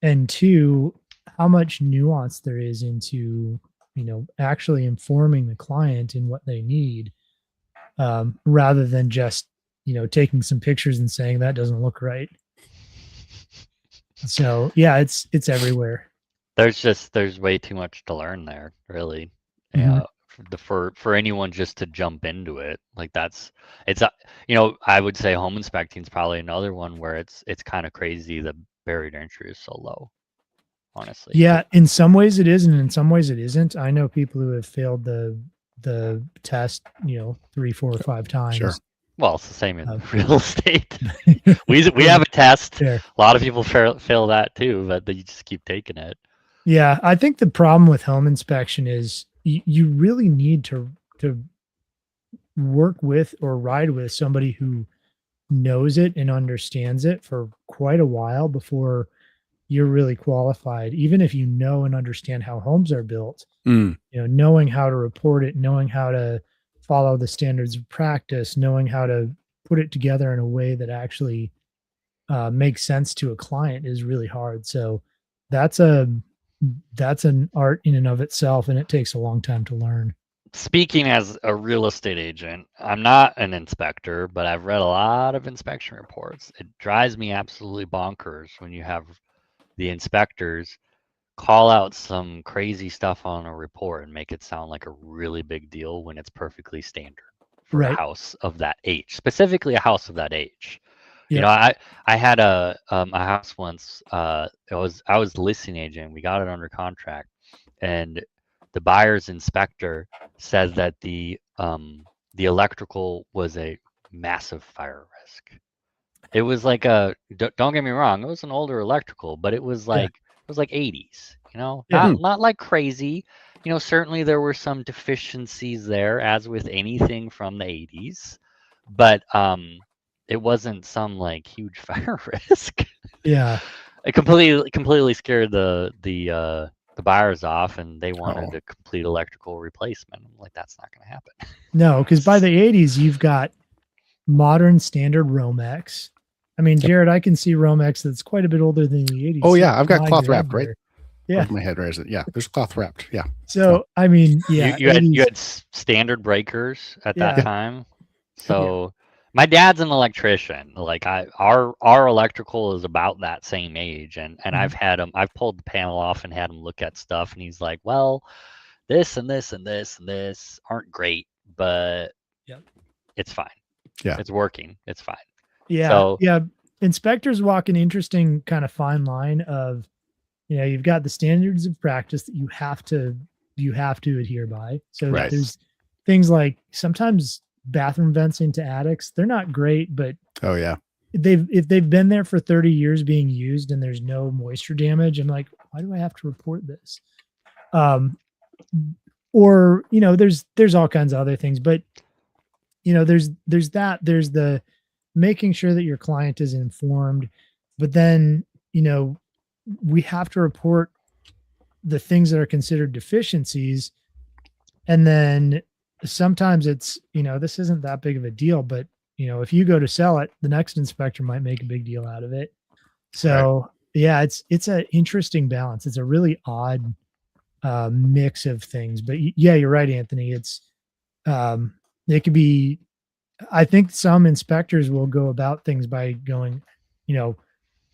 Speaker 1: and two, how much nuance there is into actually informing the client in what they need, rather than just taking some pictures and saying that doesn't look right. So yeah, it's everywhere.
Speaker 2: There's way too much to learn there, really.
Speaker 1: Mhm.
Speaker 2: For anyone just to jump into it, like it's I would say home inspecting is probably another one where it's kind of crazy the barrier to entry is so low, honestly.
Speaker 1: Yeah, in some ways it is, and in some ways it isn't. I know people who have failed the test, 3, 4, or 5
Speaker 3: Sure.
Speaker 1: times.
Speaker 2: Well, it's the same in
Speaker 1: Uh,
Speaker 2: real estate. We
Speaker 1: yeah,
Speaker 2: have a test.
Speaker 1: fair.
Speaker 2: A lot of people fail that too, but you just keep taking it.
Speaker 1: Yeah, I think the problem with home inspection is you really need to work with or ride with somebody who knows it and understands it for quite a while before you're really qualified. Even if you know and understand how homes are built,
Speaker 3: Mm,
Speaker 1: knowing how to report it, knowing how to follow the standards of practice, knowing how to put it together in a way that actually makes sense to a client is really hard. So that's a that's an art in and of itself, and it takes a long time to learn.
Speaker 2: Speaking as a real estate agent, I'm not an inspector, but I've read a lot of inspection reports. It drives me absolutely bonkers when you have the inspectors call out some crazy stuff on a report and make it sound like a really big deal when it's perfectly standard for a
Speaker 1: Right.
Speaker 2: house of that age, specifically a house of that age.
Speaker 1: Yep.
Speaker 2: I had a house once. I was the listing agent. We got it under contract, and the buyer's inspector said that the electrical was a massive fire risk. It was like don't get me wrong, it was an older electrical, but
Speaker 1: Yeah.
Speaker 2: it was like 80s,
Speaker 1: Yeah.
Speaker 2: not like crazy. Certainly there were some deficiencies there, as with anything from the 80s, but it wasn't some like huge fire risk.
Speaker 1: Yeah.
Speaker 2: It completely scared the buyers off, and they wanted
Speaker 3: oh,
Speaker 2: a complete electrical replacement. I'm like, that's not going to happen.
Speaker 1: No, because by the 80s, you've got modern standard Romex. I mean,
Speaker 3: yep.
Speaker 1: Jared, I can see Romex that's quite a bit older than the 80s.
Speaker 3: Oh yeah, I've got
Speaker 1: Nod
Speaker 3: cloth
Speaker 1: your head
Speaker 3: wrapped right
Speaker 1: there. Yeah.
Speaker 3: over my head. Right? Yeah, there's cloth wrapped. Yeah.
Speaker 1: So, I mean, yeah,
Speaker 2: You
Speaker 1: 80s.
Speaker 2: had standard breakers at that
Speaker 1: Yeah.
Speaker 2: time. So my dad's an electrician. Like our electrical is about that same age, and
Speaker 1: Mhm.
Speaker 2: I've pulled the panel off and had him look at stuff, and he's like, well, this and this and this and this aren't great, but
Speaker 1: Yep.
Speaker 2: it's fine.
Speaker 3: Yeah.
Speaker 2: It's working. It's fine.
Speaker 1: Yeah.
Speaker 2: So
Speaker 1: Yeah. Inspectors walk an interesting kind of fine line of, you've got the standards of practice that you have to adhere by. So
Speaker 3: Right.
Speaker 1: there's things like sometimes bathroom vents into attics, they're not great, but
Speaker 3: Oh yeah.
Speaker 1: if they've been there for 30 years being used and there's no moisture damage, I'm like, why do I have to report this? Or there's all kinds of other things, but there's the making sure that your client is informed, but then we have to report the things that are considered deficiencies, and then sometimes it's, this isn't that big of a deal, but if you go to sell it, the next inspector might make a big deal out of it. So yeah, it's an interesting balance. It's a really odd mix of things. But yeah, you're right, Anthony. Um, it could be. I think some inspectors will go about things by going, you know,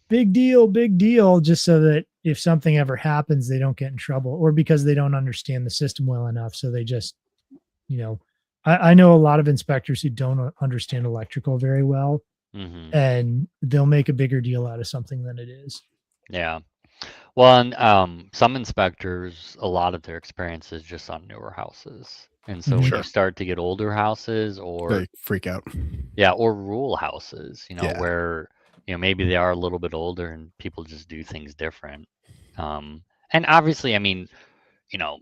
Speaker 1: big deal, just so that if something ever happens, they don't get in trouble, or because they don't understand the system well enough. So they just, you know, I know a lot of inspectors who don't understand electrical very well,
Speaker 2: Hmm.
Speaker 1: and they'll make a bigger deal out of something than it is.
Speaker 2: Yeah. Well, and some inspectors, a lot of their experience is just on newer houses. And so when
Speaker 1: Mhm.
Speaker 2: you
Speaker 3: Sure.
Speaker 2: start to get older houses
Speaker 3: They
Speaker 2: or
Speaker 3: freak out.
Speaker 2: yeah, or rural houses,
Speaker 3: Yeah.
Speaker 2: where, maybe they are a little bit older and people just do things different. And obviously, I mean, you know,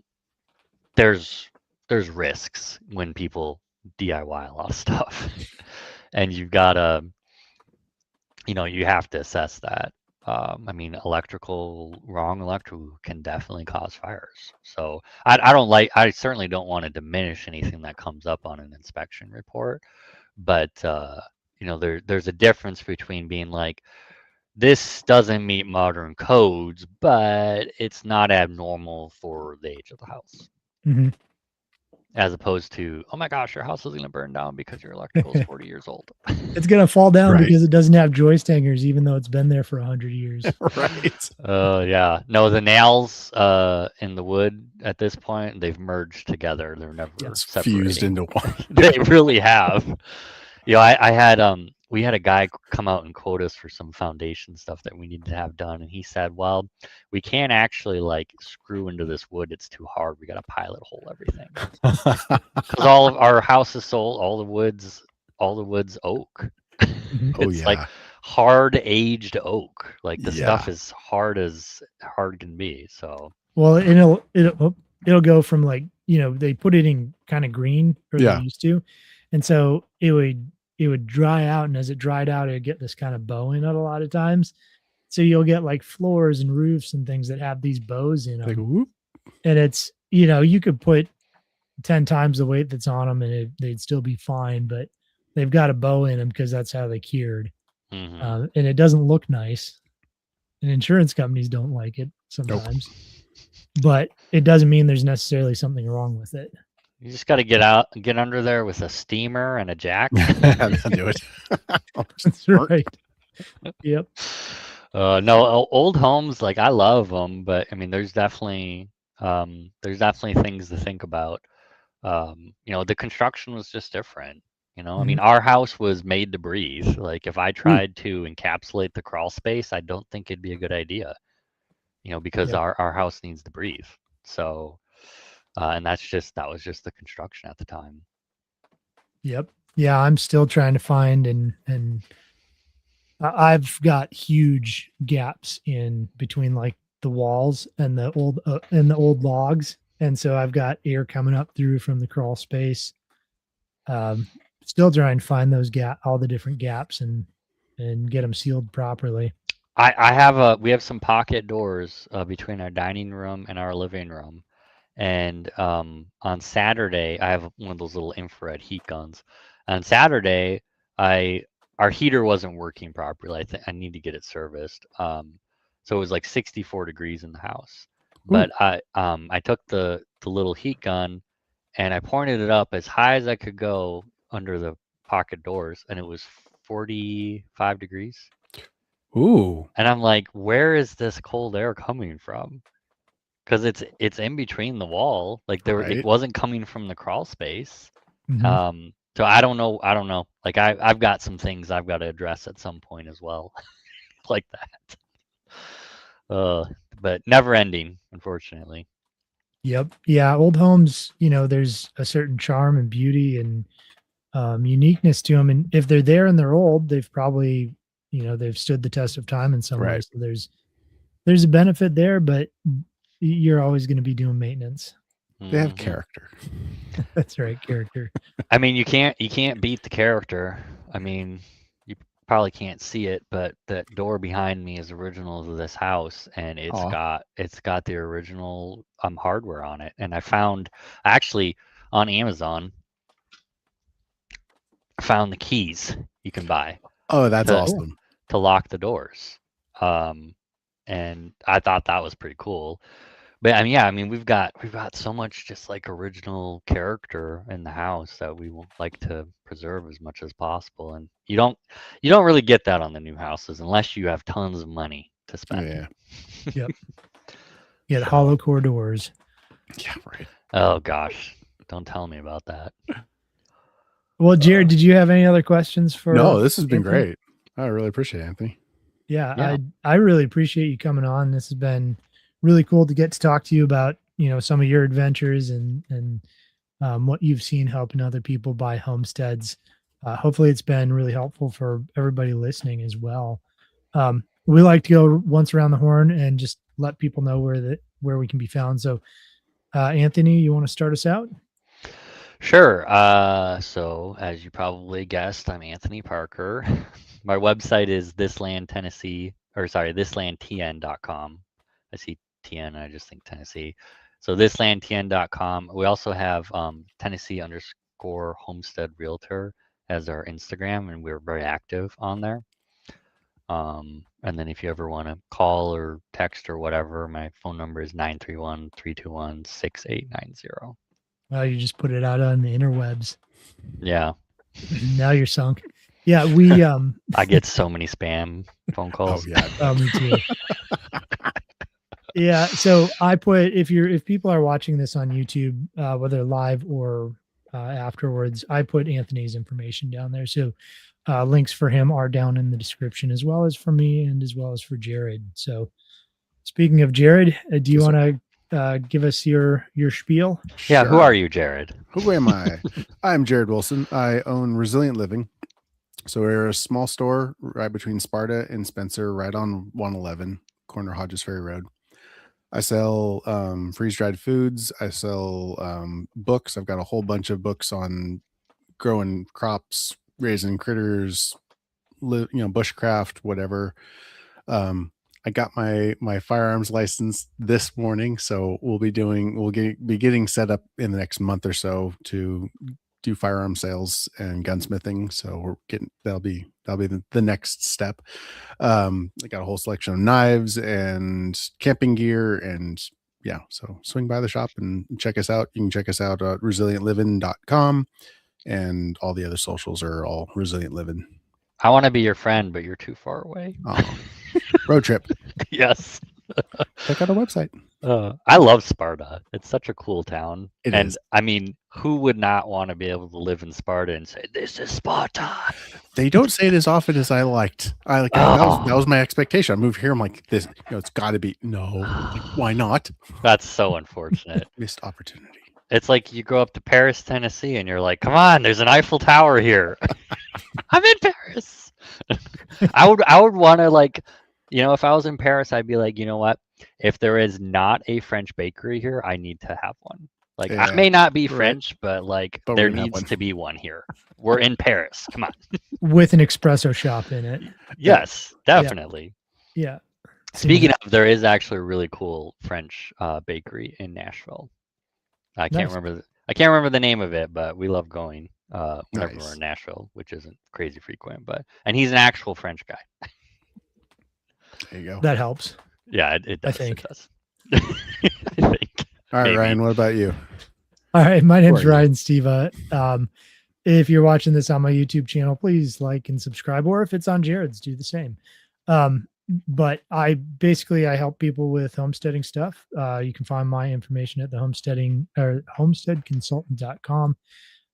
Speaker 2: there's risks when people DIY a lot of stuff. And you've got to, you have to assess that. I mean, wrong electrical can definitely cause fires. So I certainly don't want to diminish anything that comes up on an inspection report, but there's a difference between being like, this doesn't meet modern codes, but it's not abnormal for the age of the house,
Speaker 1: Mhm.
Speaker 2: as opposed to, oh my gosh, your house is going to burn down because your electrical is 40 years old.
Speaker 1: It's gonna fall down
Speaker 3: Right.
Speaker 1: because it doesn't have joist hangers, even though it's been there for 100 years.
Speaker 3: Right.
Speaker 2: Yeah. No, the nails in the wood at this point, they've merged together. They're never
Speaker 3: It's fused
Speaker 2: separating.
Speaker 3: into one.
Speaker 2: They really have. I had we had a guy come out and quote us for some foundation stuff that we needed to have done, and he said, "Well, we can't actually like screw into this wood. It's too hard. We got to pilot hole everything because all of our house is sold. All the wood's oak.
Speaker 1: Mhm.
Speaker 3: Oh
Speaker 2: It's like
Speaker 3: yeah.
Speaker 2: hard aged oak. Like the
Speaker 3: Yeah.
Speaker 2: stuff is hard as hard can be. So
Speaker 1: Well, it'll go from, like, they put it in kind of green, or they
Speaker 3: Yeah.
Speaker 1: used to, and so it would dry out, and as it dried out, it'd get this kind of bow in it a lot of times. So you'll get like floors and roofs and things that have these bows in
Speaker 3: Like
Speaker 1: them,
Speaker 3: whoop.
Speaker 1: and you could put 10 times the weight that's on them, and they'd still be fine, but they've got a bow in them because that's how they cured.
Speaker 2: hmm
Speaker 1: And it doesn't look nice, and insurance companies don't like it
Speaker 3: Nope.
Speaker 1: sometimes, but it doesn't mean there's necessarily something wrong with it.
Speaker 2: you just got to get under there with a steamer and a jack.
Speaker 3: That'll do it.
Speaker 1: That's
Speaker 3: Smart.
Speaker 1: right. Yep.
Speaker 2: No, old homes, like I love them, but I mean, there's definitely things to think about. The construction was just different. I mean,
Speaker 1: Mhm.
Speaker 2: our house was made to breathe. Like if I
Speaker 3: Mm,
Speaker 2: tried to encapsulate the crawl space, I don't think it'd be a good idea. Because
Speaker 1: Yep.
Speaker 2: our house needs to breathe. So, and that was just the construction at the time.
Speaker 1: Yep. Yeah, I'm still trying to find, and I've got huge gaps in between, like, the walls and the old logs, and so I've got air coming up through from the crawl space. Um, Still trying to find those all the different gaps, and get them sealed properly.
Speaker 2: We have some pocket doors between our dining room and our living room. And on Saturday, I have one of those little infrared heat guns. On Saturday, I our heater wasn't working properly. I need to get it serviced. So it was like 64 degrees in the house.
Speaker 3: ooh.
Speaker 2: But I took the little heat gun and I pointed it up as high as I could go under the pocket doors, and it was 45 degrees.
Speaker 3: Ooh.
Speaker 2: And I'm like, where is this cold air coming from? Because it's in between the wall. Like it
Speaker 3: Right.
Speaker 2: wasn't coming from the crawl space.
Speaker 1: Mhm.
Speaker 2: So I don't know. I don't know. Like I've got some things I've got to address at some point as well, like that. Uh, but never ending, unfortunately.
Speaker 1: Yep. Yeah, old homes, there's a certain charm and beauty and uniqueness to them, and if they're there and they're old, they've probably, they've stood the test of time in some way.
Speaker 3: Right.
Speaker 1: So there's a benefit there, but you're always going to be doing maintenance.
Speaker 3: They have
Speaker 2: Hmm.
Speaker 3: character.
Speaker 1: That's right, character.
Speaker 2: I mean, you can't beat the character. I mean, you probably can't see it, but that door behind me is original to this house, and
Speaker 3: Aw.
Speaker 2: it's got the original hardware on it. And I found actually on Amazon, found the keys you can buy
Speaker 3: Oh, that's
Speaker 2: to
Speaker 3: awesome.
Speaker 2: to lock the doors. And I thought that was pretty cool. But I mean, yeah, I mean, we've got so much just like original character in the house that we would like to preserve as much as possible. And you don't really get that on the new houses unless you have tons of money to spend.
Speaker 3: Yeah.
Speaker 1: Yep. Yeah, the
Speaker 2: So-
Speaker 1: hollow core doors.
Speaker 3: Yeah, right.
Speaker 2: Oh gosh, don't tell me about that.
Speaker 1: Well, Jared, did you have any other questions for?
Speaker 3: No, this has been
Speaker 1: Anthony?
Speaker 3: great. I really appreciate it, Anthony.
Speaker 1: Yeah,
Speaker 2: Yeah.
Speaker 1: I really appreciate you coming on. This has been really cool to get to talk to you about, some of your adventures and what you've seen helping other people buy homesteads. Hopefully it's been really helpful for everybody listening as well. We like to go once around the horn and just let people know where we can be found. So, Anthony, you want to start us out?
Speaker 2: Sure. So as you probably guessed, I'm Anthony Parker. My website is thislandtn.com. I see TN and I just think Tennessee. So thislandtn.com. We also have Tennessee_homestead realtor as our Instagram, and we're very active on there. And then if you ever want to call or text or whatever, my phone number is 931-321-6890.
Speaker 1: Well, you just put it out on the interwebs.
Speaker 2: Yeah.
Speaker 1: Now you're sunk. Yeah, we
Speaker 2: I get so many spam phone
Speaker 3: Oh,
Speaker 2: calls.
Speaker 3: yeah.
Speaker 1: Oh, me too. Yeah, so I put if people are watching this on YouTube, whether live or afterwards, I put Anthony's information down there. So links for him are down in the description, as well as for me and as well as for Jared. So speaking of Jared, do you
Speaker 3: Yes, sir.
Speaker 1: want to give us your spiel?
Speaker 2: Yeah, who
Speaker 3: Sure.
Speaker 2: are you, Jared?
Speaker 3: Who am I? I'm Jared Wilson. I own Resilient Living. So we're a small store right between Sparta and Spencer, right on 111, corner Hodges Ferry Road. I sell freeze-dried foods. I sell books. I've got a whole bunch of books on growing crops, raising critters, bushcraft, whatever. I got my firearms license this morning, so we'll be getting set up in the next month or so to do firearm sales and gunsmithing. So that'll be the next step. I got a whole selection of knives and camping gear, and yeah, so swing by the shop and check us out. You can check us out at resilientliving.com, and all the other socials are all Resilient Living.
Speaker 2: I want to be your friend, but you're too far away.
Speaker 3: Oh, road trip.
Speaker 2: Yes.
Speaker 3: Check out our website.
Speaker 2: I love Sparta. It's such a cool town.
Speaker 3: It
Speaker 2: and
Speaker 3: is.
Speaker 2: I mean, who would not want to be able to live in Sparta and say, "This is Sparta"?
Speaker 3: They don't say it as often as I liked. That was my expectation. I moved here. I'm like, this, it's got to be why not?
Speaker 2: That's so unfortunate.
Speaker 3: Missed opportunity.
Speaker 2: It's like you go up to Paris, Tennessee, and you're like, "Come on, there's an Eiffel Tower here." I'm in Paris. I would want to if I was in Paris, I'd be like, you know what? If there is not a French bakery here, I need to have one. Like, I
Speaker 3: Yeah,
Speaker 2: may not be
Speaker 3: right.
Speaker 2: French, but
Speaker 3: But
Speaker 2: there
Speaker 3: we have
Speaker 2: needs
Speaker 3: one.
Speaker 2: to be one here. We're in Paris. Come on.
Speaker 1: With an espresso shop in it.
Speaker 2: Yes, definitely.
Speaker 1: Yeah.
Speaker 2: Speaking of, there is actually a really cool French bakery in Nashville. I can't
Speaker 1: Nice.
Speaker 2: remember the name of it, but we love going whenever we're
Speaker 3: Nice.
Speaker 2: in Nashville, which isn't crazy frequent. And he's an actual French guy.
Speaker 3: There you go.
Speaker 1: That helps.
Speaker 2: Yeah, it does.
Speaker 1: think.
Speaker 2: It does. I think.
Speaker 3: All right,
Speaker 2: maybe.
Speaker 3: Ryan, what about you?
Speaker 1: All right, my name's
Speaker 3: Who are you?
Speaker 1: Ryan Steva. If you're watching this on my YouTube channel, please like and subscribe, or if it's on Jared's, do the same. But I help people with homesteading stuff. You can find my information at the homesteadconsultant.com.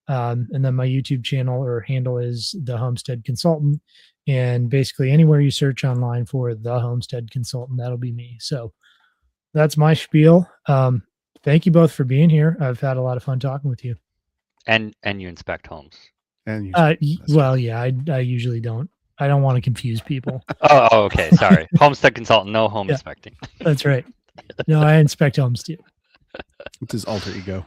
Speaker 1: And then my YouTube channel or handle is the Homestead Consultant. And basically anywhere you search online for the Homestead Consultant, that'll be me. So that's my spiel. Thank you both for being here. I've had a lot of fun talking with you.
Speaker 2: And you inspect homes.
Speaker 3: And you,
Speaker 1: Well, yeah, I usually don't. I don't want to confuse people.
Speaker 2: Oh, okay. Sorry. Homestead consultant, no home
Speaker 1: Yeah.
Speaker 2: inspecting.
Speaker 1: That's right. No, I inspect homes too.
Speaker 3: it's his alter ego.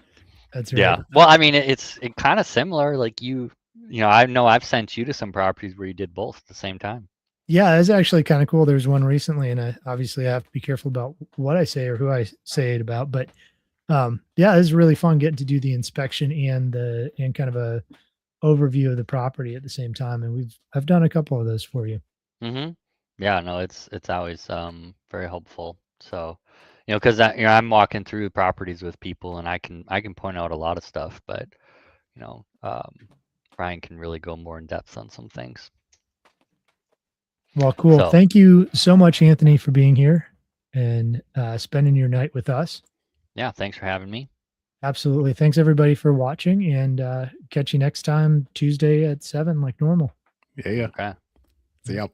Speaker 1: That's right.
Speaker 2: Yeah. Well, I mean, it's kind of similar. Like I know I've sent you to some properties where you did both at the same time.
Speaker 1: Yeah, it's actually kind of cool. There's one recently, and obviously I have to be careful about what I say or who I say it about. But Yeah, it's really fun getting to do the inspection and kind of a overview of the property at the same time. And I've done a couple of those for you.
Speaker 2: Mm-hmm. Yeah, no, it's always very helpful. So, because I'm walking through properties with people, and I can point out a lot of stuff, but you know, Brian can really go more in depth on some things.
Speaker 1: Well, cool.
Speaker 2: So,
Speaker 1: Thank you so much, Anthony, for being here and spending your night with us.
Speaker 2: yeah, thanks for having me.
Speaker 1: Absolutely. Thanks everybody for watching, and catch you next time Tuesday at 7 like normal.
Speaker 3: Yeah.
Speaker 2: Okay.
Speaker 3: See ya.